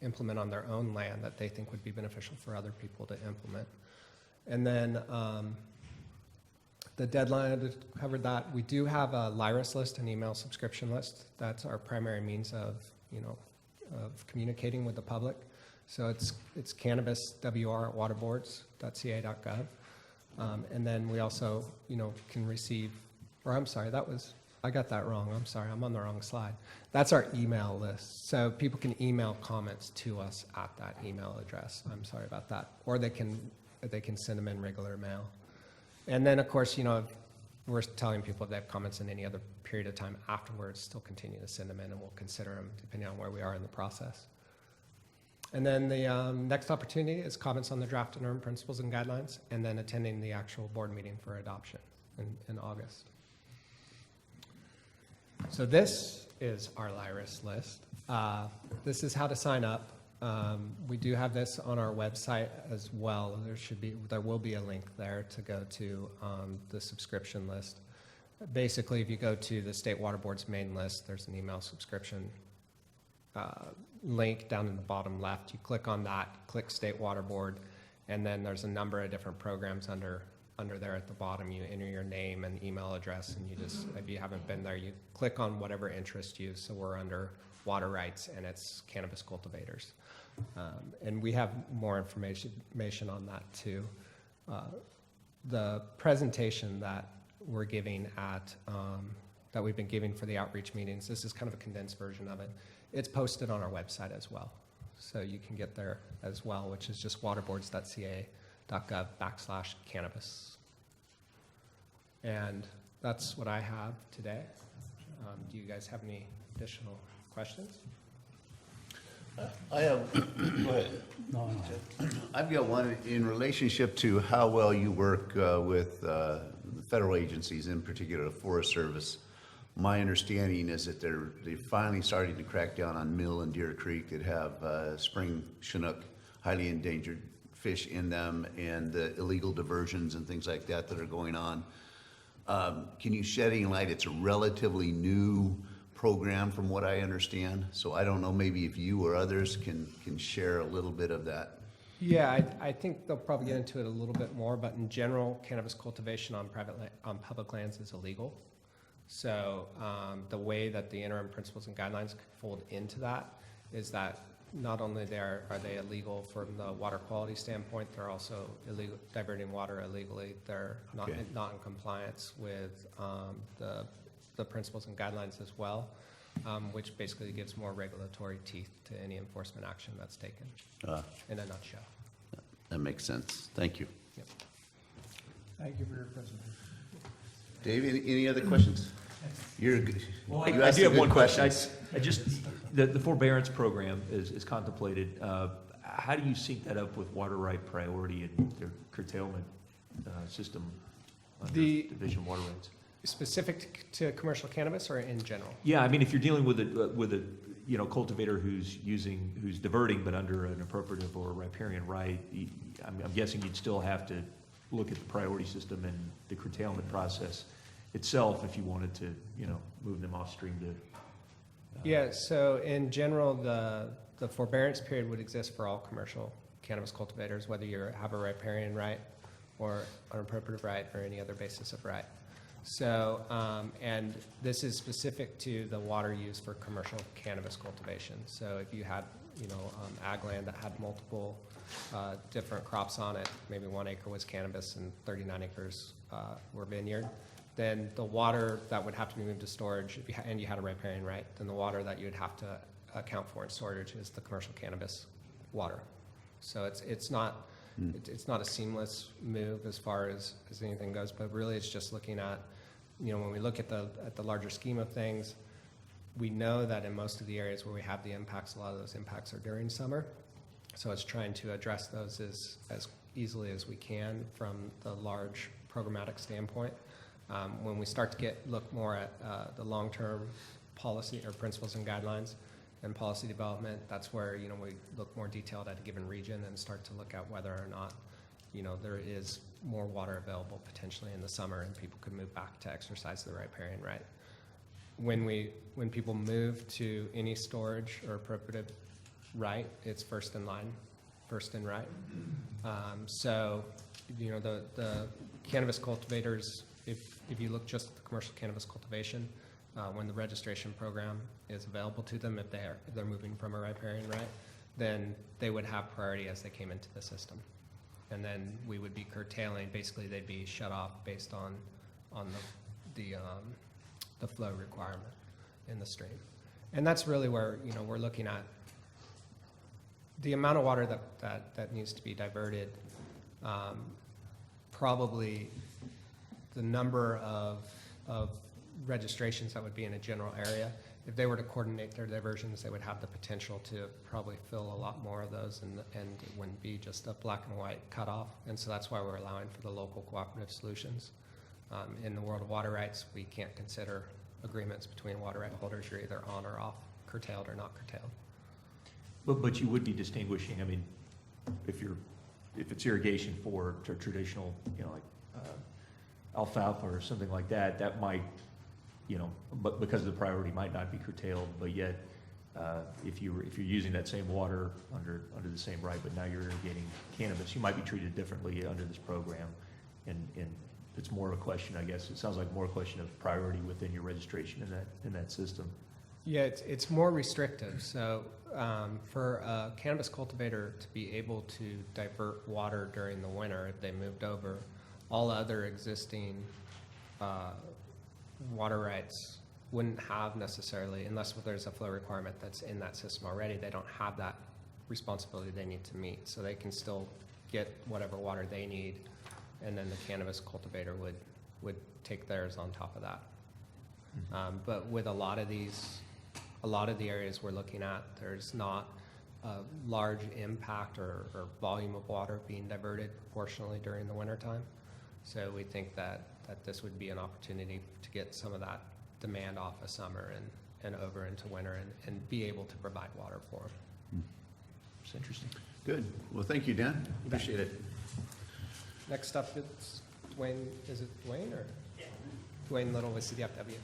Speaker 15: implement on their own land that they think would be beneficial for other people to implement. And then the deadline, I covered that. We do have a LIRIS list, an email subscription list. That's our primary means of communicating with the public. So it's cannabiswr@waterboards.ca.gov. And then we also, can receive, I got that wrong. I'm sorry, I'm on the wrong slide. That's our email list. So people can email comments to us at that email address. I'm sorry about that. Or they can send them in regular mail. And then, of course, we're telling people if they have comments in any other period of time afterwards, still continue to send them in, and we'll consider them depending on where we are in the process. And then the next opportunity is comments on the draft interim principles and guidelines, and then attending the actual board meeting for adoption in August. So this is our LIRIS list. This is how to sign up. We do have this on our website as well. There will be a link there to go to the subscription list. Basically, if you go to the State Water Board's main list, there's an email subscription link down in the bottom left. You click on that, click State Water Board, and then there's a number of different programs under there at the bottom. You enter your name and email address, and you just, if you haven't been there, you click on whatever interests you. So we're under water rights, and it's cannabis cultivators. And we have more information on that too. The presentation that we're giving that we've been giving for the outreach meetings, this is kind of a condensed version of it. It's posted on our website as well. So you can get there as well, which is just waterboards.ca.gov/cannabis. And that's what I have today. Do you guys have any additional questions?
Speaker 1: I have, go ahead. I've got one in relationship to how well you work with the federal agencies, in particular the Forest Service. My understanding is that they're finally starting to crack down on Mill and Deer Creek that have spring Chinook, highly endangered fish in them, and the illegal diversions and things like that are going on. Can you shed any light? It's a relatively new program from what I understand. So I don't know, maybe if you or others can share a little bit of that.
Speaker 15: Yeah, I think they'll probably get into it a little bit more, but in general, cannabis cultivation on public lands is illegal. So the way that the interim principles and guidelines fold into that is that not only are they illegal from the water quality standpoint, they're also illegal, diverting water illegally. They're not in compliance with the principles and guidelines as well, which basically gives more regulatory teeth to any enforcement action that's taken, in a nutshell.
Speaker 1: That makes sense. Thank you.
Speaker 15: Yep.
Speaker 2: Thank you for your presentation.
Speaker 1: Dave, any other questions? You're good.
Speaker 10: Well,
Speaker 1: You
Speaker 10: I
Speaker 1: asked
Speaker 10: do
Speaker 1: a
Speaker 10: have
Speaker 1: good
Speaker 10: one question.
Speaker 1: questions.
Speaker 10: I just, the forbearance program is contemplated. how do you sync that up with water right priority and their curtailment system under
Speaker 15: The-
Speaker 10: Division of Water Rights?
Speaker 15: Specific to commercial cannabis or in general?
Speaker 10: Yeah, I mean, if you're dealing with a cultivator who's diverting but under an appropriative or riparian right, I'm guessing you'd still have to look at the priority system and the curtailment process itself if you wanted to, move them off stream to.
Speaker 15: Yeah, so in general, the forbearance period would exist for all commercial cannabis cultivators, whether you have a riparian right or an appropriative right or any other basis of right. So, and this is specific to the water used for commercial cannabis cultivation. So if you had, ag land that had multiple different crops on it, maybe 1 acre was cannabis and 39 acres were vineyard, then the water that would have to be moved to storage, and you had a riparian right, then the water that you would have to account for in storage is the commercial cannabis water. So it's not a seamless move as far as anything goes, but really it's just looking at, when we look at the larger scheme of things, we know that in most of the areas where we have the impacts, a lot of those impacts are during summer. So it's trying to address those as easily as we can from the large programmatic standpoint. When we start to look more at the long-term policy or principles and guidelines and policy development, that's where, we look more detailed at a given region and start to look at whether or not, there is more water available potentially in the summer and people could move back to exercise the riparian right. When people move to any storage or appropriative right, it's first in line, first in right. So, the cannabis cultivators, if you look just at the commercial cannabis cultivation, when the registration program is available to them, if they're moving from a riparian right, then they would have priority as they came into the system. And then we would be curtailing, basically they'd be shut off based on the flow requirement in the stream. And that's really where, we're looking at the amount of water that needs to be diverted. Probably the number of registrations that would be in a general area, if they were to coordinate their diversions, they would have the potential to probably fill a lot more of those, and it wouldn't be just a black and white cutoff. And so that's why we're allowing for the local cooperative solutions. In the world of water rights, we can't consider agreements between water right holders. You're either on or off, curtailed or not curtailed.
Speaker 10: But you would be distinguishing, I mean, if it's irrigation for traditional, alfalfa or something like that, that might, but because of the priority might not be curtailed, but yet if you're using that same water under the same right, but now you're irrigating cannabis, you might be treated differently under this program. And it's more of a question, I guess, it sounds like more a question of priority within your registration in that system.
Speaker 15: Yeah, it's more restrictive. So for a cannabis cultivator to be able to divert water during the winter, if they moved over, all other existing water rights wouldn't have necessarily, unless there's a flow requirement that's in that system already, they don't have that responsibility they need to meet. So they can still get whatever water they need, and then the cannabis cultivator would take theirs on top of that. But with a lot of the areas we're looking at, there's not a large impact or volume of water being diverted proportionally during the wintertime. So we think that this would be an opportunity to get some of that demand off of summer and over into winter and be able to provide water for them.
Speaker 10: It's interesting.
Speaker 1: Good. Well, thank you, Dan. Appreciate it.
Speaker 15: Next up, it's Dwayne. Is it Dwayne or? Yeah. Dwayne Little with CDFW.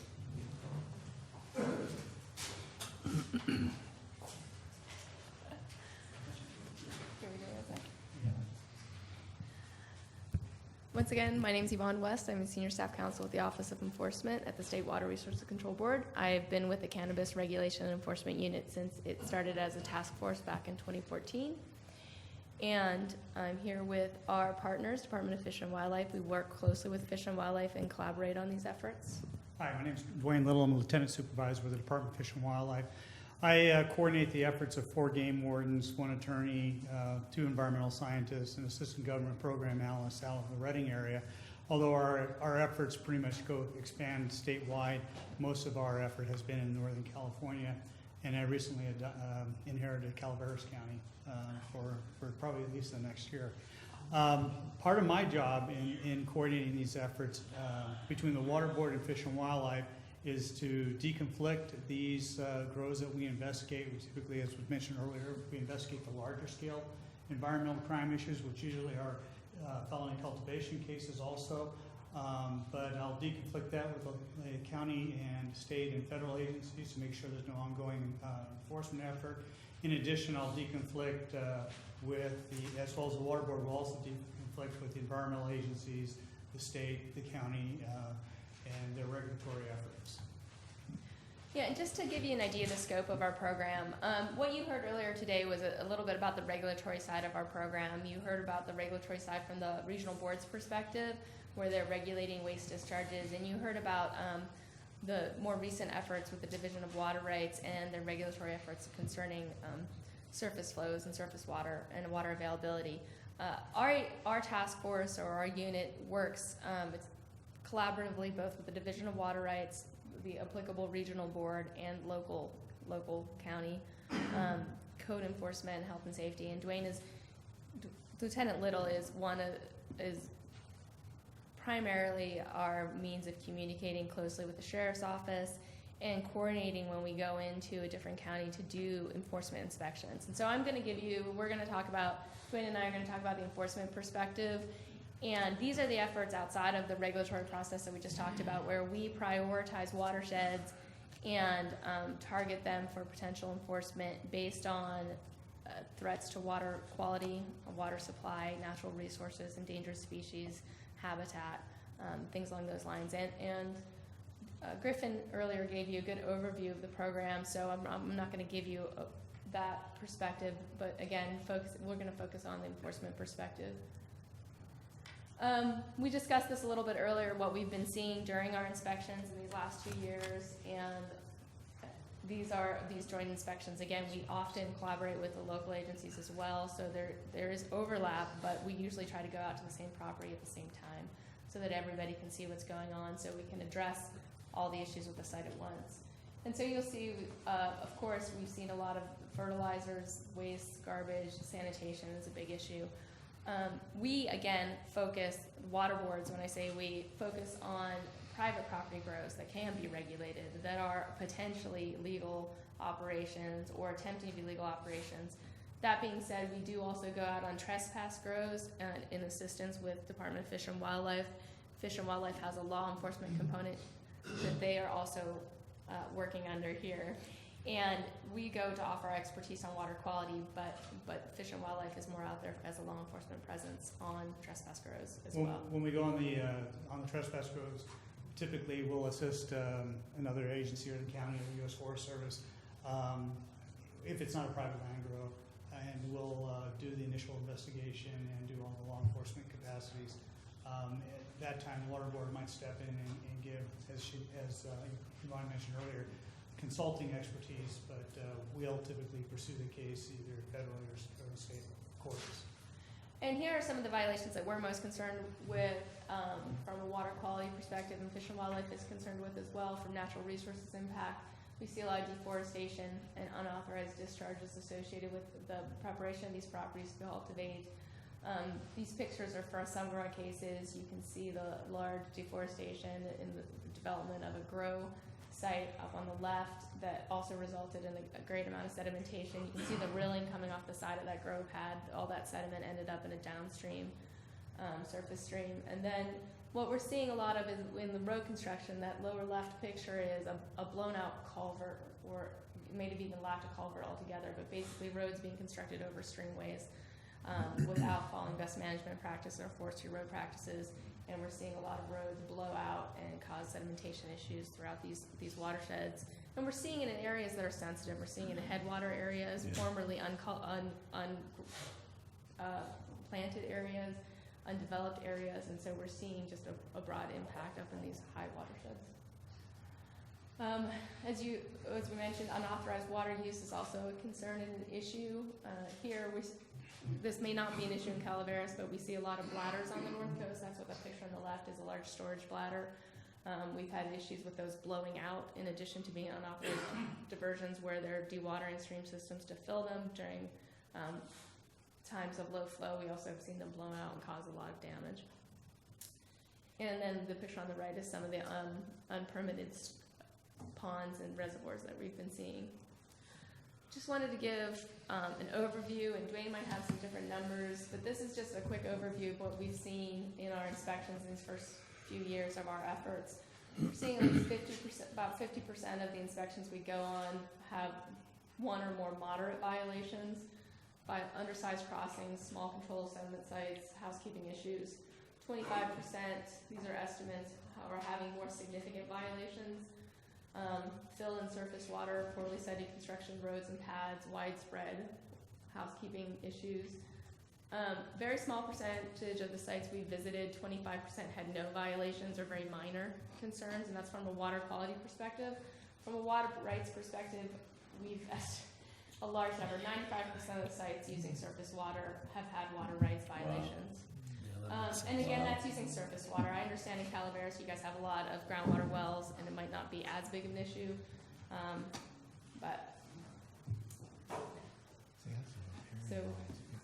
Speaker 14: Once again, my name is Yvonne West. I'm a Senior Staff Counsel with the Office of Enforcement at the State Water Resources Control Board. I've been with the Cannabis Regulation and Enforcement Unit since it started as a task force back in 2014. And I'm here with our partners, Department of Fish and Wildlife. We work closely with Fish and Wildlife and collaborate on these efforts.
Speaker 16: Hi, my name is Dwayne Little. I'm a Lieutenant Supervisor with the Department of Fish and Wildlife. I coordinate the efforts of 4 game wardens, 1 attorney, 2 environmental scientists, and assistant government program analysts out of the Redding area. Although our efforts pretty much expand statewide, most of our effort has been in Northern California and I recently inherited Calaveras County for probably at least the next year. Part of my job in coordinating these efforts between the Water Board and Fish and Wildlife is to deconflict these grows that we investigate. We typically, as was mentioned earlier, we investigate the larger scale environmental crime issues, which usually are felony cultivation cases also. But I'll deconflict that with the county and state and federal agencies to make sure there's no ongoing enforcement effort. In addition, I'll deconflict with the, as well as the Water Board, will also deconflict with the environmental agencies, the state, the county, and their regulatory efforts.
Speaker 14: Yeah, and just to give you an idea of the scope of our program, what you heard earlier today was a little bit about the regulatory side of our program. You heard about the regulatory side from the regional board's perspective, where they're regulating waste discharges, and you heard about the more recent efforts with the Division of Water Rights and their regulatory efforts concerning surface flows and surface water and water availability. Our task force or our unit works it's collaboratively both with the Division of Water Rights, the applicable regional board, and local county code enforcement, health and safety. And Lieutenant Little is primarily our means of communicating closely with the sheriff's office and coordinating when we go into a different county to do enforcement inspections. And so Dwayne and I are going to talk about the enforcement perspective. And these are the efforts outside of the regulatory process that we just talked about, where we prioritize watersheds and target them for potential enforcement based on threats to water quality, water supply, natural resources, endangered species, habitat, things along those lines. And Griffin earlier gave you a good overview of the program, so I'm not going to give you that perspective, but again, we're going to focus on the enforcement perspective. We discussed this a little bit earlier, what we've been seeing during our inspections in these last 2 years, and these joint inspections. Again, we often collaborate with the local agencies as well, so there is overlap, but we usually try to go out to the same property at the same time so that everybody can see what's going on, so we can address all the issues with the site at once. And so you'll see, of course, we've seen a lot of fertilizers, waste, garbage, sanitation is a big issue. We, again, focus, water boards, when I say we, focus on private property grows that can be regulated, that are potentially legal operations or attempting to be legal operations. That being said, we do also go out on trespass grows in assistance with Department of Fish and Wildlife. Fish and Wildlife has a law enforcement component that they are also working under here. And we go to offer expertise on water quality, but Fish and Wildlife is more out there as a law enforcement presence on trespass grows as well.
Speaker 16: When we go on the trespass grows, typically we'll assist another agency or the county or the U.S. Forest Service if it's not a private land grow, and we'll do the initial investigation and do all the law enforcement capacities. At that time, the Water Board might step in and give, as Yvonne mentioned earlier, consulting expertise, but we'll typically pursue the case either federally or state courts.
Speaker 14: And here are some of the violations that we're most concerned with from a water quality perspective, and Fish and Wildlife is concerned with as well. From natural resources impact, we see a lot of deforestation and unauthorized discharges associated with the preparation of these properties to cultivate. These pictures are for some of our cases. You can see the large deforestation in the development of a grow site up on the left that also resulted in a great amount of sedimentation. You can see the rilling coming off the side of that grow pad. All that sediment ended up in a downstream surface stream. And then what we're seeing a lot of is in the road construction, that lower left picture is a blown out culvert, or it may have even lacked a culvert altogether, but basically roads being constructed over streamways without following best management practice or forestry road practices. And we're seeing a lot of roads blow out and cause sedimentation issues throughout these watersheds. And we're seeing it in areas that are sensitive. We're seeing it in headwater areas, formerly planted areas, undeveloped areas, and so we're seeing just a broad impact up in these high watersheds. As we mentioned, unauthorized water use is also a concern and an issue. Here, this may not be an issue in Calaveras, but we see a lot of bladders on the north coast. That's what that picture on the left is, a large storage bladder. We've had issues with those blowing out in addition to being unauthorized diversions where they're dewatering stream systems to fill them during times of low flow. We also have seen them blow out and cause a lot of damage. And then the picture on the right is some of the unpermitted ponds and reservoirs that we've been seeing. Just wanted to give an overview, and Dwayne might have some different numbers, but this is just a quick overview of what we've seen in our inspections in these first few years of our efforts. We're seeing at least 50%, about 50% of the inspections we go on have one or more moderate violations by undersized crossings, small control sediment sites, housekeeping issues. 25%, these are estimates, are having more significant violations. Fill and surface water, poorly sited construction roads and pads, widespread housekeeping issues. Very small percentage of the sites we visited, 25% had no violations or very minor concerns, and that's from a water quality perspective. From a water rights perspective, we've a large number, 95% of the sites using surface water have had water rights violations. And again, that's using surface water. I understand in Calaveras you guys have a lot of groundwater wells, and it might not be as big of an issue, but so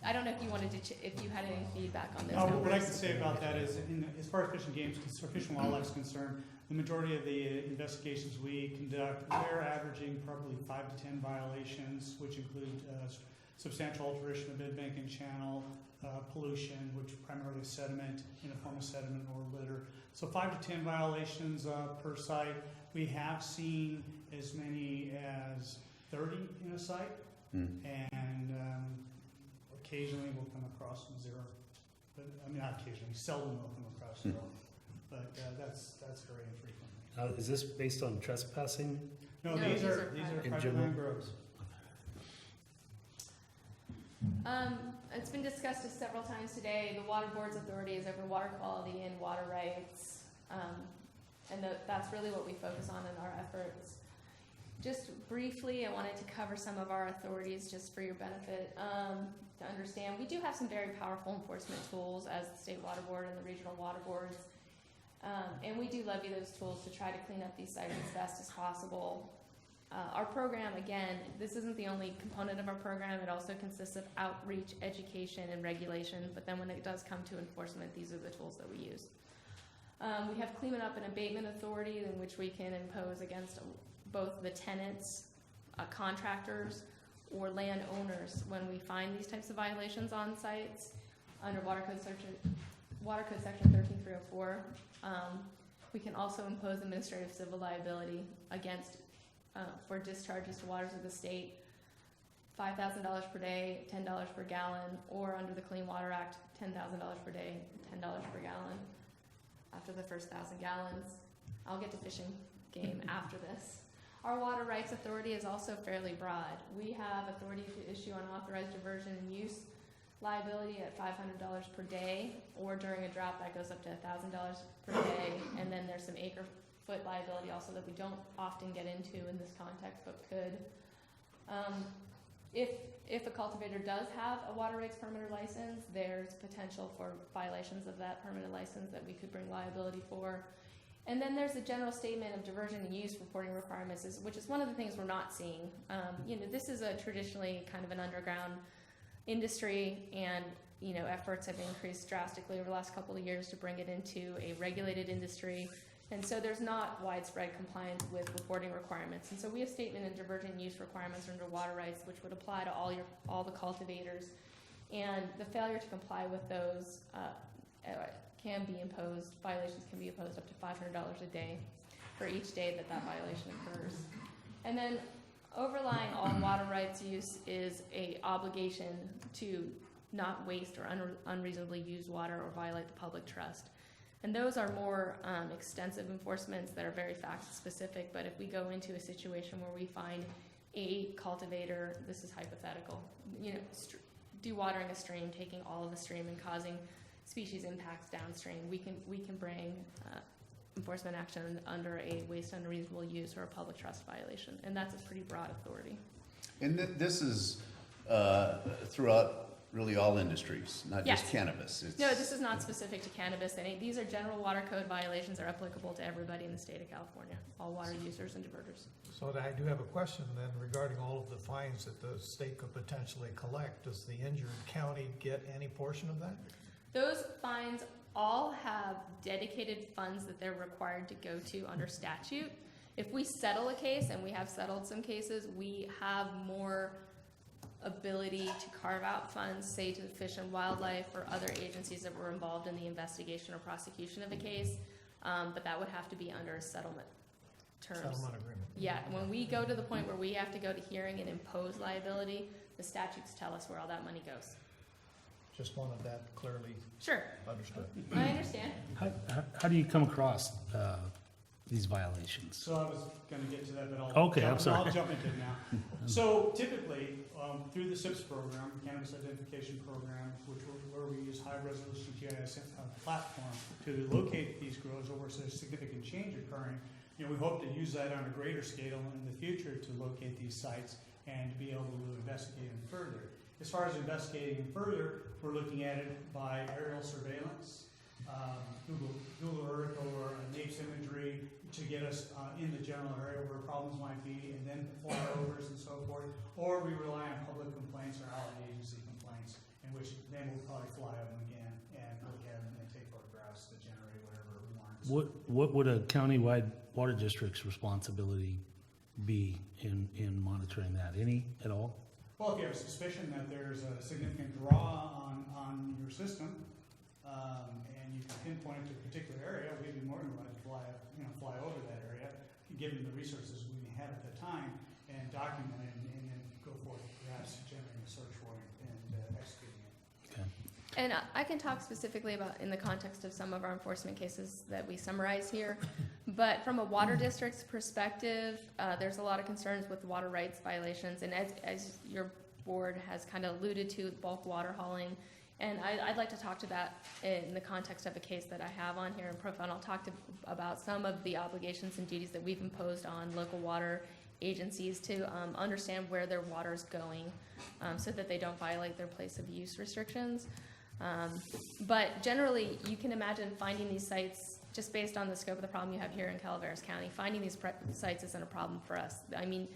Speaker 14: I don't know if you wanted to, if you had any feedback on those numbers.
Speaker 16: What I can say about that is, as far as Fish and Wildlife is concerned, the majority of the investigations we conduct, we're averaging probably 5 to 10 violations, which include substantial alteration of bed bank and channel, pollution, which primarily sediment in the form of sediment or litter. So 5 to 10 violations per site. We have seen as many as 30 in a site, and occasionally we'll come across some zero. But I mean, not occasionally, seldom we'll come across zero. But that's very infrequent.
Speaker 3: Is this based on trespassing?
Speaker 16: No, these are private land groves.
Speaker 14: It's been discussed several times today. The Water Board's authority is over water quality and water rights, and that's really what we focus on in our efforts. Just briefly, I wanted to cover some of our authorities just for your benefit to understand. We do have some very powerful enforcement tools as the State Water Board and the regional water boards, and we do levy those tools to try to clean up these sites as best as possible. Our program, again, this isn't the only component of our program. It also consists of outreach, education, and regulation. But then when it does come to enforcement, these are the tools that we use. We have cleanup up and abatement authority in which we can impose against both the tenants, contractors, or landowners when we find these types of violations on sites under Water Code Section 13304. We can also impose administrative civil liability against for discharges to waters of the state, $5,000 per day, $10 per gallon, or under the Clean Water Act, $10,000 per day, $10 per gallon after the first 1,000 gallons. I'll get to fishing game after this. Our water rights authority is also fairly broad. We have authority to issue unauthorized diversion and use liability at $500 per day, or during a drought that goes up to $1,000 per day, and then there's some acre foot liability also that we don't often get into in this context, but could. If a cultivator does have a water rights permitter license, there's potential for violations of that permitted license that we could bring liability for. And then there's a general statement of diversion and use reporting requirements, which is one of the things we're not seeing. This is a traditionally kind of an underground industry, and efforts have increased drastically over the last couple of years to bring it into a regulated industry. And so there's not widespread compliance with reporting requirements. And so we have statement and diversion use requirements under water rights, which would apply to all the cultivators. And the failure to comply with those can be imposed, violations can be imposed up to $500 a day for each day that violation occurs. And then overlying all water rights use is a obligation to not waste or unreasonably use water or violate the public trust. And those are more extensive enforcements that are very fact specific, but if we go into a situation where we find a cultivator, this is hypothetical, dewatering a stream, taking all of the stream and causing species impacts downstream, we can bring enforcement action under a waste unreasonable use or a public trust violation, and that's a pretty broad authority.
Speaker 1: And this is throughout really all industries, not just
Speaker 14: Yes.
Speaker 1: cannabis. It's-
Speaker 14: No, this is not specific to cannabis. These are general water code violations that are applicable to everybody in the state of California, all water users and diverters.
Speaker 2: So I do have a question then regarding all of the fines that the state could potentially collect. Does the injured county get any portion of that?
Speaker 14: Those fines all have dedicated funds that they're required to go to under statute. If we settle a case, and we have settled some cases, we have more ability to carve out funds, say to Fish and Wildlife or other agencies that were involved in the investigation or prosecution of a case, but that would have to be under a settlement terms.
Speaker 2: Settlement agreement.
Speaker 14: Yeah, when we go to the point where we have to go to hearing and impose liability, the statutes tell us where all that money goes.
Speaker 2: Just wanted that clearly
Speaker 14: Sure,
Speaker 2: understood.
Speaker 14: I understand.
Speaker 3: How do you come across these violations?
Speaker 16: So I was gonna get to that, but I'll.
Speaker 3: Okay, I'm sorry.
Speaker 16: I'll jump into it now. So typically, through the SIPS program, Cannabis Identification Program, where we use high-resolution GIS platform to locate these grows or where there's significant change occurring, we hope to use that on a greater scale in the future to locate these sites and to be able to investigate them further. As far as investigating them further, we're looking at it by aerial surveillance, Google Earth or NAPES imagery to get us in the general area where problems might be, and then flyovers and so forth. Or we rely on public complaints or outlet agency complaints, in which then we'll probably fly over them again and look at them and take photographs to generate whatever warrants.
Speaker 3: What would a countywide water district's responsibility be in monitoring that? Any at all?
Speaker 16: Well, if you have a suspicion that there's a significant draw on your system, and you can pinpoint it to a particular area, we'd be more than willing to fly over that area, given the resources we may have at the time, and document it, and then go forth, perhaps generating a search warrant and executing it.
Speaker 3: Okay.
Speaker 14: And I can talk specifically about in the context of some of our enforcement cases that we summarize here. But from a water district's perspective, there's a lot of concerns with water rights violations. And as your board has kind of alluded to, bulk water hauling. And I'd like to talk to that in the context of a case that I have on here in profile. And I'll talk about some of the obligations and duties that we've imposed on local water agencies to understand where their water is going so that they don't violate their place of use restrictions. But generally, you can imagine finding these sites, just based on the scope of the problem you have here in Calaveras County, finding these sites isn't a problem for us. I mean,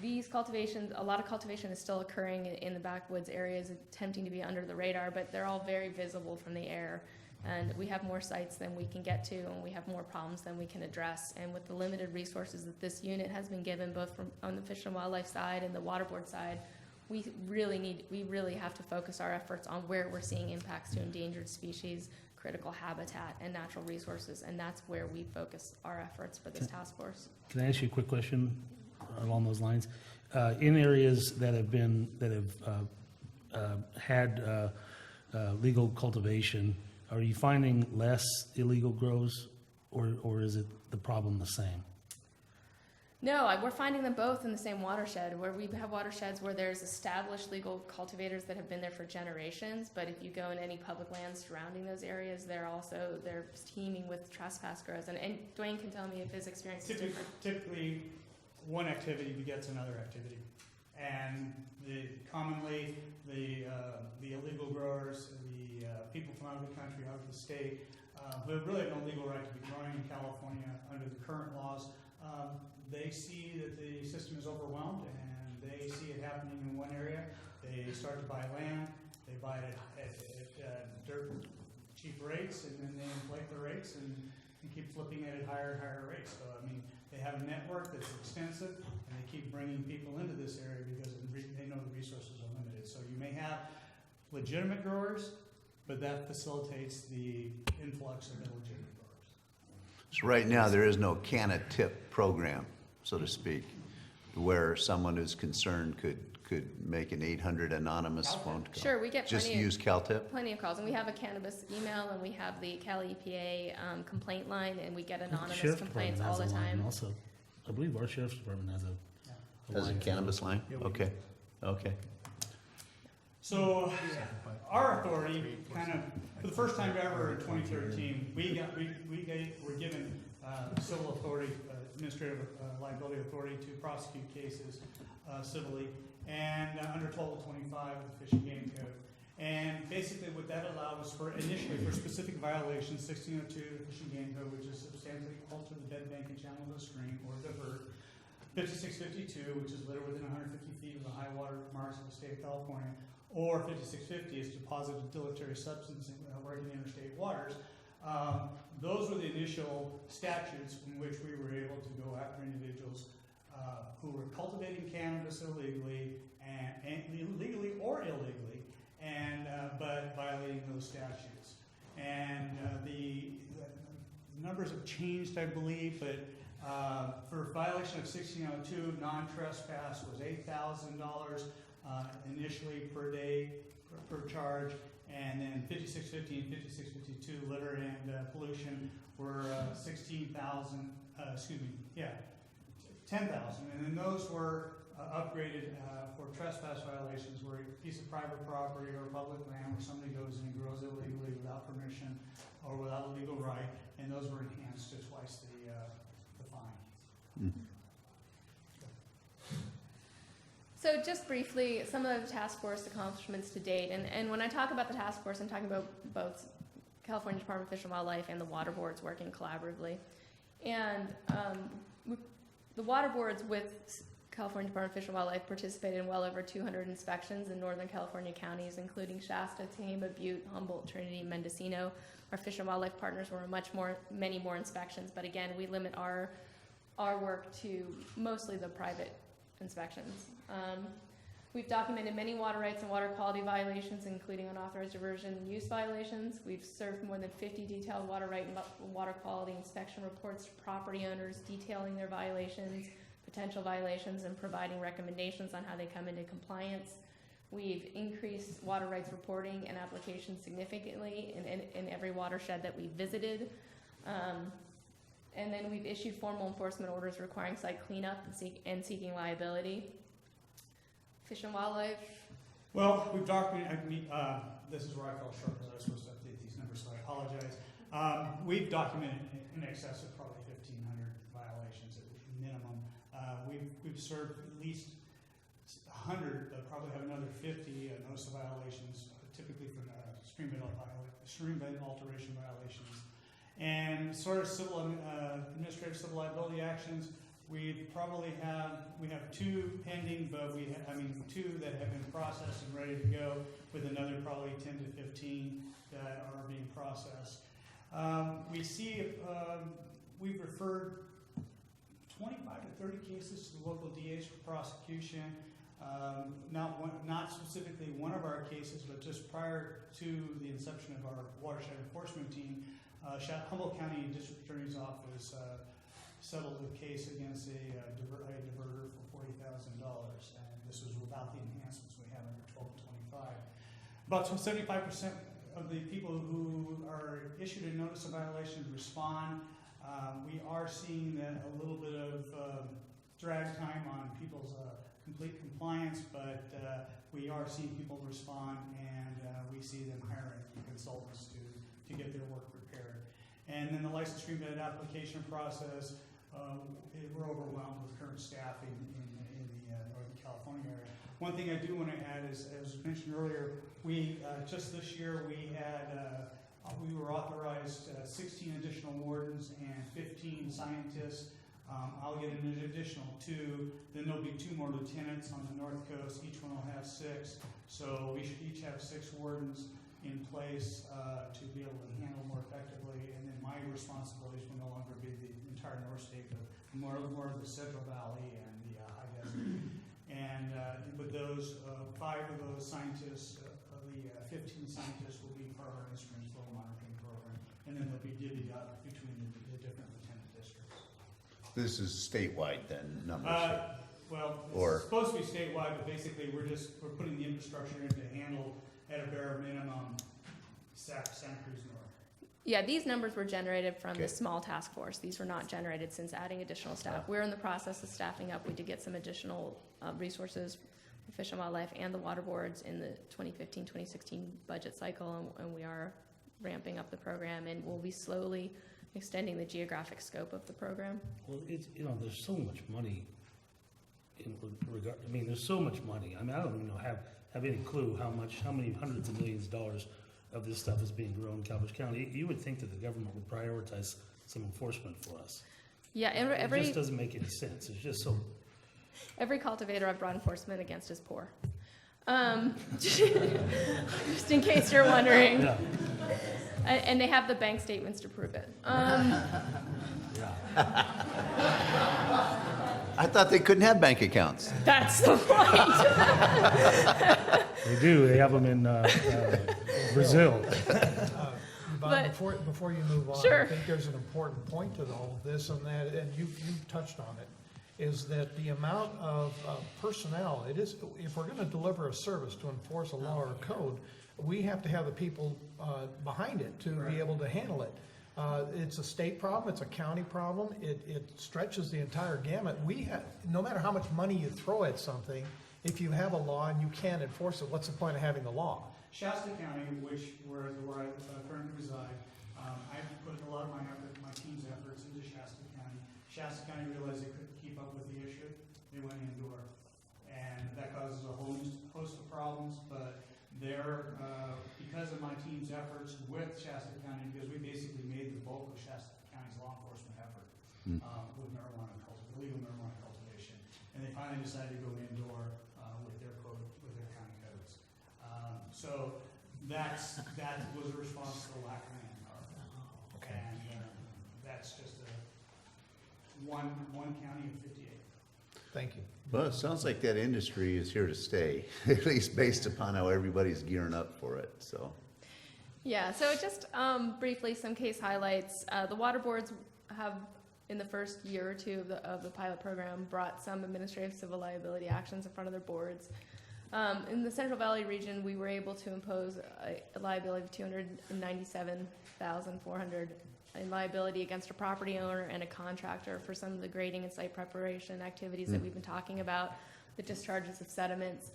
Speaker 14: these cultivations, a lot of cultivation is still occurring in the backwoods areas, attempting to be under the radar, but they're all very visible from the air. And we have more sites than we can get to, and we have more problems than we can address. And with the limited resources that this unit has been given, both from on the Fish and Wildlife side and the Water Board side, we really have to focus our efforts on where we're seeing impacts to endangered species, critical habitat, and natural resources, and that's where we focus our efforts for this task force.
Speaker 3: Can I ask you a quick question along those lines? In areas that have had legal cultivation, are you finding less illegal grows, or is it the problem the same?
Speaker 14: No, we're finding them both in the same watershed, where we have watersheds where there's established legal cultivators that have been there for generations, but if you go in any public lands surrounding those areas, they're teeming with trespass grows. And Dwayne can tell me if his experience is different.
Speaker 16: Typically, one activity begets another activity. And commonly, the illegal growers, the people from out of the country, out of the state, who really have no legal right to be growing in California under the current laws, they see that the system is overwhelmed, and they see it happening in one area. They start to buy land, they buy it at dirt cheap rates, and then they inflate the rates and keep flipping it at higher and higher rates. So, I mean, they have a network that's extensive, and they keep bringing people into this area because they know the resources are limited. So you may have legitimate growers, but that facilitates the influx of illegitimate growers.
Speaker 1: So right now, there is no can-a-tip program, so to speak, where someone who's concerned could make an 800 anonymous phone call.
Speaker 14: Sure, we get
Speaker 1: Just use CalTip?
Speaker 14: plenty of calls, and we have a cannabis email, and we have the Cali EPA complaint line, and we get anonymous
Speaker 3: Sheriff's
Speaker 14: complaints
Speaker 3: Department
Speaker 14: all the
Speaker 3: has a line
Speaker 14: time.
Speaker 3: also. I believe our sheriff's department has a
Speaker 1: Has a
Speaker 3: line.
Speaker 1: cannabis line? Okay, okay.
Speaker 16: So our authority, kind of, for the first time ever in 2013, we were given civil authority, administrative liability authority to prosecute cases civilly, and under 1225 of the Fish and Game Code. And basically what that allows for, initially for specific violations, 1602 of the Fish and Game Code, which is substantially alter the bed bank and channel of a stream or divert, 5652, which is litter within 150 feet of the high water marks of the state of California, or 5650 is deposit of deleterious substance working in interstate waters. Those were the initial statutes in which we were able to go after individuals who were cultivating cannabis illegally, and legally or illegally, and but violating those statutes. And the numbers have changed, I believe, but for violation of 1602, non-trespass was $8,000 initially per day per charge, and then 5650 and 5652 litter and pollution were 10,000, and then those were upgraded for trespass violations, where a piece of private property or public land where somebody goes in and grows illegally without permission or without a legal right, and those were enhanced to twice the fine.
Speaker 14: So just briefly, some of the task force accomplishments to date, and when I talk about the task force, I'm talking about both California Department of Fish and Wildlife and the water boards working collaboratively. And the water boards with California Department of Fish and Wildlife participated in well over 200 inspections in Northern California counties, including Shasta, Tehama, Butte, Humboldt, Trinity, Mendocino. Our Fish and Wildlife partners were many more inspections, but again, we limit our work to mostly the private inspections. We've documented many water rights and water quality violations, including unauthorized diversion and use violations. We've served more than 50 detailed water right and water quality inspection reports to property owners detailing their violations, potential violations, and providing recommendations on how they come into compliance. We've increased water rights reporting and applications significantly in every watershed that we visited. And then we've issued formal enforcement orders requiring site cleanup and seeking liability. Fish and Wildlife.
Speaker 16: Well, we've documented, this is where I fell short because I was supposed to update these numbers, so I apologize. We've documented in excess of probably 1,500 violations at minimum. We've served at least 100, probably have another 50 notice of violations, typically from stream bed alteration violations. And sort of administrative civil liability actions, we have 2 pending, but two that have been processed and ready to go, with another probably 10 to 15 that are being processed. We've referred 25 to 30 cases to the local DAs for prosecution. Not specifically one of our cases, but just prior to the inception of our watershed enforcement team, Humboldt County District Attorney's Office settled a case against a diverter for $40,000, and this was without the enhancements we have under 1225. About 75% of the people who are issued a notice of violation respond. We are seeing that a little bit of drag time on people's complete compliance, but we are seeing people respond, and we see them hiring consultants to get their work prepared. And then the license stream bed application process, we're overwhelmed with current staffing in the Northern California area. One thing I do want to add is, as mentioned earlier, we just this year we were authorized 16 additional wardens and 15 scientists. I'll get an additional 2. Then there'll be 2 more lieutenants on the North Coast. Each one will have 6. So we should each have 6 wardens in place to be able to handle more effectively. And then my responsibilities will no longer be the entire North State, but more of the Central Valley and the High Desert. And with those, 5 of those scientists, the 15 scientists will be part of our instrument flow monitoring program. And then they'll be divvied up between the different lieutenant districts.
Speaker 1: This is statewide then, numbers?
Speaker 16: Well, it's supposed to be statewide, but basically we're putting the infrastructure in to handle at a bare minimum Santa Cruz North.
Speaker 14: Yeah, these numbers were generated from the small task force. These were not generated since adding additional staff. We're in the process of staffing up. We did get some additional resources for Fish and Wildlife and the water boards in the 2015-2016 budget cycle, and we are ramping up the program, and we'll be slowly extending the geographic scope of the program.
Speaker 8: Well, it's, you know, there's so much money in regard, I mean, there's so much money. I mean, I don't even know, have any clue how many hundreds of millions of dollars of this stuff is being grown in Calaveras County. You would think that the government would prioritize some enforcement for us.
Speaker 14: Yeah, and
Speaker 8: It just doesn't make any sense. It's just so,
Speaker 14: every cultivator I've brought enforcement against is poor. Just in case you're wondering.
Speaker 8: yeah.
Speaker 14: And they have the bank statements to prove it.
Speaker 1: I thought they couldn't have bank accounts.
Speaker 14: That's the point.
Speaker 8: They do. They have them in Brazil.
Speaker 2: Bob,
Speaker 14: But-
Speaker 2: before you move on,
Speaker 14: Sure.
Speaker 2: I think there's an important point to all of this, and that, and you touched on it, is that the amount of personnel, it is, if we're gonna deliver a service to enforce a law or a code, we have to have the people behind it to be able to handle it. It's a state problem, it's a county problem, it stretches the entire gamut. We have, no matter how much money you throw at something, if you have a law and you can't enforce it, what's the point of having the law?
Speaker 16: Shasta County, where I currently reside, I've put a lot of my team's efforts into Shasta County. Shasta County realized they couldn't keep up with the issue. They went indoor. And that causes a host of problems, but because of my team's efforts with Shasta County, because we basically made the bulk of Shasta County's law enforcement effort with illegal marijuana cultivation. And they finally decided to go indoor with their county codes. So that was a response to the lack of manpower.
Speaker 2: Okay.
Speaker 16: And that's just one county of 58.
Speaker 2: Thank you.
Speaker 1: Well, it sounds like that industry is here to stay, at least based upon how everybody's gearing up for it, so.
Speaker 14: Yeah, so just briefly, some case highlights. The water boards have, in the first year or two of the pilot program, brought some administrative civil liability actions in front of their boards. In the Central Valley region, we were able to impose a liability of $297,400 in liability against a property owner and a contractor for some of the grading and site preparation activities that we've been talking about, the discharges of sediments.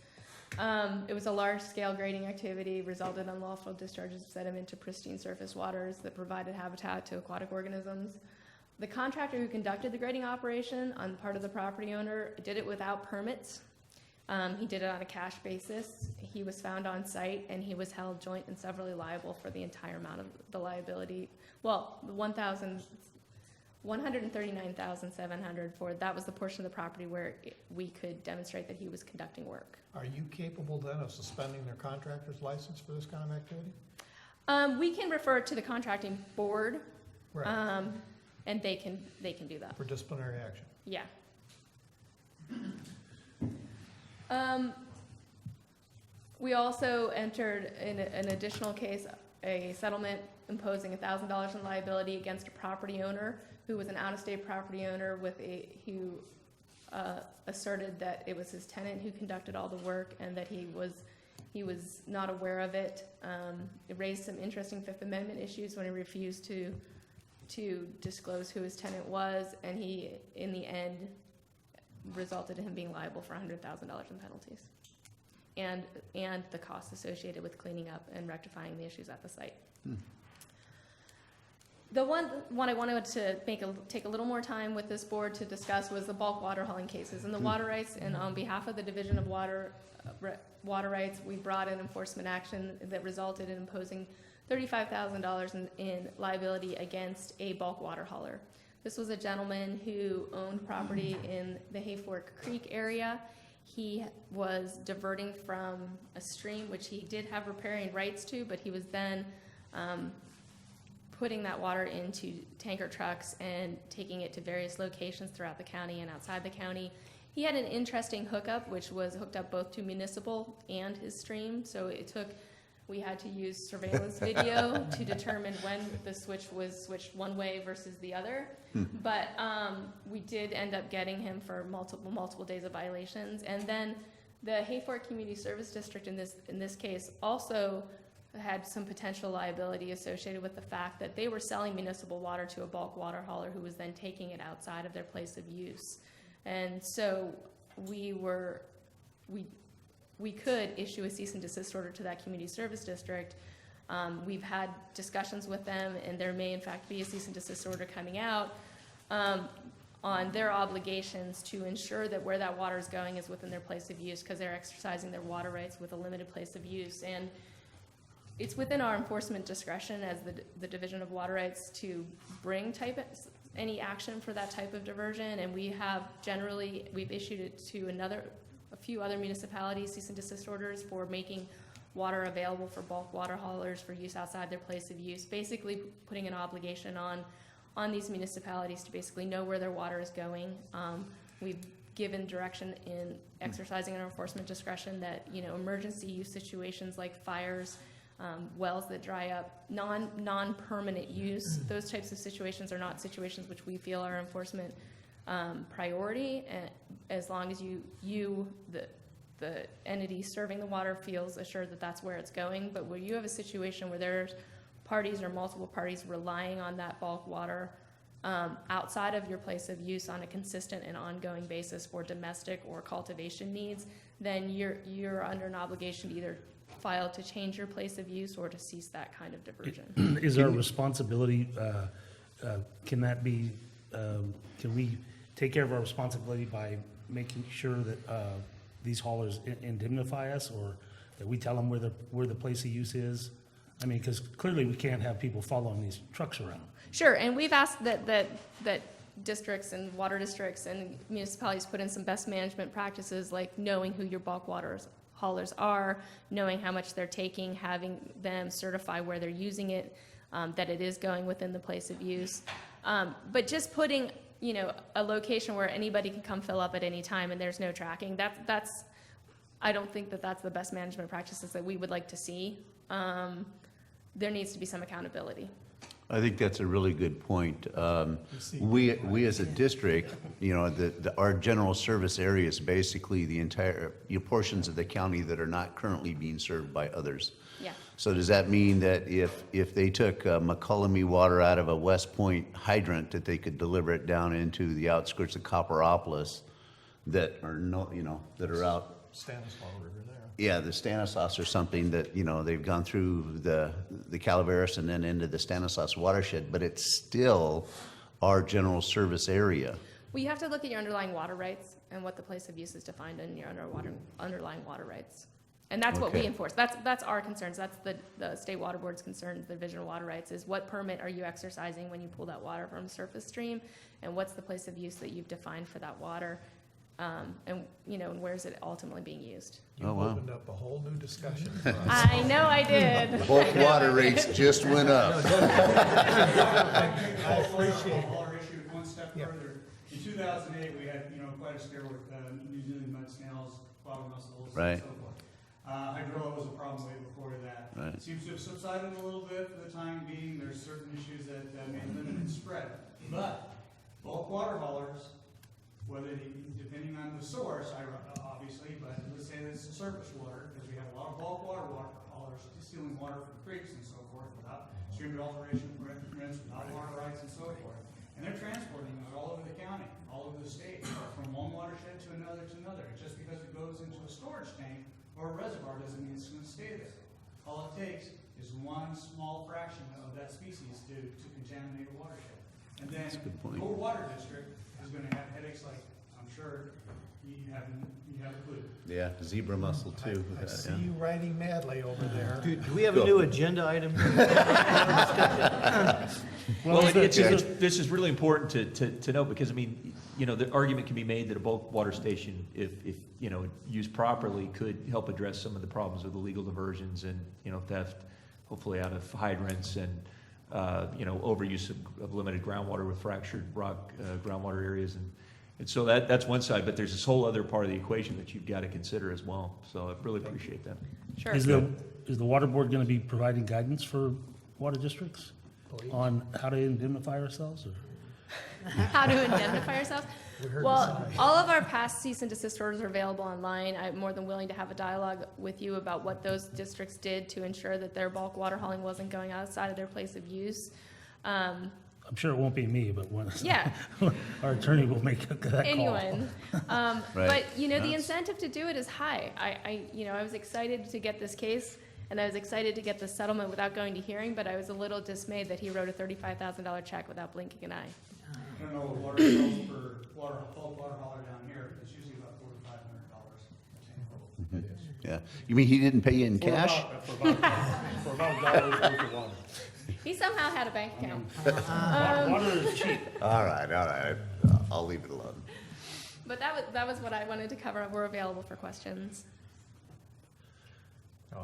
Speaker 14: It was a large-scale grading activity, resulted in unlawful discharges of sediment to pristine surface waters that provided habitat to aquatic organisms. The contractor who conducted the grading operation on the part of the property owner did it without permits. He did it on a cash basis. He was found on site, and he was held joint and severally liable for the entire amount of the liability. Well, the $139,700 for, that was the portion of the property where we could demonstrate that he was conducting work.
Speaker 2: Are you capable then of suspending their contractor's license for this kind of activity?
Speaker 14: We can refer it to the contracting board,
Speaker 2: Right,
Speaker 14: and they can do that.
Speaker 2: for disciplinary action?
Speaker 14: Yeah. We also entered in an additional case, a settlement imposing $1,000 in liability against a property owner who was an out-of-state property owner who asserted that it was his tenant who conducted all the work and that he was not aware of it. It raised some interesting Fifth Amendment issues when he refused to disclose who his tenant was, and he, in the end, resulted in him being liable for $100,000 in penalties and the costs associated with cleaning up and rectifying the issues at the site. The one I wanted to take a little more time with this board to discuss was the bulk water hauling cases and the water rights. And on behalf of the Division of Water Rights, we brought an enforcement action that resulted in imposing $35,000 in liability against a bulk water hauler. This was a gentleman who owned property in the Hayfork Creek area. He was diverting from a stream, which he did have riparian rights to, but he was then putting that water into tanker trucks and taking it to various locations throughout the county and outside the county. He had an interesting hookup, which was hooked up both to municipal and his stream. So we had to use surveillance video to determine when the switch was switched one way versus the other. But we did end up getting him for multiple days of violations. And then the Hayfork Community Service District in this case also had some potential liability associated with the fact that they were selling municipal water to a bulk water hauler who was then taking it outside of their place of use. And so we could issue a cease and desist order to that community service district We've had discussions with them, and there may in fact be a cease and desist order coming out on their obligations to ensure that where that water is going is within their place of use, because they're exercising their water rights with a limited place of use. And it's within our enforcement discretion as the Division of Water Rights to bring any action for that type of diversion, and we've issued it to a few other municipalities, cease and desist orders for making water available for bulk water haulers for use outside their place of use, basically putting an obligation on these municipalities to basically know where their water is going. We've given direction in exercising our enforcement discretion that, emergency use situations like fires, wells that dry up, non-permanent use, those types of situations are not situations which we feel are enforcement priority, and as long as the entity serving the water feels assured that that's where it's going. But where you have a situation where there's parties or multiple parties relying on that bulk water outside of your place of use on a consistent and ongoing basis for domestic or cultivation needs, then you're under an obligation to either file to change your place of use or to cease that kind of diversion.
Speaker 8: Is our responsibility, can we take care of our responsibility by making sure that these haulers indemnify us, or that we tell them where the place of use is? I mean, because clearly we can't have people following these trucks around.
Speaker 14: Sure, and we've asked that districts and water districts and municipalities put in some best management practices, like knowing who your bulk water haulers are, knowing how much they're taking, having them certify where they're using it, that it is going within the place of use. But just putting, a location where anybody can come fill up at any time and there's no tracking, that's I don't think that's the best management practices that we would like to see. There needs to be some accountability.
Speaker 1: I think that's a really good point. We as a district, our general service area is basically the entire portions of the county that are not currently being served by others.
Speaker 14: Yeah.
Speaker 1: So does that mean that if they took McCullamy water out of a West Point hydrant, that they could deliver it down into the outskirts of Copperopolis that are that are out?
Speaker 13: Stanislaus River there.
Speaker 1: Yeah, the Stanislaus or something that, they've gone through the Calaveras and then into the Stanislaus watershed, but it's still our general service area.
Speaker 14: Well, you have to look at your underlying water rights and what the place of use is defined in your underlying water rights. And that's what we
Speaker 1: Okay.
Speaker 14: enforce. That's our concerns. That's the State Water Board's concerns, the Division of Water Rights, is what permit are you exercising when you pull that water from a surface stream, and what's the place of use that you've defined for that water, and where is it ultimately being used?
Speaker 13: You opened up a whole new discussion for us.
Speaker 14: I know I did.
Speaker 1: Bulk water rates just went up.
Speaker 16: I appreciate our issue one step further. In 2008, we had, quite a scare with New Zealand mud snails, bottom mussels,
Speaker 1: Right.
Speaker 16: and so forth. Hydrilla was a problem way before that.
Speaker 1: Right.
Speaker 16: It seems to have subsided a little bit for the time being. There's certain issues that may limit its spread. But bulk water haulers, depending on the source, obviously, but let's say it's surface water, because we have a lot of bulk water haulers stealing water from creeks and so forth without stream alteration permits, without water rights and so forth. And they're transporting it all over the county, all over the state, from one watershed to another. Just because it goes into a storage tank or a reservoir doesn't mean it's going to stay there. All it takes is one small fraction of that species to contaminate a watershed. And then your water district is going to have headaches like, I'm sure you have a clue.
Speaker 1: Yeah, zebra mussel too.
Speaker 13: I see you writing madly over there.
Speaker 9: Do we have a new agenda item?
Speaker 10: Well, this is really important to note, because, the argument can be made that a bulk water station, if used properly, could help address some of the problems with illegal diversions and, theft, hopefully out of hydrants, and, overuse of limited groundwater with fractured rock groundwater areas. And so that's one side, but there's this whole other part of the equation that you've got to consider as well. So I really appreciate that.
Speaker 14: Sure.
Speaker 8: Is the water board going to be providing guidance for water districts on how to indemnify ourselves? Or?
Speaker 14: How to indemnify ourselves? Well, all of our past cease and desist orders are available online. I'm more than willing to have a dialogue with you about what those districts did to ensure that their bulk water hauling wasn't going outside of their place of use.
Speaker 8: I'm sure it won't be me, but
Speaker 14: Yeah.
Speaker 8: our attorney will make that call.
Speaker 14: Anyone.
Speaker 1: Right.
Speaker 14: But, the incentive to do it is high. I was excited to get this case. And I was excited to get the settlement without going to hearing, but I was a little dismayed that he wrote a $35,000 check without blinking an eye.
Speaker 16: I don't know what water sells for bulk water hauler down here, it's usually about $4,500.
Speaker 1: Yeah. You mean he didn't pay you in cash?
Speaker 16: For about $1 worth of water.
Speaker 14: He somehow had a bank account.
Speaker 8: Water is cheap.
Speaker 1: All right. I'll leave it alone.
Speaker 14: But that was what I wanted to cover. We're available for questions.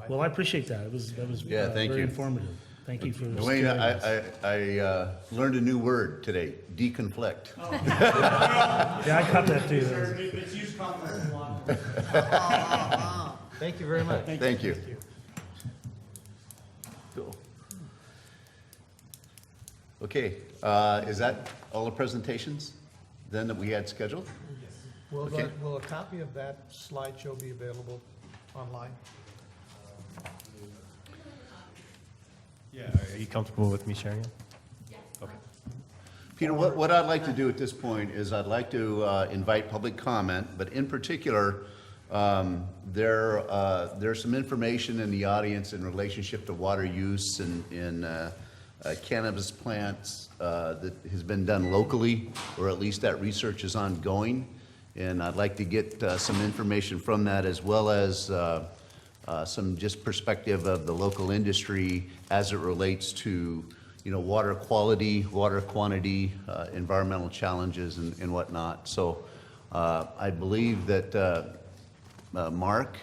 Speaker 8: Well, I appreciate that. That was
Speaker 1: Yeah, thank
Speaker 8: very
Speaker 1: you.
Speaker 8: informative. Thank you for
Speaker 1: Dwayne,
Speaker 8: sharing this.
Speaker 1: I learned a new word today, deconflict.
Speaker 8: Yeah, I caught that too.
Speaker 16: It's used conflict a lot.
Speaker 9: Thank you very much.
Speaker 1: Thank you. Cool. Okay, is that all the presentations then that we had scheduled? Okay.
Speaker 2: Will a copy of that slideshow be available online?
Speaker 6: Yeah, are you comfortable with me sharing it? Okay.
Speaker 1: Peter, what I'd like to do at this point is I'd like to invite public comment, but in particular, there's some information in the audience in relationship to water use in cannabis plants that has been done locally, or at least that research is ongoing. And I'd like to get some information from that, as well as some just perspective of the local industry as it relates to, water quality, water quantity, environmental challenges and whatnot. So I believe that Mark,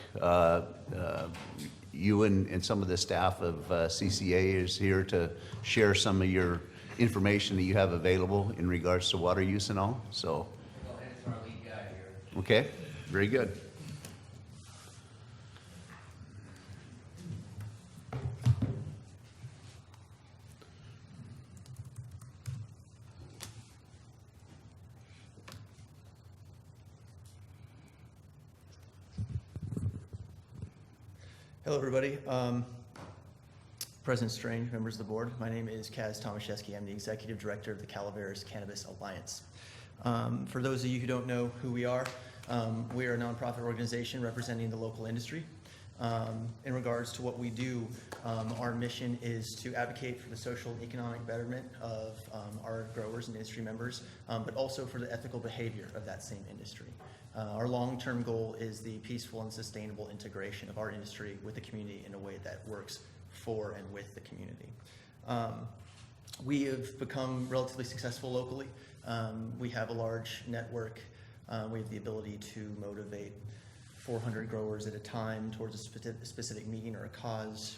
Speaker 1: you and some of the staff of CCA is here to share some of your information that you have available in regards to water use and all. So, okay, very good.
Speaker 17: Hello, everybody. President Strange, members of the board, my name is Kaz Tomaszewski. I'm the Executive Director of the Calaveras Cannabis Alliance. For those of you who don't know who we are a nonprofit organization representing the local industry. In regards to what we do, our mission is to advocate for the social and economic betterment of our growers and industry members, but also for the ethical behavior of that same industry. Our long-term goal is the peaceful and sustainable integration of our industry with the community in a way that works for and with the community. We have become relatively successful locally. We have a large network. We have the ability to motivate 400 growers at a time towards a specific meeting or a cause.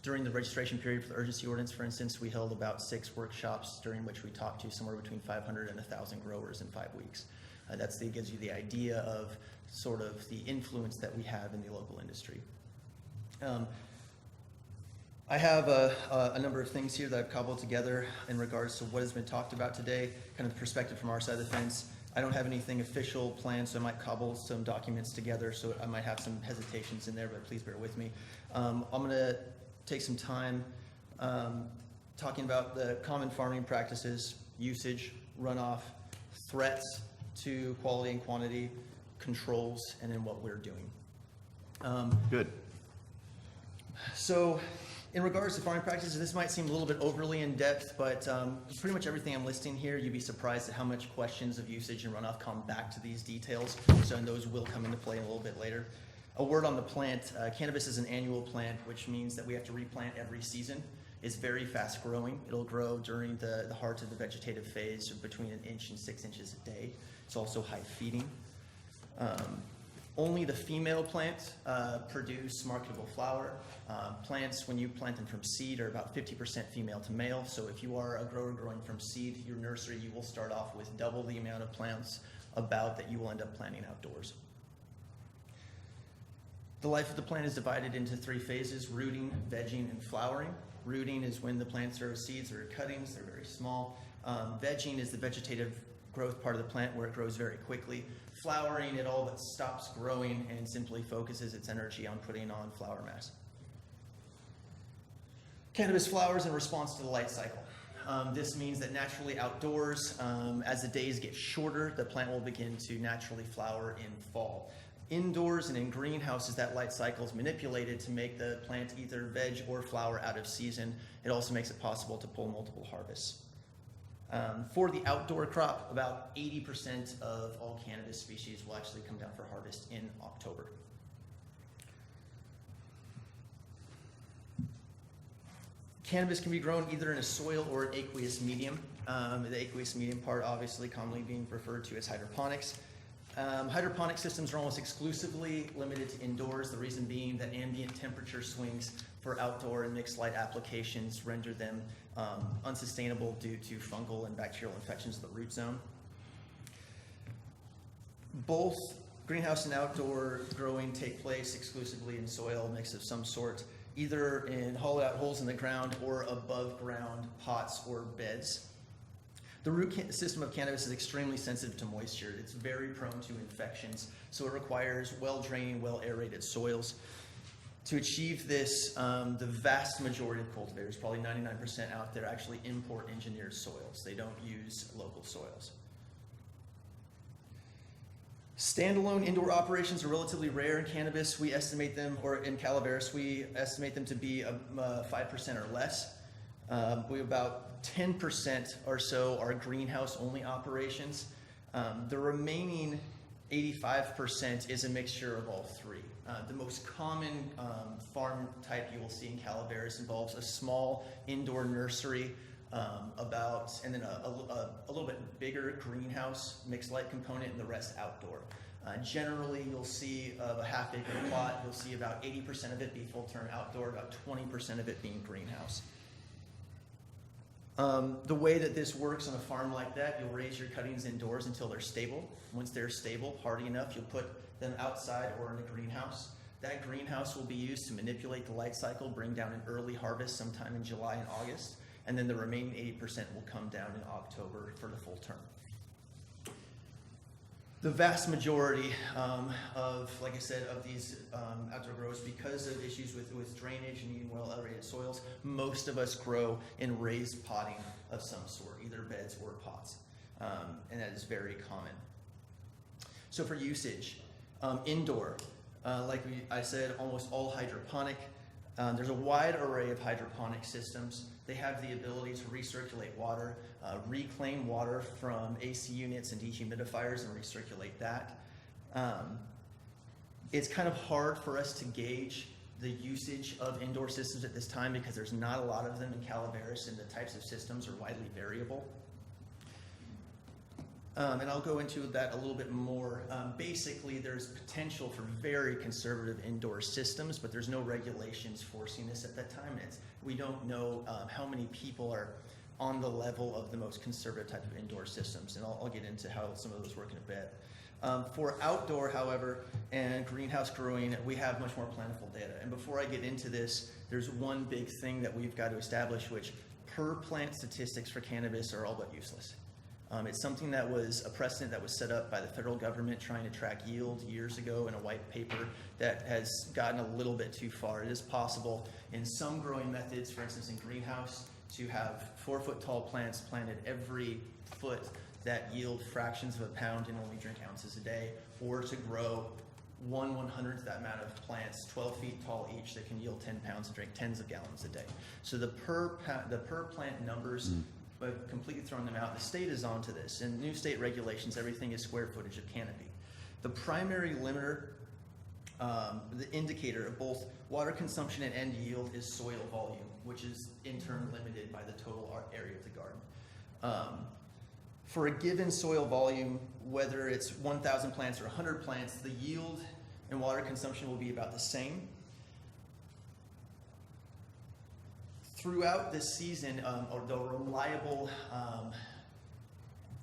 Speaker 17: During the registration period for the urgency ordinance, for instance, we held about 6 workshops during which we talked to somewhere between 500 and 1,000 growers in 5 weeks. That gives you the idea of sort of the influence that we have in the local industry. I have a number of things here that I've cobbled together in regards to what has been talked about today, kind of perspective from our side of the fence. I don't have anything official planned, so I might cobble some documents together, so I might have some hesitations in there, but please bear with me. I'm going to take some time talking about the common farming practices, usage, runoff, threats to quality and quantity, controls, and then what we're doing.
Speaker 1: Good.
Speaker 17: So in regards to farming practices, this might seem a little bit overly in-depth, but pretty much everything I'm listing here, you'd be surprised at how much questions of usage and runoff come back to these details, and those will come into play a little bit later. A word on the plant. Cannabis is an annual plant, which means that we have to replant every season. It's very fast growing. It'll grow during the heart of the vegetative phase, between 1 inch and 6 inches a day. It's also high feeding. Only the female plants produce marketable flower. Plants, when you plant them from seed, are about 50% female to male. So if you are a grower growing from seed, your nursery, you will start off with double the amount of plants that you will end up planting outdoors. The life of the plant is divided into 3 phases: rooting, vegging, and flowering. Rooting is when the plants are seeds or cuttings. They're very small. Vegging is the vegetative growth part of the plant where it grows very quickly. Flowering, it all but stops growing and simply focuses its energy on putting on flower mass. Cannabis flowers in response to the light cycle. This means that naturally outdoors, as the days get shorter, the plant will begin to naturally flower in fall. Indoors and in greenhouses, that light cycle is manipulated to make the plant either veg or flower out of season. It also makes it possible to pull multiple harvests. For the outdoor crop, about 80% of all cannabis species will actually come down for harvest in October. Cannabis can be grown either in a soil or an aqueous medium. The aqueous medium part obviously commonly being referred to as hydroponics. Hydroponic systems are almost exclusively limited to indoors, the reason being that ambient temperature swings for outdoor and mixed light applications render them unsustainable due to fungal and bacterial infections of the root zone. Both greenhouse and outdoor growing take place exclusively in soil mix of some sort, either in hollowed out holes in the ground or above ground pots or beds. The root system of cannabis is extremely sensitive to moisture. It's very prone to infections, so it requires well-draining, well-aerated soils. To achieve this, the vast majority of cultivators, probably 99% out there, actually import engineered soils. They don't use local soils. Standalone indoor operations are relatively rare in cannabis. We estimate them, or in Calaveras, we estimate them to be 5% or less. We about 10% or so are greenhouse-only operations. The remaining 85% is a mixture of all three. The most common farm type you will see in Calaveras involves a small indoor nursery, and then a little bit bigger greenhouse mixed light component, and the rest outdoor. Generally, you'll see a half-acre plot, you'll see about 80% of it be full-term outdoor, about 20% of it being greenhouse. The way that this works on a farm like that, you'll raise your cuttings indoors until they're stable. Once they're stable, hardy enough, you'll put them outside or in a greenhouse. That greenhouse will be used to manipulate the light cycle, bring down an early harvest sometime in July and August, and then the remaining 80% will come down in October for the full term. The vast majority like I said, of these outdoor grows, because of issues with drainage and needing well-aerated soils, most of us grow in raised potting of some sort, either beds or pots, and that is very common. So for usage, indoor, I said, almost all hydroponic. There's a wide array of hydroponic systems. They have the ability to recirculate water, reclaim water from AC units and dehumidifiers and recirculate that. It's kind of hard for us to gauge the usage of indoor systems at this time because there's not a lot of them in Calaveras, and the types of systems are widely variable. And I'll go into that a little bit more. Basically, there's potential for very conservative indoor systems, but there's no regulations forcing this at that time. We don't know how many people are on the level of the most conservative type of indoor systems, and I'll get into how some of those work in a bit. For outdoor, however, and greenhouse growing, we have much more plentiful data. And before I get into this, there's one big thing that we've got to establish, which per plant statistics for cannabis are all but useless. It's something that was a precedent that was set up by the federal government trying to track yield years ago in a white paper that has gotten a little bit too far. It is possible in some growing methods, for instance in greenhouse, to have 4-foot tall plants planted every foot that yield fractions of a pound and only drink ounces a day, or to grow 1/100th that amount of plants, 12 feet tall each, that can yield 10 pounds and drink tens of gallons a day. So the per plant numbers, I've completely thrown them out. The state is onto this. In new state regulations, everything is square footage of canopy. The primary limiter, the indicator of both water consumption and end yield, is soil volume, which is in turn limited by the total area of the garden. For a given soil volume, whether it's 1,000 plants or 100 plants, the yield and water consumption will be about the same. Throughout this season, or the reliable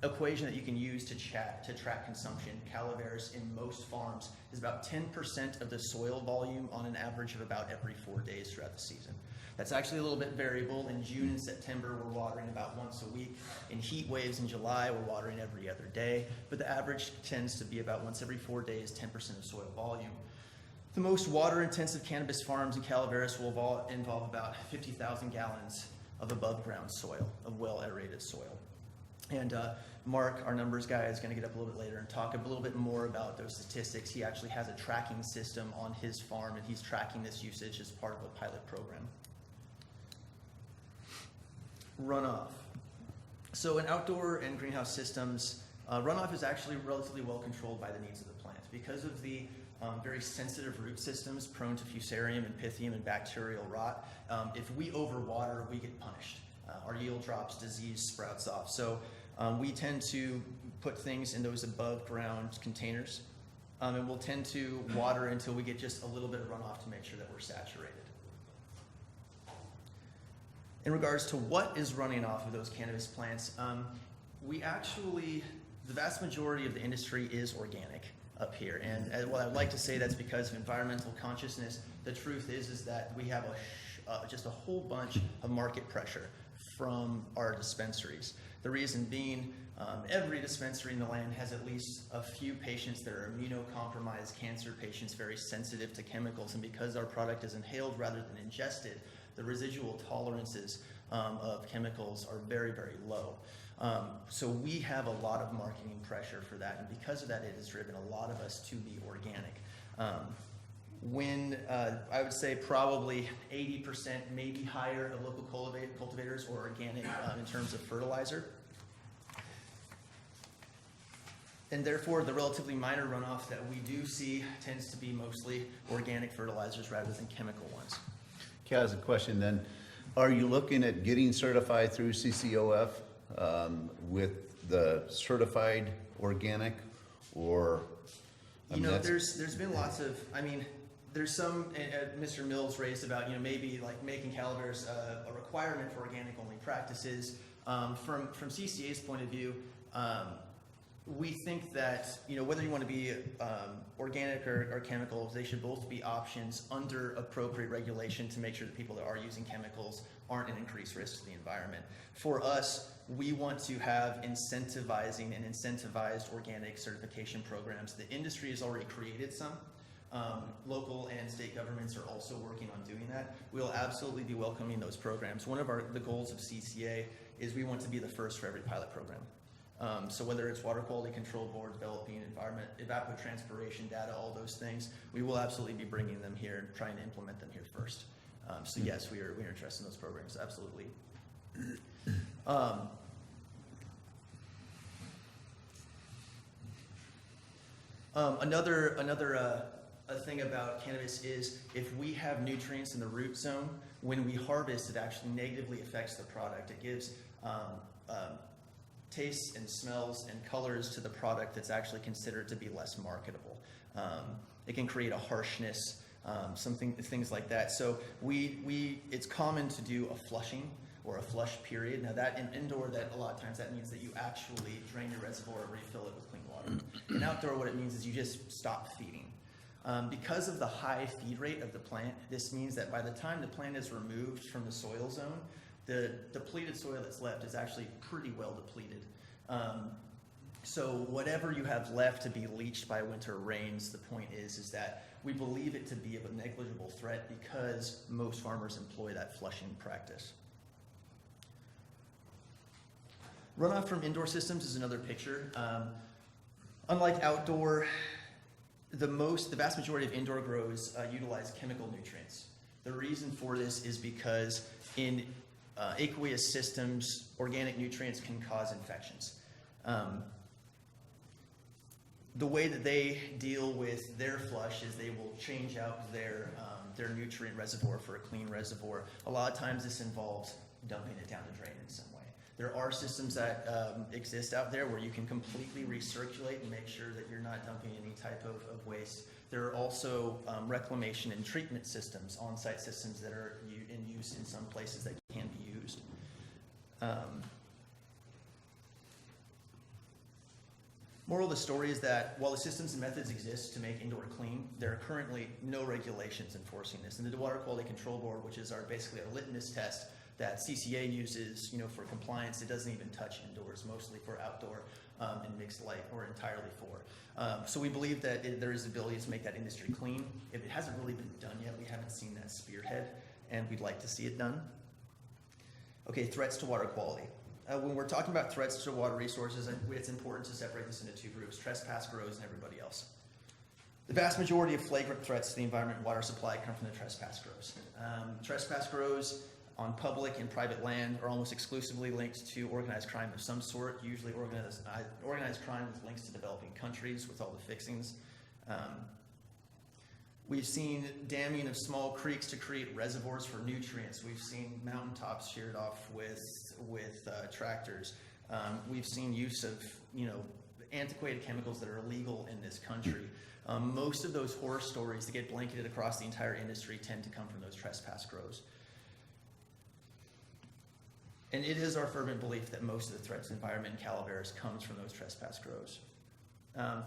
Speaker 17: equation that you can use to track consumption, Calaveras in most farms is about 10% of the soil volume on an average of about every 4 days throughout the season. That's actually a little bit variable. In June and September, we're watering about once a week. In heat waves in July, we're watering every other day. But the average tends to be about once every 4 days, 10% of soil volume. The most water-intensive cannabis farms in Calaveras will involve about 50,000 gallons of above-ground soil, of well-aerated soil. And Mark, our numbers guy, is going to get up a little bit later and talk a little bit more about those statistics. He actually has a tracking system on his farm, and he's tracking this usage as part of a pilot program. Runoff. So in outdoor and greenhouse systems, runoff is actually relatively well controlled by the needs of the plant. Because of the very sensitive root systems prone to fusarium and pythium and bacterial rot, if we overwater, we get punished. Our yield drops, disease sprouts off. So we tend to put things in those above ground containers, and we'll tend to water until we get just a little bit of runoff to make sure that we're saturated. In regards to what is running off of those cannabis plants, the vast majority of the industry is organic up here. And what I'd like to say that's because of environmental consciousness. The truth is that we have just a whole bunch of market pressure from our dispensaries. The reason being, every dispensary in the land has at least a few patients that are immunocompromised cancer patients, very sensitive to chemicals, and because our product is inhaled rather than ingested, the residual tolerances of chemicals are very, very low. So we have a lot of marketing pressure for that, and because of that, it has driven a lot of us to be organic. I would say probably 80%, maybe higher, of local cultivators or organic in terms of fertilizer. And therefore, the relatively minor runoff that we do see tends to be mostly organic fertilizers rather than chemical ones.
Speaker 1: Kaz, has a question then. Are you looking at getting certified through CCOF with the certified organic, or?
Speaker 17: There's been lots of, there's some, Mr. Mills raised about, maybe like making Calaveras a requirement for organic only practices. From CCA's point of view, we think that, whether you want to be organic or chemicals, they should both be options under appropriate regulation to make sure that people that are using chemicals aren't an increased risk to the environment. For us, we want to have incentivizing and incentivized organic certification programs. The industry has already created some. Local and state governments are also working on doing that. We'll absolutely be welcoming those programs. One of the goals of CCA is we want to be the first for every pilot program. So whether it's Water Quality Control Board, developing evapotranspiration data, all those things, we will absolutely be bringing them here and trying to implement them here first. So yes, we are interested in those programs, absolutely. Another thing about cannabis is if we have nutrients in the root zone, when we harvest, it actually negatively affects the product. It gives tastes and smells and colors to the product that's actually considered to be less marketable. It can create a harshness, things like that. So it's common to do a flushing or a flush period. Now that in indoor, that a lot of times that means that you actually drain your reservoir and refill it with clean water. In outdoor, what it means is you just stop feeding. Because of the high feed rate of the plant, this means that by the time the plant is removed from the soil zone, the depleted soil that's left is actually pretty well depleted. So whatever you have left to be leached by winter rains, the point is that we believe it to be of a negligible threat because most farmers employ that flushing practice. Runoff from indoor systems is another picture. Unlike outdoor, the vast majority of indoor grows utilize chemical nutrients. The reason for this is because in aqueous systems, organic nutrients can cause infections. The way that they deal with their flush is they will change out their nutrient reservoir for a clean reservoir. A lot of times this involves dumping it down the drain in some way. There are systems that exist out there where you can completely recirculate and make sure that you're not dumping any type of waste. There are also reclamation and treatment systems, on-site systems that are in use in some places that can be used. Moral of the story is that while the systems and methods exist to make indoor clean, there are currently no regulations enforcing this. And the Water Quality Control Board, which is basically a litmus test that CCA uses, for compliance, it doesn't even touch indoors, mostly for outdoor and mixed light, or entirely for. So we believe that there is ability to make that industry clean. If it hasn't really been done yet, we haven't seen that spearhead, and we'd like to see it done. Okay, threats to water quality. When we're talking about threats to water resources, it's important to separate this into two groups: trespass grows and everybody else. The vast majority of flagrant threats to the environment and water supply come from the trespass grows. Trespass grows on public and private land are almost exclusively linked to organized crime of some sort, usually organized crime with links to developing countries with all the fixings. We've seen damming of small creeks to create reservoirs for nutrients. We've seen mountaintops sheared off with tractors. We've seen use of antiquated chemicals that are illegal in this country. Most of those horror stories that get blanketed across the entire industry tend to come from those trespass grows. And it is our fervent belief that most of the threats to the environment in Calaveras comes from those trespass grows.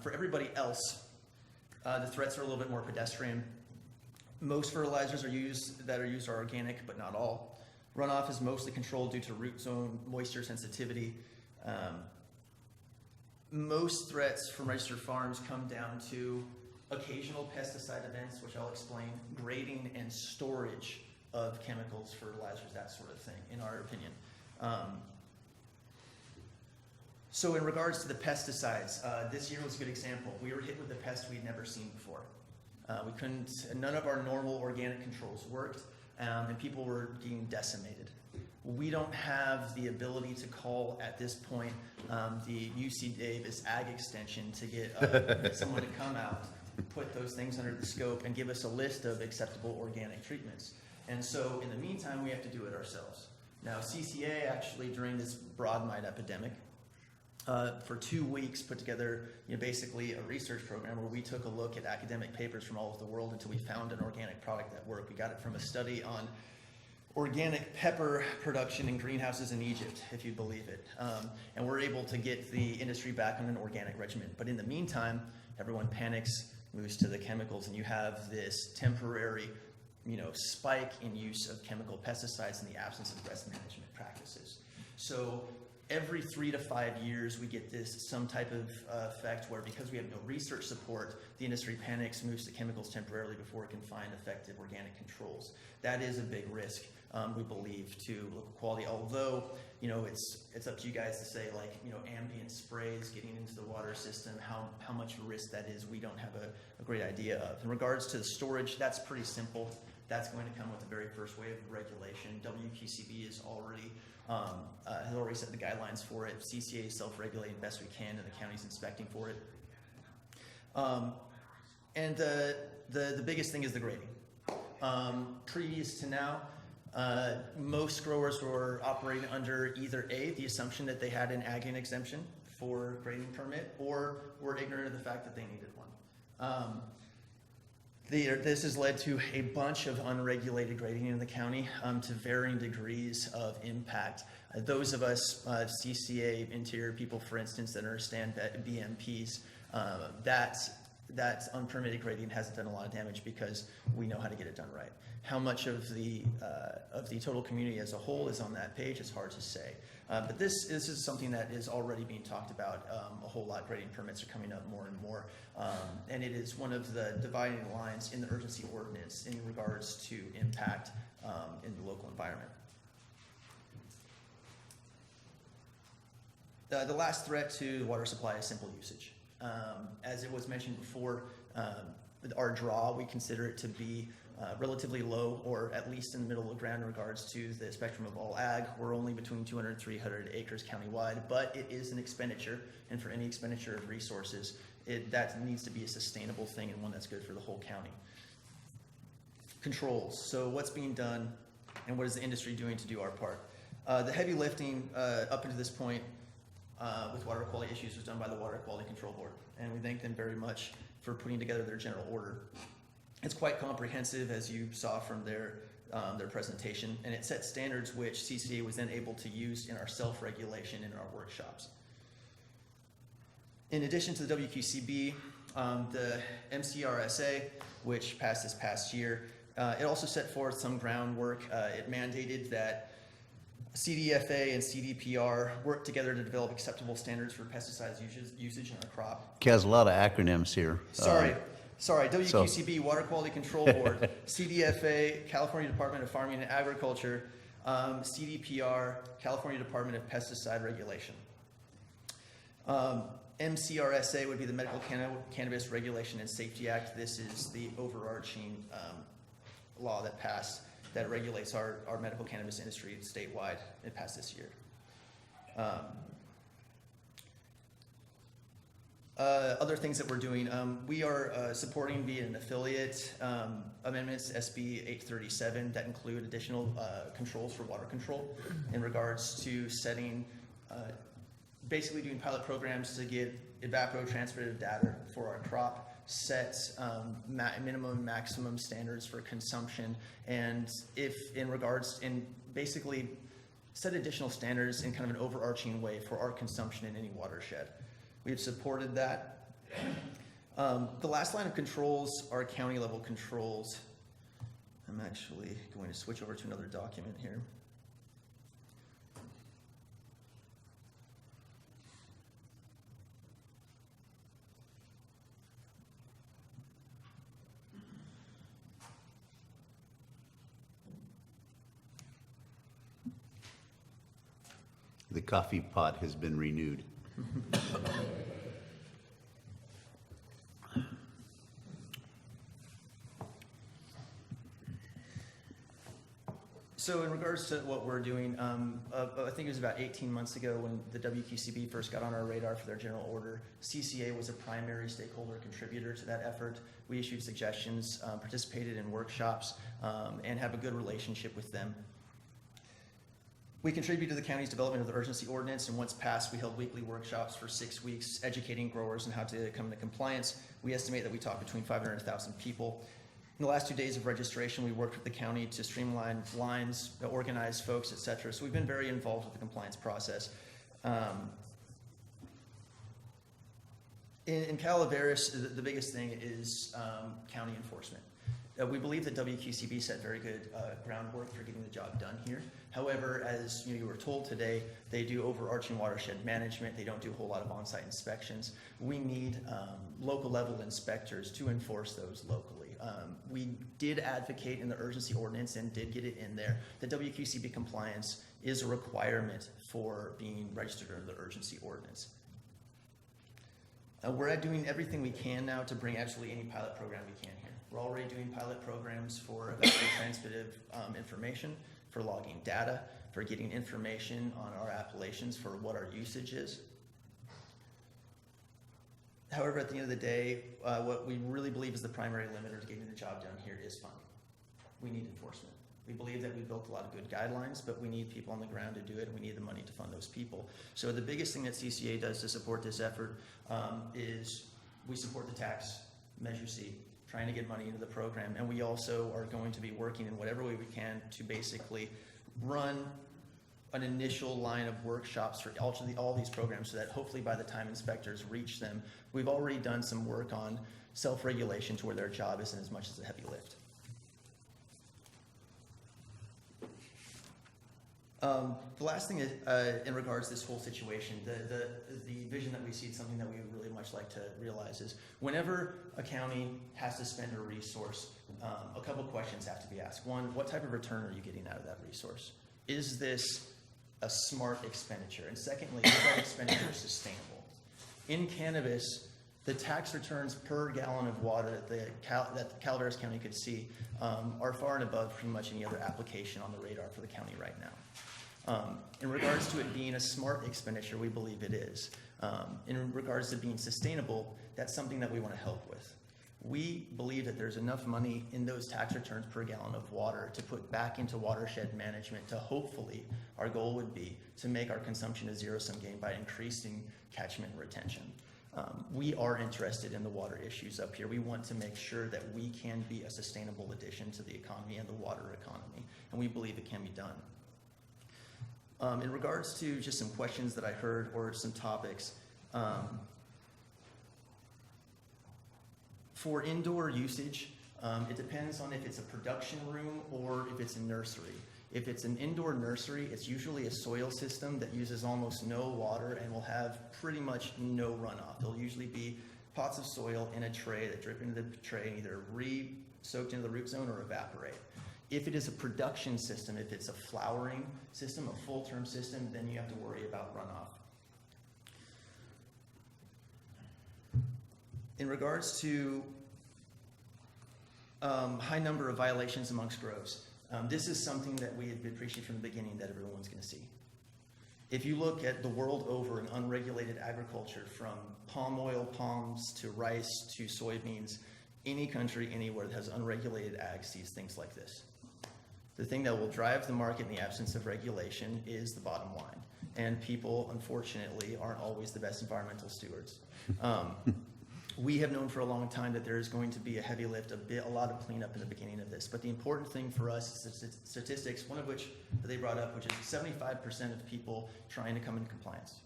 Speaker 17: For everybody else, the threats are a little bit more pedestrian. Most fertilizers that are used are organic, but not all. Runoff is mostly controlled due to root zone moisture sensitivity. Most threats from registered farms come down to occasional pesticide events, which I'll explain, grading and storage of chemicals, fertilizers, that sort of thing, in our opinion. So in regards to the pesticides, this year was a good example. We were hit with a pest we'd never seen before. None of our normal organic controls worked, and people were getting decimated. We don't have the ability to call at this point the UC Davis Ag Extension to get someone to come out, put those things under the scope, and give us a list of acceptable organic treatments. And so in the meantime, we have to do it ourselves. Now, CCA actually, during this broad mite epidemic, for 2 weeks put together basically a research program where we took a look at academic papers from all over the world until we found an organic product that worked. We got it from a study on organic pepper production in greenhouses in Egypt, if you believe it. And we're able to get the industry back on an organic regimen. But in the meantime, everyone panics, moves to the chemicals, and you have this temporary spike in use of chemical pesticides in the absence of best management practices. So every 3 to 5 years, we get some type of effect where, because we have no research support, the industry panics, moves to chemicals temporarily before it can find effective organic controls. That is a big risk, we believe, to local quality. Although, it's up to you guys to say, ambient sprays getting into the water system, how much risk that is, we don't have a great idea of. In regards to the storage, that's pretty simple. That's going to come with the very first wave of regulation. WQCB has already set the guidelines for it. CCA is self-regulating best we can, and the county's inspecting for it. And the biggest thing is the grading. Previous to now, most growers were operating under either A, the assumption that they had an ag exemption for grading permit, or were ignorant of the fact that they needed one. This has led to a bunch of unregulated grading in the county to varying degrees of impact. Those of us, CCA interior people, for instance, that understand that BMPs, that unpermitted grading hasn't done a lot of damage because we know how to get it done right. How much of the total community as a whole is on that page is hard to say. But this is something that is already being talked about a whole lot. Grading permits are coming up more and more. And it is one of the dividing lines in the urgency ordinance in regards to impact in the local environment. The last threat to the water supply is simple usage. As it was mentioned before, our draw, we consider it to be relatively low, or at least in the middle of the ground in regards to the spectrum of all ag. We're only between 200 and 300 acres countywide, but it is an expenditure, and for any expenditure of resources, that needs to be a sustainable thing and one that's good for the whole county. Controls. So what's being done, and what is the industry doing to do our part? The heavy lifting up until this point with water quality issues was done by the Water Quality Control Board, and we thank them very much for putting together their general order. It's quite comprehensive, as you saw from their presentation, and it sets standards which CCA was then able to use in our self-regulation in our workshops. In addition to the WQCB, the MCRSA, which passed this past year, it also set forth some groundwork. It mandated that CDFA and CDPR work together to develop acceptable standards for pesticides usage in our crop.
Speaker 1: He has a lot of acronyms here.
Speaker 17: Sorry, WQCB, Water Quality Control Board, CDFA, California Department of Farming and Agriculture, CDPR, California Department of Pesticide Regulation. MCRSA would be the Medical Cannabis Regulation and Safety Act. This is the overarching law that passed that regulates our medical cannabis industry statewide. It passed this year. Other things that we're doing, we are supporting via an affiliate amendments, SB 837, that include additional controls for water control in regards to setting, basically doing pilot programs to get evapotranspirative data for our crop, set minimum and maximum standards for consumption, and if in regards, and basically set additional standards in kind of an overarching way for our consumption in any watershed. We've supported that. The last line of controls are county level controls. I'm actually going to switch over to another document here.
Speaker 1: The coffee pot has been renewed.
Speaker 17: So in regards to what we're doing, I think it was about 18 months ago when the WQCB first got on our radar for their general order. CCA was a primary stakeholder contributor to that effort. We issued suggestions, participated in workshops, and have a good relationship with them. We contribute to the county's development of the urgency ordinance, and once passed, we held weekly workshops for 6 weeks, educating growers on how to come into compliance. We estimate that we talked between 500 and 1,000 people. In the last 2 days of registration, we worked with the county to streamline lines, organize folks, et cetera. So we've been very involved with the compliance process. In Calaveras, the biggest thing is county enforcement. We believe that WQCB set very good groundwork for getting the job done here. However, as you were told today, they do overarching watershed management. They don't do a whole lot of on-site inspections. We need local level inspectors to enforce those locally. We did advocate in the urgency ordinance and did get it in there that WQCB compliance is a requirement for being registered under the urgency ordinance. We're doing everything we can now to bring absolutely any pilot program we can here. We're already doing pilot programs for evapotranspirative information, for logging data, for getting information on our appellations for what our usage is. However, at the end of the day, what we really believe is the primary limiter to getting the job done here is funding. We need enforcement. We believe that we built a lot of good guidelines, but we need people on the ground to do it, and we need the money to fund those people. So the biggest thing that CCA does to support this effort is we support the tax Measure C, trying to get money into the program, and we also are going to be working in whatever way we can to basically run an initial line of workshops for all these programs so that hopefully by the time inspectors reach them, we've already done some work on self-regulation to where their job isn't as much as a heavy lift. The last thing is, in regards to this whole situation, the vision that we see, something that we would really much like to realize is whenever a county has to spend a resource, a couple questions have to be asked. One, what type of return are you getting out of that resource? Is this a smart expenditure? And secondly, is that expenditure sustainable? In cannabis, the tax returns per gallon of water that Calaveras County could see are far and above pretty much any other application on the radar for the county right now. In regards to it being a smart expenditure, we believe it is. In regards to being sustainable, that's something that we want to help with. We believe that there's enough money in those tax returns per gallon of water to put back into watershed management to hopefully, our goal would be to make our consumption a zero-sum game by increasing catchment retention. We are interested in the water issues up here. We want to make sure that we can be a sustainable addition to the economy and the water economy, and we believe it can be done. In regards to just some questions that I heard or some topics, for indoor usage, it depends on if it's a production room or if it's a nursery. If it's an indoor nursery, it's usually a soil system that uses almost no water and will have pretty much no runoff. There'll usually be pots of soil in a tray that drip into the tray and either re-soaked into the root zone or evaporate. If it is a production system, if it's a flowering system, a full-term system, then you have to worry about runoff. In regards to high number of violations amongst groves, this is something that we had appreciated from the beginning that everyone's going to see. If you look at the world over in unregulated agriculture, from palm oil, palms, to rice, to soybeans, any country, anywhere that has unregulated ag sees things like this. The thing that will drive the market in the absence of regulation is the bottom line. And people, unfortunately, aren't always the best environmental stewards. We have known for a long time that there is going to be a heavy lift, a lot of cleanup in the beginning of this. But the important thing for us is statistics, one of which they brought up, which is 75% of people trying to come into compliance.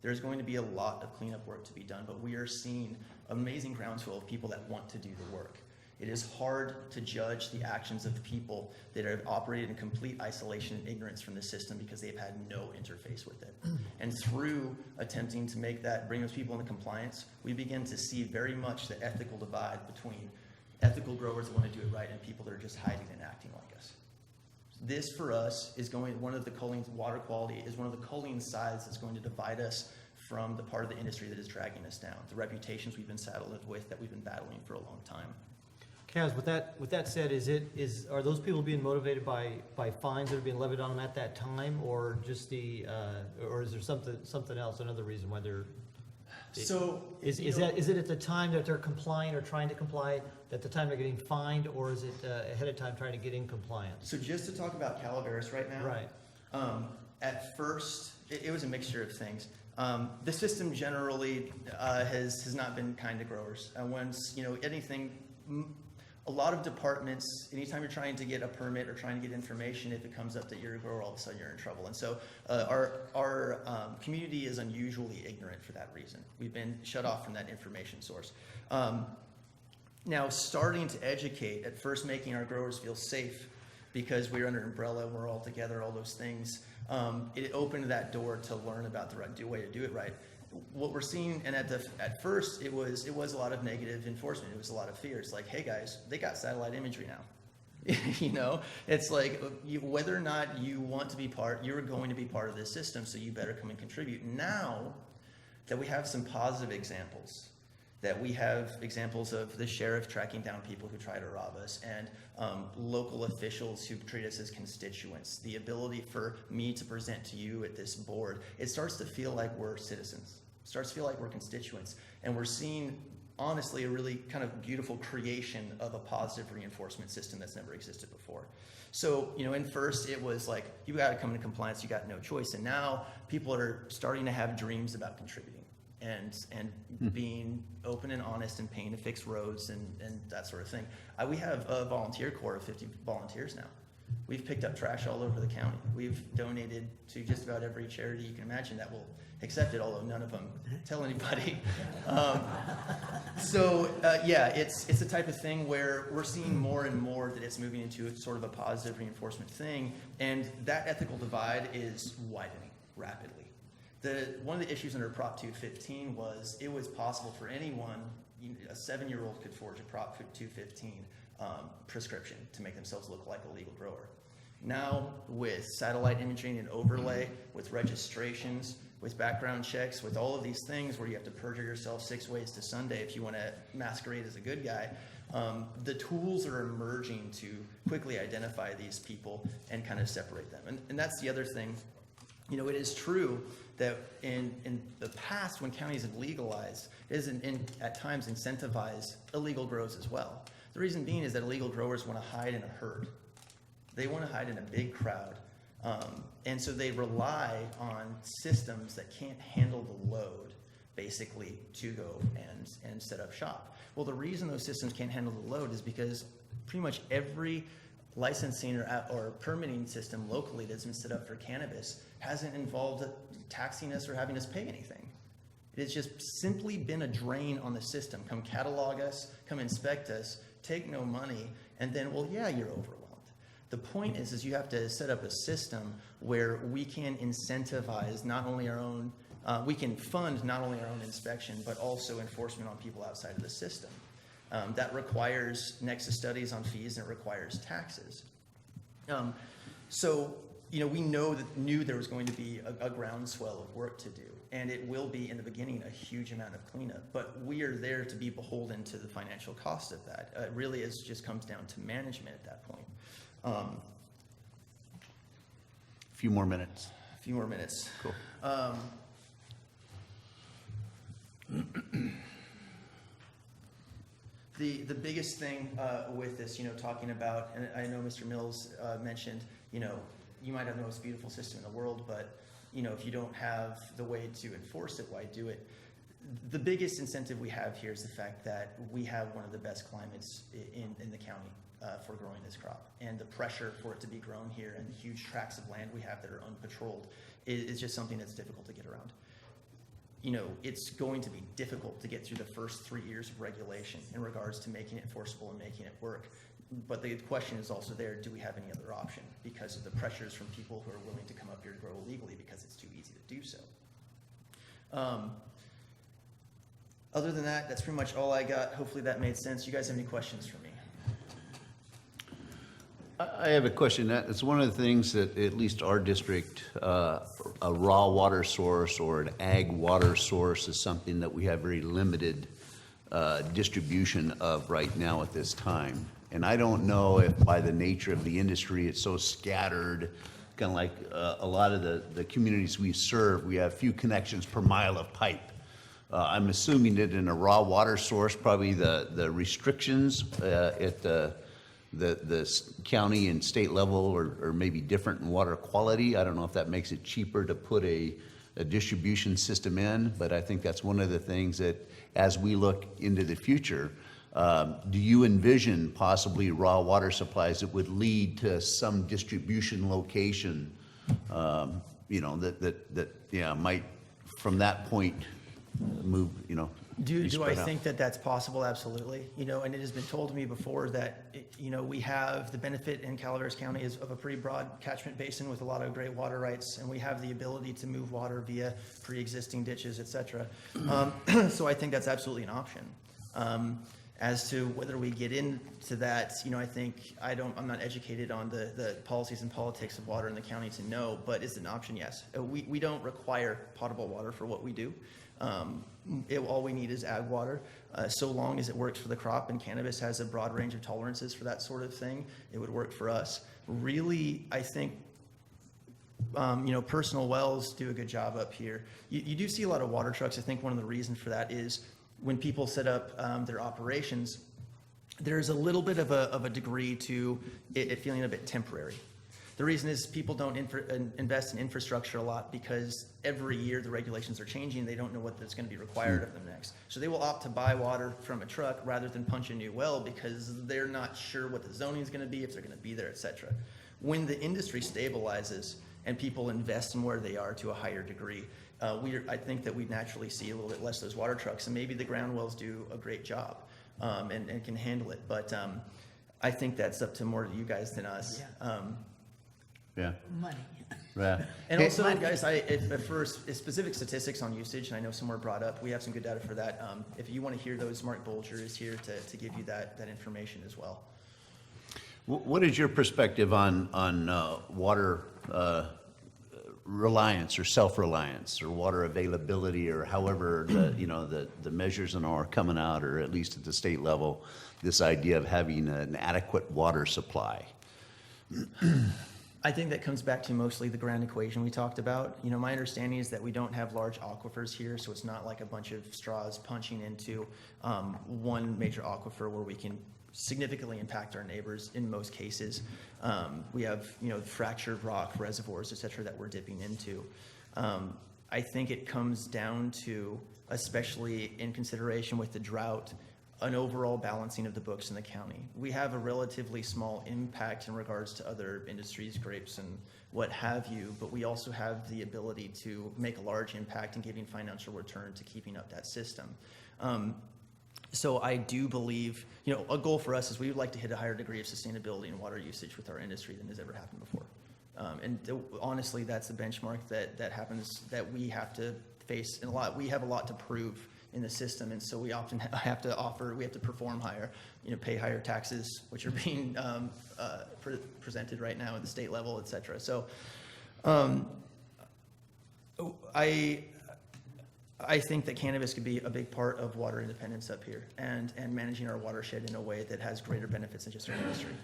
Speaker 17: There's going to be a lot of cleanup work to be done, but we are seeing amazing groundswell of people that want to do the work. It is hard to judge the actions of people that have operated in complete isolation and ignorance from the system because they've had no interface with it. And through attempting to make that, bring those people into compliance, we begin to see very much the ethical divide between ethical growers that want to do it right and people that are just hiding and acting like us. This for us is one of the choline, water quality is one of the choline sides that's going to divide us from the part of the industry that is dragging us down, the reputations we've been saddled with that we've been battling for a long time.
Speaker 9: Kaz, with that said, are those people being motivated by fines that are being levied on them at that time, or just or is there something else, another reason why they're?
Speaker 17: So
Speaker 9: is it at the time that they're complying or trying to comply, at the time they're getting fined, or is it ahead of time trying to get in compliance?
Speaker 17: So just to talk about Calaveras right now.
Speaker 9: Right.
Speaker 17: At first, it was a mixture of things. The system generally has not been kind to growers. Once anything. A lot of departments, anytime you're trying to get a permit or trying to get information, if it comes up that you're a grower, all of a sudden you're in trouble. And so our community is unusually ignorant for that reason. We've been shut off from that information source. Now, starting to educate, at first making our growers feel safe because we're under an umbrella, we're all together, all those things, it opened that door to learn about the right way to do it right. What we're seeing, and at first it was a lot of negative enforcement. It was a lot of fear. It's like, hey guys, they got satellite imagery now. It's like whether or not you want to be you're going to be part of this system, so you better come and contribute. Now that we have some positive examples, that we have examples of the sheriff tracking down people who try to rob us, and local officials who treat us as constituents, the ability for me to present to you at this board, it starts to feel like we're citizens. Starts to feel like we're constituents, and we're seeing, honestly, a really kind of beautiful creation of a positive reinforcement system that's never existed before. So, in first it was like, you got to come into compliance, you got no choice, and now people are starting to have dreams about contributing and being open and honest and paying to fix roads and that sort of thing. We have a volunteer corps of 50 volunteers now. We've picked up trash all over the county. We've donated to just about every charity you can imagine that will accept it, although none of them tell anybody. Yeah, it's the type of thing where we're seeing more and more that it's moving into sort of a positive reinforcement thing, and that ethical divide is widening rapidly. One of the issues under Prop 215 was it was possible for anyone, a 7-year-old could forge a Prop 215 prescription to make themselves look like a legal grower. Now, with satellite imaging and overlay, with registrations, with background checks, with all of these things where you have to perjure yourself 6 ways to Sunday if you want to masquerade as a good guy, the tools are emerging to quickly identify these people and kind of separate them. And that's the other thing. It is true that in the past, when counties have legalized, it has at times incentivized illegal grows as well. The reason being is that illegal growers want to hide in a herd. They want to hide in a big crowd. And so they rely on systems that can't handle the load, basically, to go and set up shop. Well, the reason those systems can't handle the load is because pretty much every licensing or permitting system locally that's been set up for cannabis hasn't involved taxing us or having us pay anything. It has just simply been a drain on the system. Come catalog us, come inspect us, take no money, and then, well, yeah, you're overwhelmed. The point is you have to set up a system where we can incentivize not only our own, we can fund not only our own inspection, but also enforcement on people outside of the system. That requires nexus studies on fees, and it requires taxes. So, we knew there was going to be a groundswell of work to do, and it will be in the beginning a huge amount of cleanup. But we are there to be beholden to the financial cost of that. It really just comes down to management at that point.
Speaker 1: A few more minutes.
Speaker 17: A few more minutes.
Speaker 1: Cool.
Speaker 17: The biggest thing with this, talking about, and I know Mr. Mills mentioned, you might have the most beautiful system in the world, but if you don't have the way to enforce it, why do it? The biggest incentive we have here is the fact that we have one of the best climates in the county for growing this crop, and the pressure for it to be grown here and the huge tracts of land we have that are unpatrolled is just something that's difficult to get around. It's going to be difficult to get through the first 3 years of regulation in regards to making it enforceable and making it work. But the question is also there, do we have any other option? Because of the pressures from people who are willing to come up here to grow illegally because it's too easy to do so. Other than that, that's pretty much all I got. Hopefully that made sense. You guys have any questions for me?
Speaker 1: I have a question. It's one of the things that at least our district, a raw water source or an ag water source is something that we have very limited distribution of right now at this time. And I don't know if by the nature of the industry, it's so scattered, kind of like a lot of the communities we serve, we have few connections per mile of pipe. I'm assuming that in a raw water source, probably the restrictions at the county and state level are maybe different in water quality. I don't know if that makes it cheaper to put a distribution system in, but I think that's one of the things that as we look into the future, do you envision possibly raw water supplies that would lead to some distribution location, that might from that point move,
Speaker 17: Do I think that that's possible? Absolutely. And it has been told to me before that, we have the benefit in Calaveras County is of a pretty broad catchment basin with a lot of great water rights, and we have the ability to move water via pre-existing ditches, et cetera. So I think that's absolutely an option. As to whether we get into that, I think I'm not educated on the policies and politics of water in the county to know, but it's an option, yes. We don't require potable water for what we do. All we need is ag water, so long as it works for the crop, and cannabis has a broad range of tolerances for that sort of thing, it would work for us. Really, I think, personal wells do a good job up here. You do see a lot of water trucks. I think one of the reasons for that is when people set up their operations, there's a little bit of a degree to it feeling a bit temporary. The reason is people don't invest in infrastructure a lot because every year the regulations are changing. They don't know what that's going to be required of them next. So they will opt to buy water from a truck rather than punch a new well because they're not sure what the zoning is going to be, if they're going to be there, et cetera. When the industry stabilizes and people invest in where they are to a higher degree, I think that we naturally see a little bit less of those water trucks, and maybe the ground wells do a great job and can handle it. But I think that's up to more to you guys than us.
Speaker 1: Yeah.
Speaker 5: Money.
Speaker 1: Yeah.
Speaker 17: And also, guys, for specific statistics on usage, and I know some were brought up, we have some good data for that. If you want to hear those, Mark Bolger is here to give you that information as well.
Speaker 1: What is your perspective on water reliance or self-reliance or water availability, or however the measures are coming out, or at least at the state level, this idea of having an adequate water supply?
Speaker 17: I think that comes back to mostly the grand equation we talked about. My understanding is that we don't have large aquifers here, so it's not like a bunch of straws punching into one major aquifer where we can significantly impact our neighbors in most cases. We have, fractured rock reservoirs, et cetera, that we're dipping into. I think it comes down to, especially in consideration with the drought, an overall balancing of the books in the county. We have a relatively small impact in regards to other industries, grapes and what have you, but we also have the ability to make a large impact in giving financial return to keeping up that system. So I do believe, a goal for us is we would like to hit a higher degree of sustainability in water usage with our industry than has ever happened before. Honestly, that's the benchmark that happens, that we have to face, and we have a lot to prove in the system. And so we often have to perform higher, pay higher taxes, which are being presented right now at the state level, et cetera. So I think that cannabis could be a big part of water independence up here and managing our watershed in a way that has greater benefits than just our industry.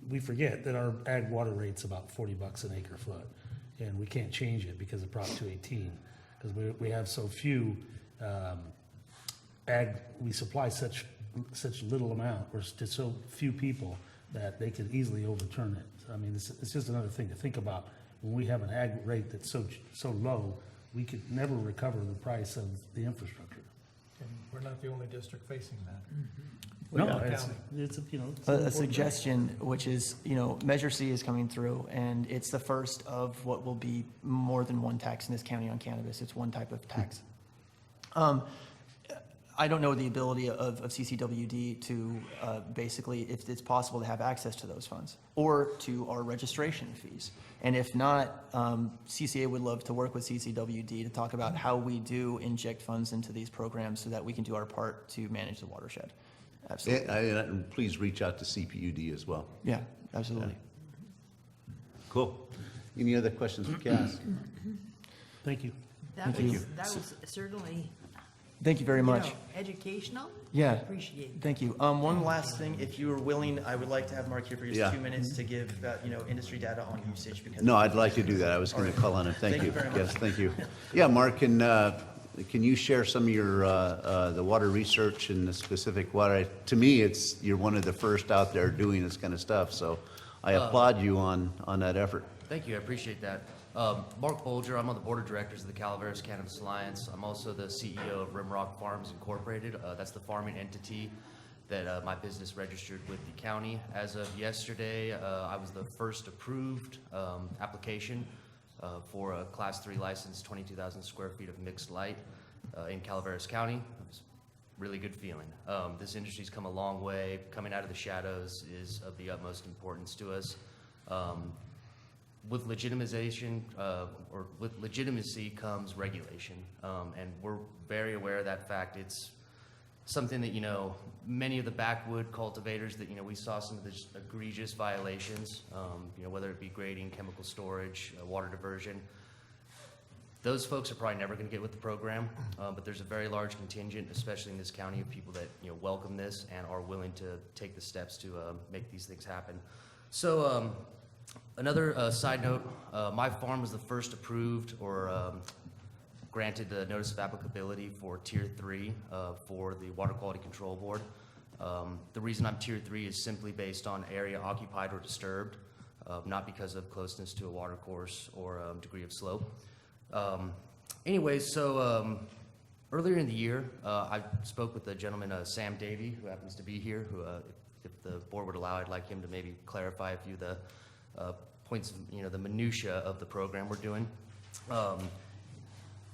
Speaker 8: We forget that our ag water rate's about $40 an acre foot, and we can't change it because of Prop 218, because we have so few we supply such little amount, or to so few people, that they could easily overturn it. I mean, it's just another thing to think about. When we have an ag rate that's so low, we could never recover the price of the infrastructure.
Speaker 13: And we're not the only district facing that.
Speaker 8: No,
Speaker 13: It's
Speaker 8: it's
Speaker 17: A
Speaker 8: important.
Speaker 17: suggestion, which is, Measure C is coming through, and it's the first of what will be more than one tax in this county on cannabis. It's one type of tax. I don't know the ability of CCWD to basically, if it's possible to have access to those funds or to our registration fees. And if not, CCA would love to work with CCWD to talk about how we do inject funds into these programs so that we can do our part to manage the watershed. Absolutely.
Speaker 1: And please reach out to CPUD as well.
Speaker 17: Yeah, absolutely.
Speaker 1: Cool. Any other questions for Cass?
Speaker 8: Thank you.
Speaker 5: That
Speaker 17: Thank
Speaker 5: was,
Speaker 17: you.
Speaker 5: that was certainly,
Speaker 17: Thank you very
Speaker 5: you
Speaker 17: much.
Speaker 5: know, educational.
Speaker 17: Yeah.
Speaker 5: Appreciate it.
Speaker 17: Thank you. One last thing, if you are willing, I would like to have Mark here for just
Speaker 1: Yeah.
Speaker 17: 2 minutes to give, industry data on usage. Because
Speaker 1: No, I'd like to do that. I was going to call on it. Thank
Speaker 17: Thank
Speaker 1: you.
Speaker 17: you very much.
Speaker 1: Yes, thank you. Yeah, Mark, can you share some of your, the water research and the specific water? To me, you're one of the first out there doing this kind of stuff, so I applaud you on that effort.
Speaker 18: Thank you, I appreciate that. Mark Bolger, I'm on the board of directors of the Calaveras Cannabis Alliance. I'm also the CEO of Rimrock Farms Incorporated. That's the farming entity that my business registered with the county. As of yesterday, I was the first approved application for a Class 3 license, 22,000 square feet of mixed light in Calaveras County. It was a really good feeling. This industry's come a long way. Coming out of the shadows is of the utmost importance to us. With legitimization, or with legitimacy comes regulation, and we're very aware of that fact. It's something that, many of the backwood cultivators that, we saw some of the egregious violations, whether it be grading, chemical storage, water diversion. Those folks are probably never going to get with the program, but there's a very large contingent, especially in this county, of people that, welcome this and are willing to take the steps to make these things happen. So, another side note, my farm was the first approved or granted the notice of applicability for Tier 3 for the Water Quality Control Board. The reason I'm Tier 3 is simply based on area occupied or disturbed, not because of closeness to a water course or degree of slope. Anyways, so earlier in the year, I spoke with the gentleman, Sam Davey, who happens to be here, who, if the board would allow, I'd like him to maybe clarify a few of the points, the minutia of the program we're doing.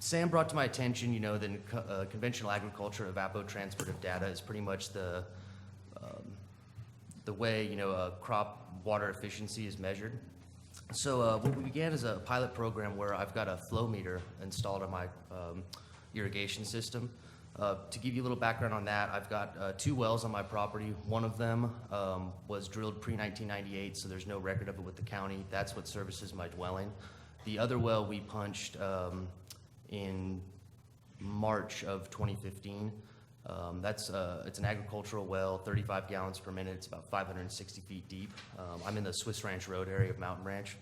Speaker 18: Sam brought to my attention, that conventional agriculture evapotranspirative data is pretty much the way, crop water efficiency is measured. So what we began is a pilot program where I've got a flow meter installed on my irrigation system. To give you a little background on that, I've got 2 wells on my property. One of them was drilled pre-1998, so there's no record of it with the county. That's what services my dwelling. The other well we punched in March of 2015. It's an agricultural well, 35 gallons per minute. It's about 560 feet deep. I'm in the Swiss Ranch Road area of Mountain Ranch.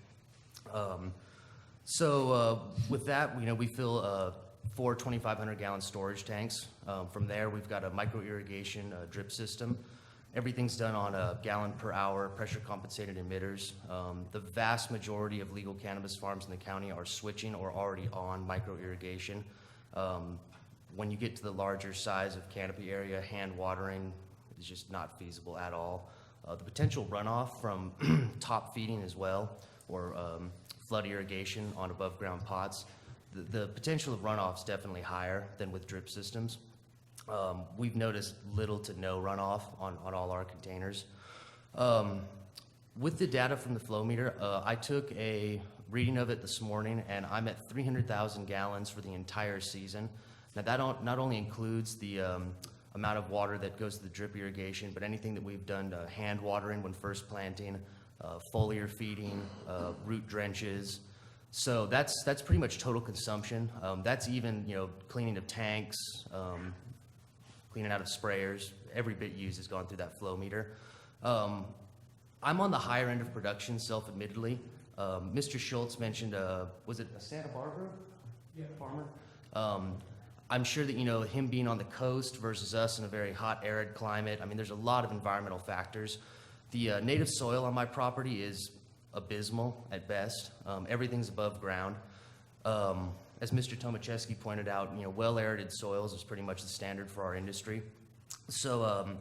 Speaker 18: So with that, we fill 4 2,500-gallon storage tanks. From there, we've got a micro irrigation drip system. Everything's done on a gallon per hour pressure compensated emitters. The vast majority of legal cannabis farms in the county are switching or already on micro irrigation. When you get to the larger size of canopy area, hand watering is just not feasible at all. The potential runoff from top feeding as well, or flood irrigation on above ground pots, the potential of runoff is definitely higher than with drip systems. We've noticed little to no runoff on all our containers. With the data from the flow meter, I took a reading of it this morning, and I'm at 300,000 gallons for the entire season. Now, that not only includes the amount of water that goes to the drip irrigation, but anything that we've done to hand watering when first planting, foliar feeding, root drenches. So that's pretty much total consumption. That's even, cleaning of tanks, cleaning out of sprayers. Every bit used has gone through that flow meter. I'm on the higher end of production, self-admittedly. Mr. Schultz mentioned, was it a Santa Barbara farmer? I'm sure that, him being on the coast versus us in a very hot, arid climate, there's a lot of environmental factors. The native soil on my property is abysmal at best. Everything's above ground. As Mr. Tomaszewski pointed out, well-aerated soils is pretty much the standard for our industry. So,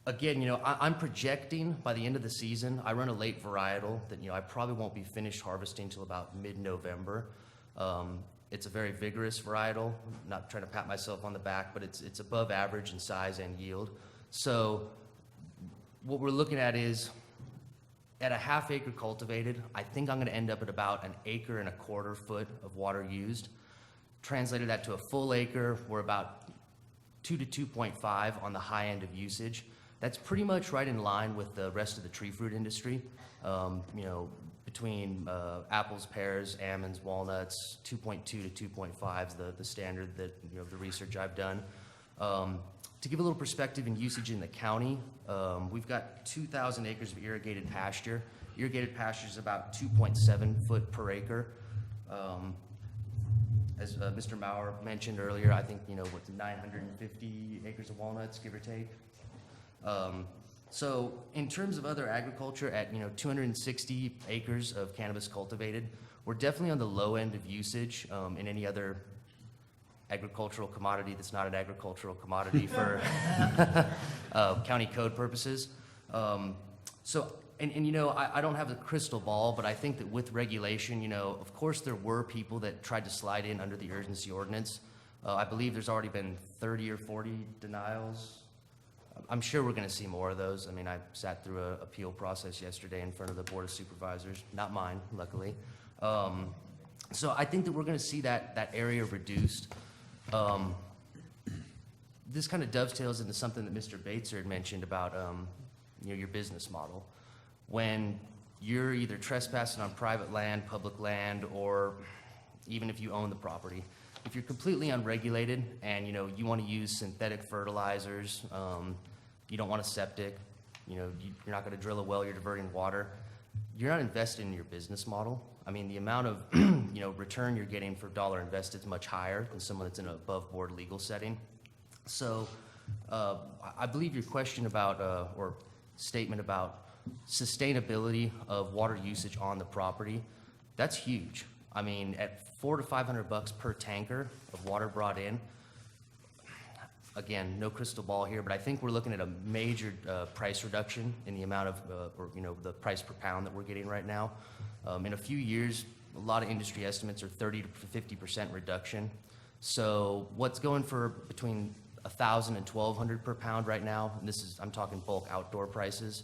Speaker 18: again, I'm projecting by the end of the season, I run a late varietal that, I probably won't be finished harvesting till about mid-November. It's a very vigorous varietal. I'm not trying to pat myself on the back, but it's above average in size and yield. So what we're looking at is, at a half acre cultivated, I think I'm gonna end up at about 1.25 acres of water used. Translated that to a full acre, we're about 2 to 2.5 on the high end of usage. That's pretty much right in line with the rest of the tree fruit industry. Between apples, pears, almonds, walnuts, 2.2 to 2.5 is the standard that, the research I've done. To give a little perspective in usage in the county, we've got 2,000 acres of irrigated pasture. Irrigated pasture is about 2.7 foot per acre. As Mr. Maurer mentioned earlier, I think, what's 950 acres of walnuts, give or take. So in terms of other agriculture, at 260 acres of cannabis cultivated, we're definitely on the low end of usage in any other agricultural commodity that's not an agricultural commodity for county code purposes. So, I don't have a crystal ball, but I think that with regulation, of course there were people that tried to slide in under the urgency ordinance. I believe there's already been 30 or 40 denials. I'm sure we're going to see more of those. I sat through an appeal process yesterday in front of the Board of Supervisors, not mine, luckily. So I think that we're going to see that area reduced. This kind of dovetails into something that Mr. Baitzer had mentioned about your business model. When you're either trespassing on private land, public land, or even if you own the property, if you're completely unregulated and you want to use synthetic fertilizers, you don't want a septic, you're not going to drill a well, you're diverting water, you're not invested in your business model. The amount of return you're getting for dollar invested is much higher than someone that's in an above board legal setting. So I believe your question about or statement about sustainability of water usage on the property, that's huge. At $400 to $500 per tanker of water brought in, again, no crystal ball here, but I think we're looking at a major price reduction in the amount of, the price per pound that we're getting right now. In a few years, a lot of industry estimates are 30 to 50% reduction. So what's going for between $1,000 and $1,200 per pound right now, and I'm talking bulk outdoor prices,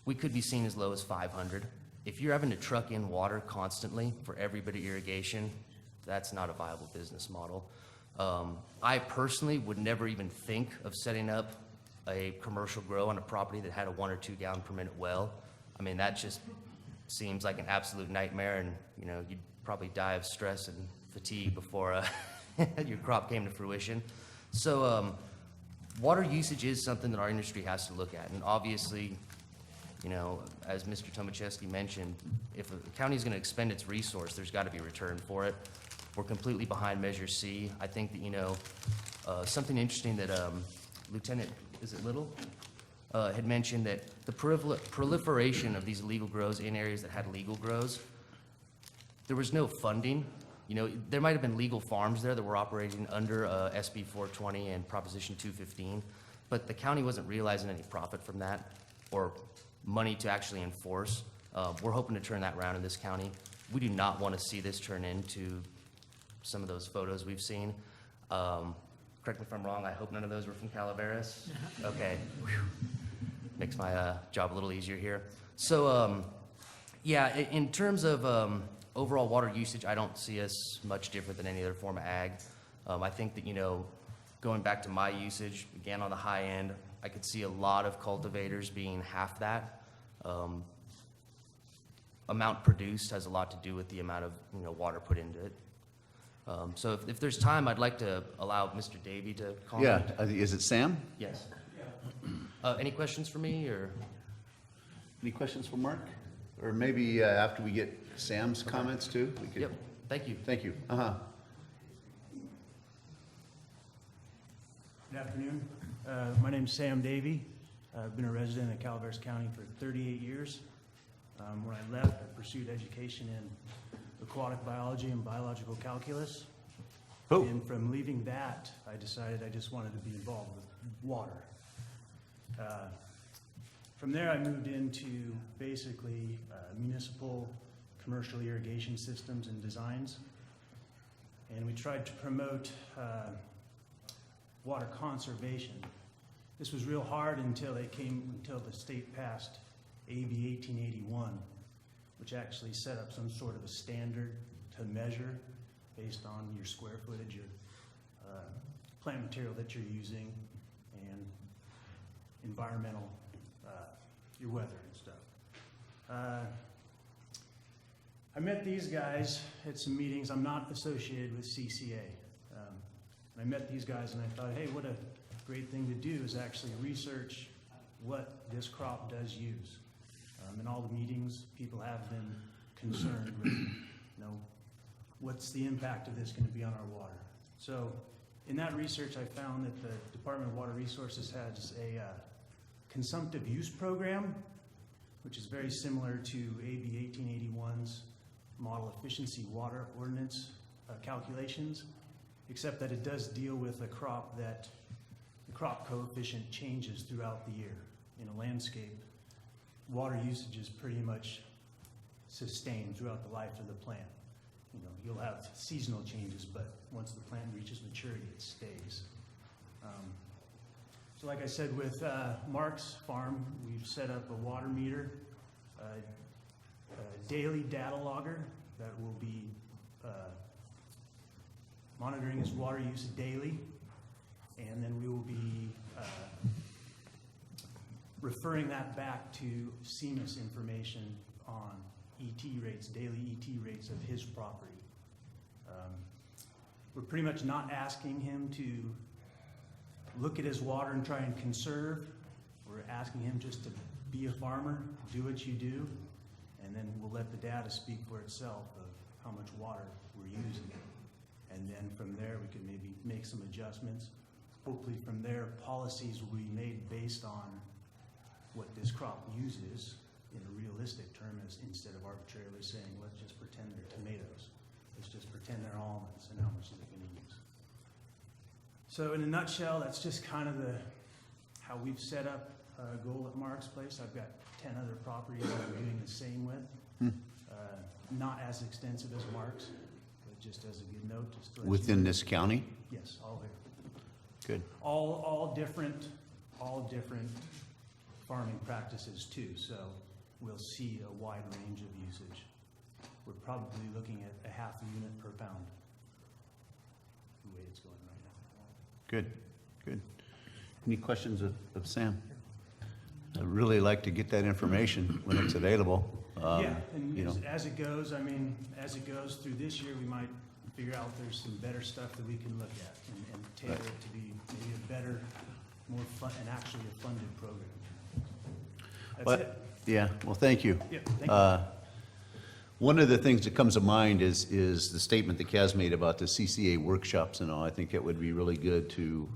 Speaker 18: we could be seen as low as $500. If you're having to truck in water constantly for every bit of irrigation, that's not a viable business model. I personally would never even think of setting up a commercial grow on a property that had a 1 or 2 gallon per minute well. That just seems like an absolute nightmare, and you'd probably die of stress and fatigue before your crop came to fruition. So water usage is something that our industry has to look at, and obviously, as Mr. Tomaszewski mentioned, if a county is going to expend its resource, there's got to be a return for it. We're completely behind Measure C. I think that, something interesting that Lieutenant, is it Little, had mentioned, that the proliferation of these illegal grows in areas that had legal grows, there was no funding. There might have been legal farms there that were operating under SB 420 and Proposition 215, but the county wasn't realizing any profit from that or money to actually enforce. We're hoping to turn that around in this county. We do not want to see this turn into some of those photos we've seen. Correct me if I'm wrong, I hope none of those were from Calaveras. Okay. Whew. Makes my job a little easier here. So, yeah, in terms of overall water usage, I don't see us much different than any other form of ag. I think that, going back to my usage, again, on the high end, I could see a lot of cultivators being half that. Amount produced has a lot to do with the amount of, water put into it. So if there's time, I'd like to allow Mr. Davy to comment.
Speaker 1: Yeah, is it Sam?
Speaker 18: Yes. Any questions for me, or?
Speaker 1: Any questions for Mark? Or maybe after we get Sam's comments too? We could.
Speaker 18: Yep, thank you.
Speaker 1: Thank you. Uh-huh.
Speaker 19: Good afternoon. My name's Sam Davy. I've been a resident of Calaveras County for 38 years. When I left, I pursued education in aquatic biology and biological calculus.
Speaker 1: Oh.
Speaker 19: And from leaving that, I decided I just wanted to be involved with water. From there, I moved into basically municipal commercial irrigation systems and designs. And we tried to promote water conservation. This was real hard until the state passed AB 1881, which actually set up some sort of a standard to measure based on your square footage, your plant material that you're using, and environmental, your weather and stuff. I met these guys at some meetings. I'm not associated with CCA. I met these guys and I thought, hey, what a great thing to do is actually research what this crop does use. In all the meetings, people have been concerned with, what's the impact of this going to be on our water? So in that research, I found that the Department of Water Resources has a consumptive use program, which is very similar to AB 1881's model efficiency water ordinance calculations, except that it does deal with a crop that the crop coefficient changes throughout the year. In a landscape, water usage is pretty much sustained throughout the life of the plant. You'll have seasonal changes, but once the plant reaches maturity, it stays. So like I said, with Mark's farm, we've set up a water meter, a daily data logger that will be monitoring his water use daily, and then we will be referring that back to CMIS information on ET rates, daily ET rates of his property. We're pretty much not asking him to look at his water and try and conserve. We're asking him just to be a farmer, do what you do, and then we'll let the data speak for itself of how much water we're using. And then from there, we can maybe make some adjustments. Hopefully from there, policies will be made based on what this crop uses in a realistic term, instead of arbitrarily saying, let's just pretend they're tomatoes. Let's just pretend they're almonds, and how much are they going to use? So in a nutshell, that's just kind of how we've set up a goal at Mark's place. I've got 10 other properties that I'm doing the same with. Not as extensive as Mark's, but just as a good note. Just to let
Speaker 1: Within
Speaker 19: you know.
Speaker 1: this county?
Speaker 19: Yes, all here.
Speaker 1: Good.
Speaker 19: All different farming practices too, so we'll see a wide range of usage. We're probably looking at a half a unit per pound, the way it's going right now.
Speaker 1: Good, good. Any questions of Sam? I'd really like to get that information when it's available.
Speaker 19: Yeah, and as it goes, as it goes through this year, we might figure out there's some better stuff that we can look at and tailor it to be maybe a better, more fun, and actually a funded program. That's it.
Speaker 1: Yeah, well, thank you.
Speaker 19: Yeah, thank you.
Speaker 1: One of the things that comes to mind is the statement that Kaz made about the CCA workshops and all. I think it would be really good to,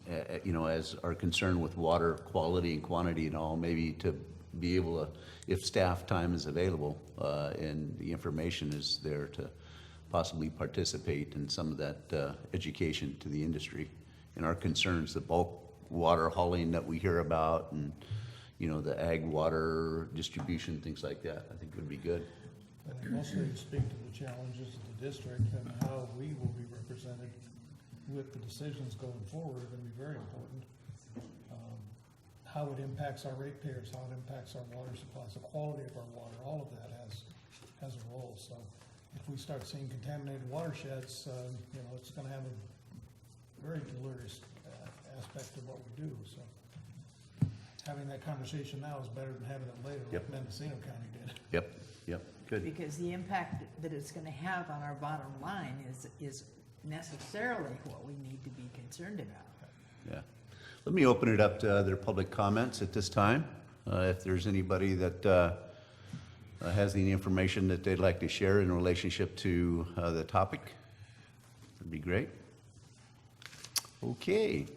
Speaker 1: as our concern with water quality and quantity and all, maybe to be able to, if staff time is available and the information is there, to possibly participate in some of that education to the industry and our concerns, the bulk water hauling that we hear about, and the ag water distribution, things like that. I think would be good.
Speaker 2: And also you speak to the challenges of the district and how we will be represented with the decisions going forward are going to be very important. How it impacts our ratepayers, how it impacts our water supplies, the quality of our water, all of that has a role. So if we start seeing contaminated watersheds, it's gonna have a very deleterious aspect of what we do, so. Having that conversation now is better than having it later, like Mendocino County did.
Speaker 1: Yep, good.
Speaker 5: Because the impact that it's gonna have on our bottom line is necessarily what we need to be concerned about.
Speaker 1: Yeah. Let me open it up to other public comments at this time. If there's anybody that has any information that they'd like to share in relationship to the topic, that'd be great. Okay,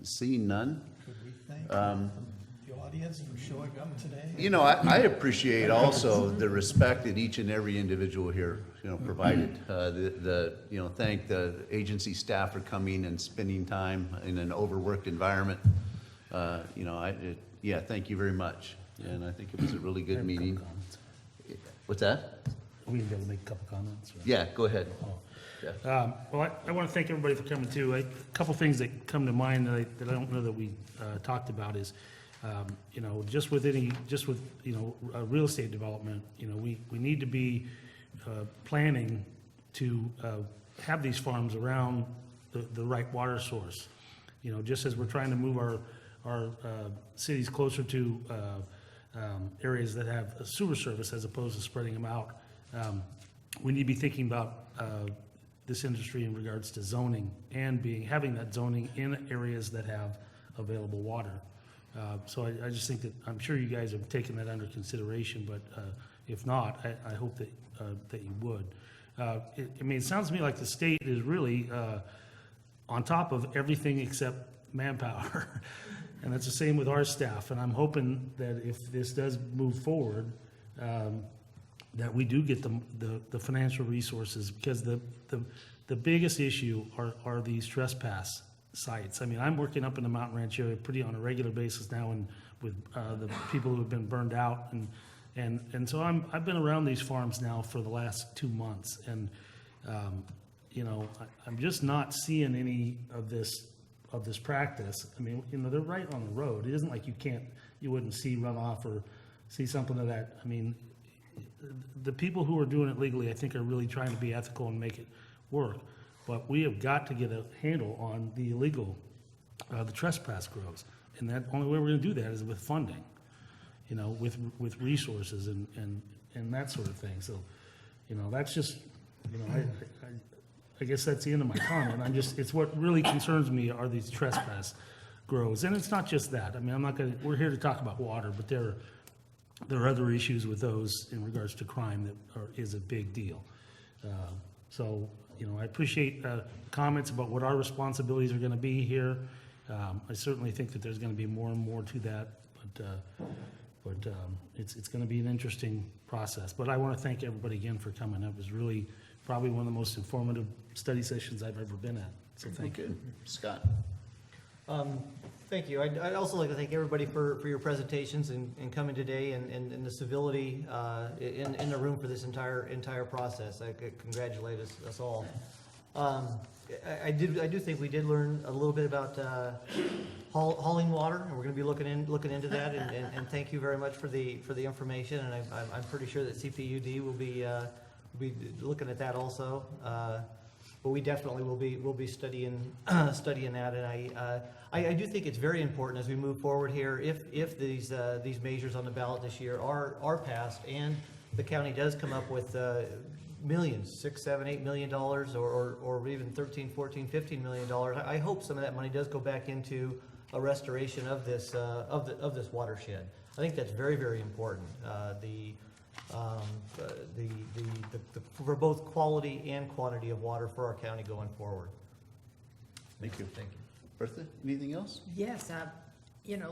Speaker 1: seeing none.
Speaker 2: Could we thank the audience for showing up today?
Speaker 1: I appreciate also the respect that each and every individual here, provided. Thank the agency staff for coming and spending time in an overworked environment. Thank you very much. And I think it was a really good meeting. What's that?
Speaker 8: Are we able to make a couple comments? Or?
Speaker 1: Yeah, go ahead.
Speaker 8: Well, I want to thank everybody for coming too. A couple things that come to mind that I don't know that we talked about is, just with real estate development, we need to be planning to have these farms around the right water source. Just as we're trying to move our cities closer to areas that have a sewer service as opposed to spreading them out, we need to be thinking about this industry in regards to zoning and having that zoning in areas that have available water. So I just think that, I'm sure you guys have taken that under consideration, but if not, I hope that you would. It sounds to me like the state is really on top of everything except manpower. And that's the same with our staff. And I'm hoping that if this does move forward, that we do get the financial resources, because the biggest issue are these trespass sites. I'm working up in the Mountain Ranch area pretty on a regular basis now, and with the people who have been burned out, and so I've been around these farms now for the last 2 months, and I'm just not seeing any of this practice. They're right on the road. It isn't like you wouldn't see runoff or see something of that. The people who are doing it legally, I think, are really trying to be ethical and make it work. But we have got to get a handle on the illegal, the trespass grows. And the only way we're going to do that is with funding, with resources and that sort of thing. So, that's just, I guess that's the end of my comment. It's what really concerns me are these trespass grows. And it's not just that. We're here to talk about water, but there are other issues with those in regards to crime that is a big deal. I appreciate comments about what our responsibilities are going to be here. I certainly think that there's going to be more and more to that, but it's going to be an interesting process. But I want to thank everybody again for coming. It was really probably one of the most informative study sessions I've ever been at. So thank you.
Speaker 1: Scott.
Speaker 9: Thank you. I'd also like to thank everybody for your presentations and coming today and the civility in the room for this entire process. I congratulate us all. I do think we did learn a little bit about hauling water, and we're going to be looking into that. And thank you very much for the information. And I'm pretty sure that CPUD will be looking at that also. But we definitely will be studying that, and I do think it's very important as we move forward here. If these measures on the ballot this year are passed, and the county does come up with millions, $6, $7, $8 million, or even $13, $14, $15 million, I hope some of that money does go back into a restoration of this watershed. I think that's very, very important. For both quality and quantity of water for our county going forward.
Speaker 1: Thank you. Bertha, anything else?
Speaker 5: Yes,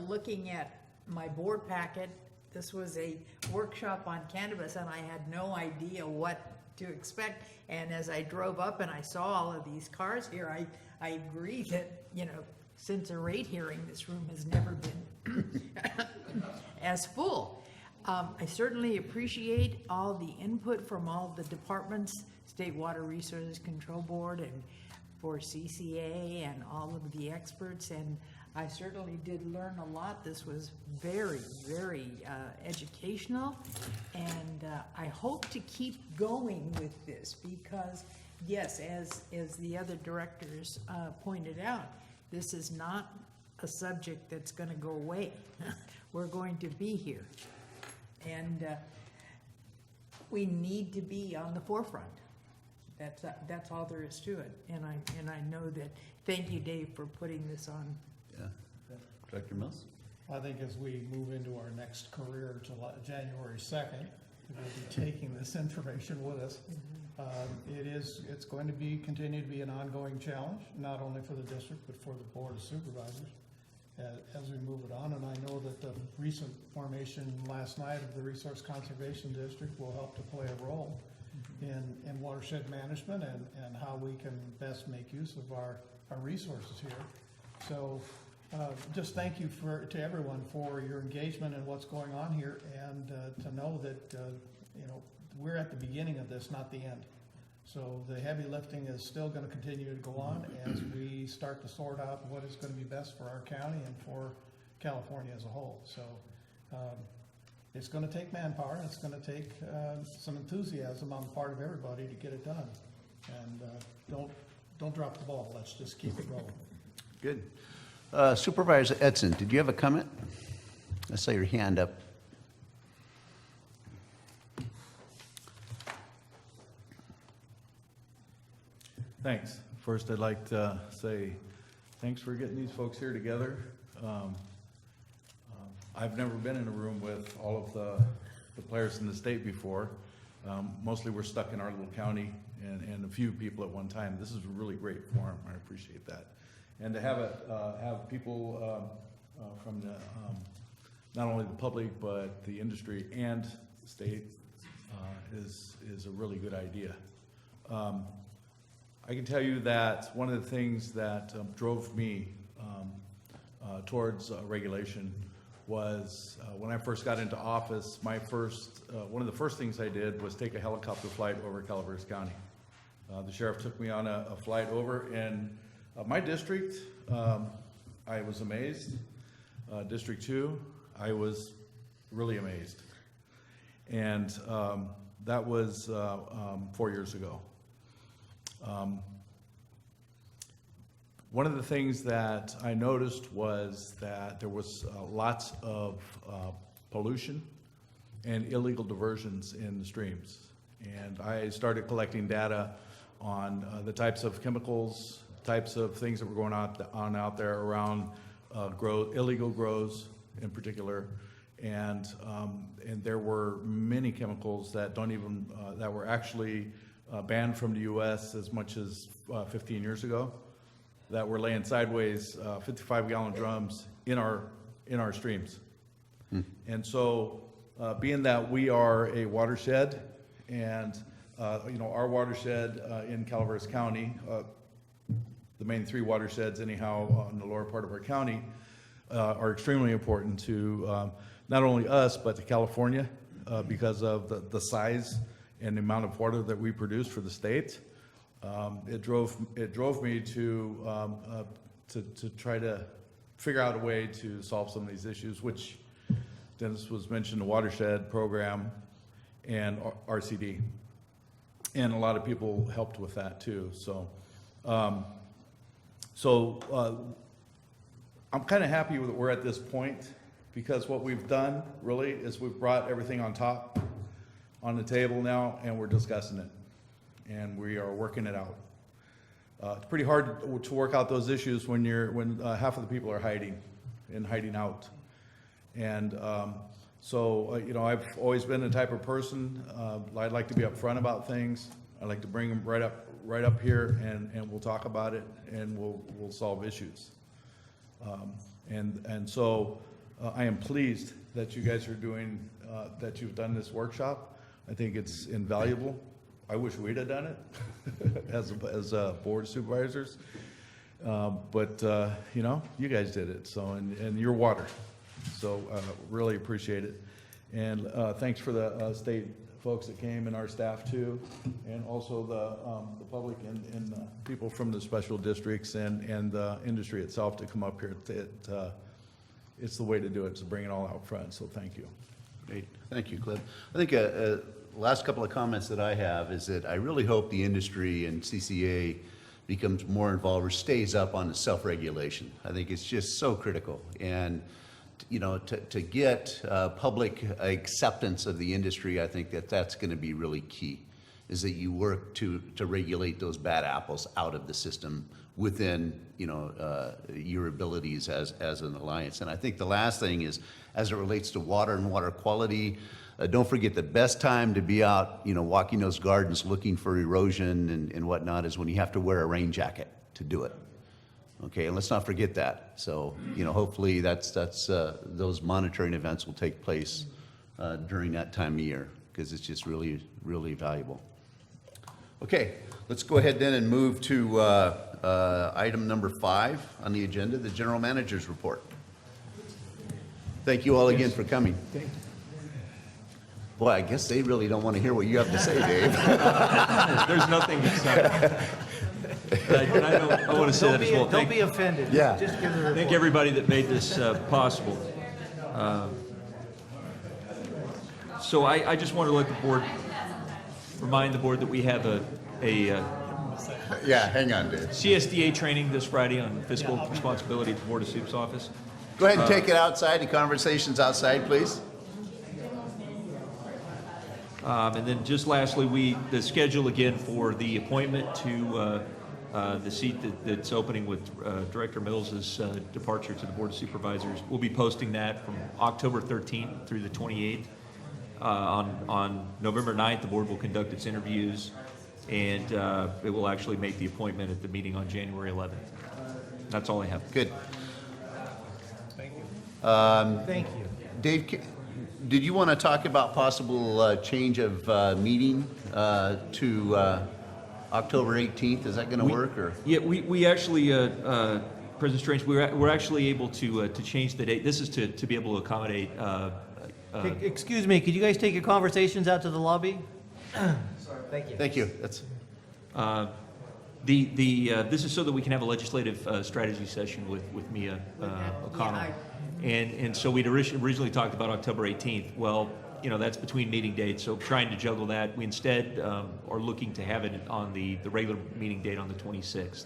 Speaker 5: looking at my board packet, this was a workshop on cannabis, and I had no idea what to expect. And as I drove up and I saw all of these cars here, I agree that, since a rate hearing, this room has never been as full. I certainly appreciate all the input from all the departments, State Water Resources Control Board and for CCA and all of the experts. And I certainly did learn a lot. This was very, very educational, and I hope to keep going with this because, yes, as the other directors pointed out, this is not a subject that's going to go away. We're going to be here, and we need to be on the forefront. That's all there is to it, and I know that. Thank you, Dave, for putting this on.
Speaker 1: Yeah. Director Mills?
Speaker 2: I think as we move into our next career, January 2nd, we'll be taking this information with us. It's going to continue to be an ongoing challenge, not only for the district, but for the Board of Supervisors as we move it on. And I know that the recent formation last night of the Resource Conservation District will help to play a role in watershed management and how we can best make use of our resources here. So just thank you to everyone for your engagement in what's going on here, and to know that we're at the beginning of this, not the end. So the heavy lifting is still going to continue to go on as we start to sort out what is going to be best for our county and for California as a whole. So it's going to take manpower, and it's going to take some enthusiasm on the part of everybody to get it done. And don't drop the ball. Let's just keep it rolling.
Speaker 1: Good. Supervisor Edson, did you have a comment? I saw your hand up.
Speaker 20: Thanks. First, I'd like to say thanks for getting these folks here together. I've never been in a room with all of the players in the state before. Mostly we're stuck in our little county and a few people at one time. This is a really great forum. I appreciate that. And to have people from the, not only the public, but the industry and the state is a really good idea. I can tell you that one of the things that drove me towards regulation was when I first got into office, one of the first things I did was take a helicopter flight over Calaveras County. The sheriff took me on a flight over, and my district, I was amazed. District 2, I was really amazed. And that was 4 years ago. One of the things that I noticed was that there was lots of pollution and illegal diversions in the streams. And I started collecting data on the types of chemicals, types of things that were going on out there around illegal grows in particular. And there were many chemicals that that were actually banned from the U.S. as much as 15 years ago, that were laying sideways 55-gallon drums in our streams. And so being that we are a watershed, and our watershed in Calaveras County, the main 3 watersheds anyhow in the lower part of our county, are extremely important to not only us but to California because of the size and the amount of water that we produce for the state. It drove me to try to figure out a way to solve some of these issues, which Dennis was mentioned, the watershed program and RCD, and a lot of people helped with that too. So, I'm kind of happy that we're at this point, because what we've done really is we've brought everything on the table now, and we're discussing it, and we are working it out. It's pretty hard to work out those issues when half of the people are hiding out. And I've always been the type of person, I'd like to be upfront about things. I like to bring them right up here, and we'll talk about it, and we'll solve issues. So I am pleased that you guys are that you've done this workshop. I think it's invaluable. I wish we'd have done it as board of supervisors. But you guys did it, so, and your water. So really appreciate it. And thanks for the state folks that came and our staff too, and also the public and people from the special districts and the industry itself to come up here. It's the way to do it, to bring it all out front, so thank you.
Speaker 1: Great, thank you, Cliff. I think last couple of comments that I have is that I really hope the industry and CCA becomes more involved or stays up on the self-regulation. I think it's just so critical. And, you know, to get public acceptance of the industry, I think that's going to be really key, is that you work to regulate those bad apples out of the system within, you know, your abilities as an alliance. And I think the last thing is, as it relates to water and water quality, don't forget the best time to be out, you know, walking those gardens looking for erosion and whatnot is when you have to wear a rain jacket to do it. Okay, and let's not forget that. So, you know, hopefully those monitoring events will take place during that time of year, because it's just really, really valuable. Okay, let's go ahead then and move to item number 5 on the agenda, the General Manager's Report. Thank you all again for coming.
Speaker 6: Thank you.
Speaker 1: Boy, I guess they really don't want to hear what you have to say, Dave.
Speaker 10: There's nothing to say. I want to say that as well.
Speaker 9: Don't be offended.
Speaker 1: Yeah.
Speaker 9: Just give the report.
Speaker 10: Thank everybody that made this possible. So I just want to let the board, remind the board that we have a
Speaker 1: Yeah, hang on, Dave.
Speaker 10: CSDA training this Friday on fiscal responsibility at the Board of Soups office.
Speaker 1: Go ahead and take it outside, the conversations outside, please.
Speaker 10: And then just lastly, the schedule again for the appointment to the seat that's opening with Director Mills's departure to the Board of Supervisors. We'll be posting that from October 13th through the 28th. On November 9th, the board will conduct its interviews, and it will actually make the appointment at the meeting on January 11th. That's all I have.
Speaker 1: Good.
Speaker 2: Thank you.
Speaker 9: Thank you.
Speaker 1: Dave, did you want to talk about possible change of meeting to October 18th? Is that going to work, or?
Speaker 10: Yeah, we actually, President Strange, we're actually able to change the date. This is to be able to accommodate.
Speaker 9: Excuse me, could you guys take your conversations out to the lobby? Sorry. Thank you.
Speaker 1: Thank you. That's.
Speaker 10: This is so that we can have a legislative strategy session with Mia O'Connell. And so we'd originally talked about October 18th. Well, you know, that's between meeting dates, so trying to juggle that. We instead are looking to have it on the regular meeting date on the 26th.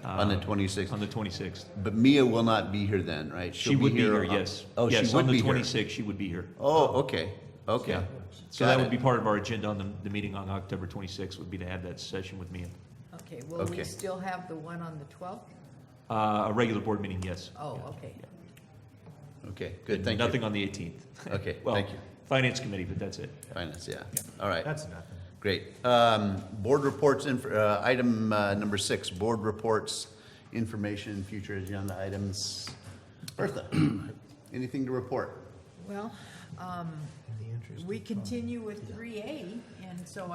Speaker 1: On the 26th?
Speaker 10: On the 26th.
Speaker 1: But Mia will not be here then, right?
Speaker 10: She would be here, yes.
Speaker 1: Oh,
Speaker 10: yes,
Speaker 1: she would be here.
Speaker 10: on the 26th, she would be here.
Speaker 1: Oh, okay, okay.
Speaker 10: Yeah. So that would be part of our agenda on the meeting on October 26th, would be to have that session with Mia.
Speaker 5: Okay, will we still have the one on the 12th?
Speaker 10: A regular board meeting, yes.
Speaker 5: Oh, okay.
Speaker 1: Okay, good, thank you.
Speaker 10: Nothing on the 18th.
Speaker 1: Okay,
Speaker 10: Well,
Speaker 1: thank you.
Speaker 10: Finance Committee, but that's it.
Speaker 1: Finance, yeah. All right.
Speaker 9: That's nothing.
Speaker 1: Great. Board reports, item number 6, board reports, information, future agenda items. Bertha, anything to report?
Speaker 5: Well, we continue with 3A, and so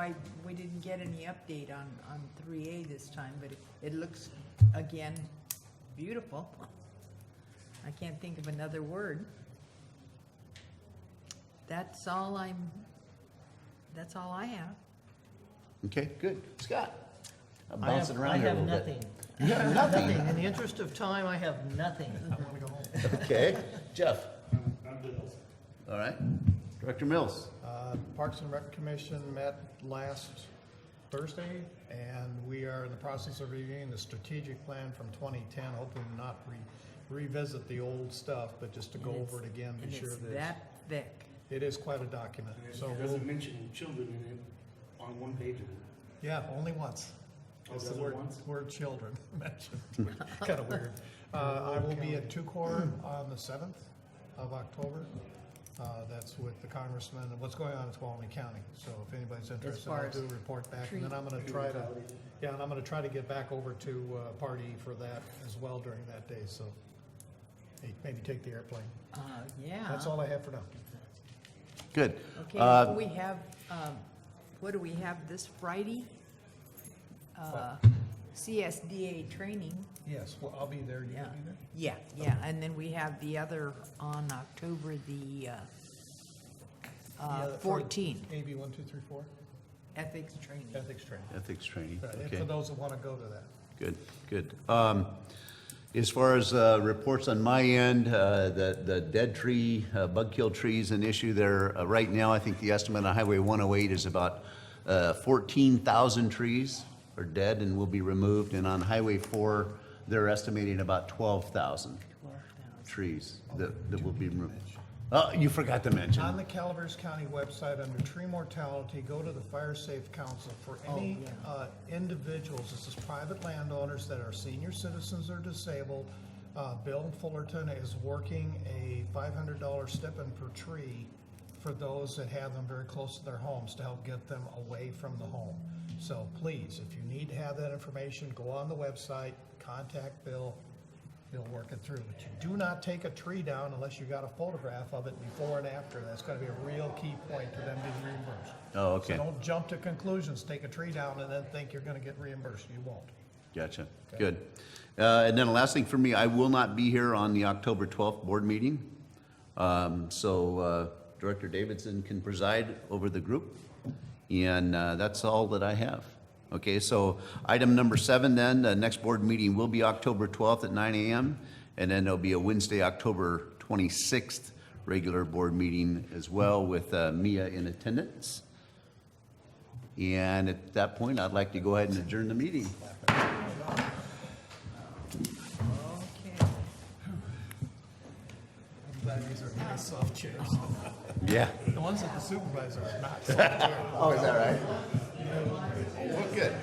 Speaker 5: we didn't get any update on 3A this time, but it looks, again, beautiful. I can't think of another word. That's all I have.
Speaker 1: Okay, good. Scott? I'm
Speaker 9: I
Speaker 1: bouncing
Speaker 9: have,
Speaker 1: around
Speaker 9: I
Speaker 1: here a
Speaker 9: have
Speaker 1: little
Speaker 9: nothing.
Speaker 1: bit. You have nothing?
Speaker 9: In the interest of time, I have nothing.
Speaker 1: Okay. Jeff?
Speaker 8: I'm good.
Speaker 1: All right. Director Mills?
Speaker 2: Parks and Rec Commission met last Thursday, and we are in the process of reviewing the strategic plan from 2010, hoping to not revisit the old stuff, but just to go over it again, be sure that
Speaker 5: that thick.
Speaker 2: it is quite a document. So
Speaker 8: It doesn't mention children in it on one page of it.
Speaker 2: yeah, only once.
Speaker 8: Oh,
Speaker 2: It's
Speaker 8: does
Speaker 2: the
Speaker 8: it
Speaker 2: word,
Speaker 8: once?
Speaker 2: word children mentioned. Kind of weird. I will be at Tucor on the 7th of October. That's with the congressman and what's going on in Tuolumne County. So if anybody's interested,
Speaker 5: far
Speaker 2: I'll
Speaker 5: as
Speaker 2: do a report back. And then I'm going to try to get back over to Party for that as well during that day. So maybe take the airplane.
Speaker 5: Yeah.
Speaker 2: That's all I have for now.
Speaker 1: Good.
Speaker 5: Okay, we have, what do we have this Friday? CSDA training.
Speaker 2: Yes, well, I'll be there. You gonna be there?
Speaker 5: Yeah, and then we have the other on October the
Speaker 2: Yeah, for
Speaker 5: 14,
Speaker 2: AB 1234,
Speaker 5: ethics training.
Speaker 2: ethics training.
Speaker 1: Ethics training,
Speaker 2: Right, and
Speaker 1: okay.
Speaker 2: for those that want to go to that.
Speaker 1: Good, good. As far as reports on my end, the dead tree, bug-killed trees, an issue there. Right now, I think the estimate on Highway 108 is about 14,000 trees are dead and will be removed. And on Highway 4, they're estimating about 12,000 trees that will be removed. Oh, you forgot to mention.
Speaker 2: On the Calaveras County website, under tree mortality, go to the Fire Safe Council. For any individuals, this is private landowners that are senior citizens or disabled, Bill Fullerton is working a $500 stipend per tree for those that have them very close to their homes to help get them away from the home. So please, if you need to have that information, go on the website, contact Bill. He'll work it through, but you do not take a tree down unless you got a photograph of it before and after. That's gonna be a real key point to them being reimbursed.
Speaker 1: Oh, okay.
Speaker 2: So don't jump to conclusions, take a tree down and then think you're gonna get reimbursed. You won't.
Speaker 1: Gotcha, good. And then the last thing for me, I will not be here on the October 12th board meeting. So Director Davidson can preside over the group, and that's all that I have. Okay, so item number 7 then, the next board meeting will be October 12th at 9 a.m. And then there'll be a Wednesday, October 26th, regular board meeting as well with Mia in attendance. And at that point, I'd like to go ahead and adjourn the meeting.
Speaker 2: Okay. I'm glad these are nice soft chairs.
Speaker 1: Yeah.
Speaker 2: The ones at the supervisor are not soft chairs.
Speaker 1: Oh, is that right? Well, good.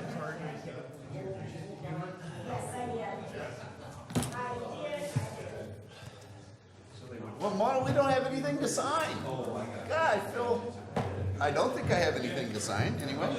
Speaker 1: Well, Mona, we don't have anything to sign. God, Phil, I don't think I have anything to sign, anyway.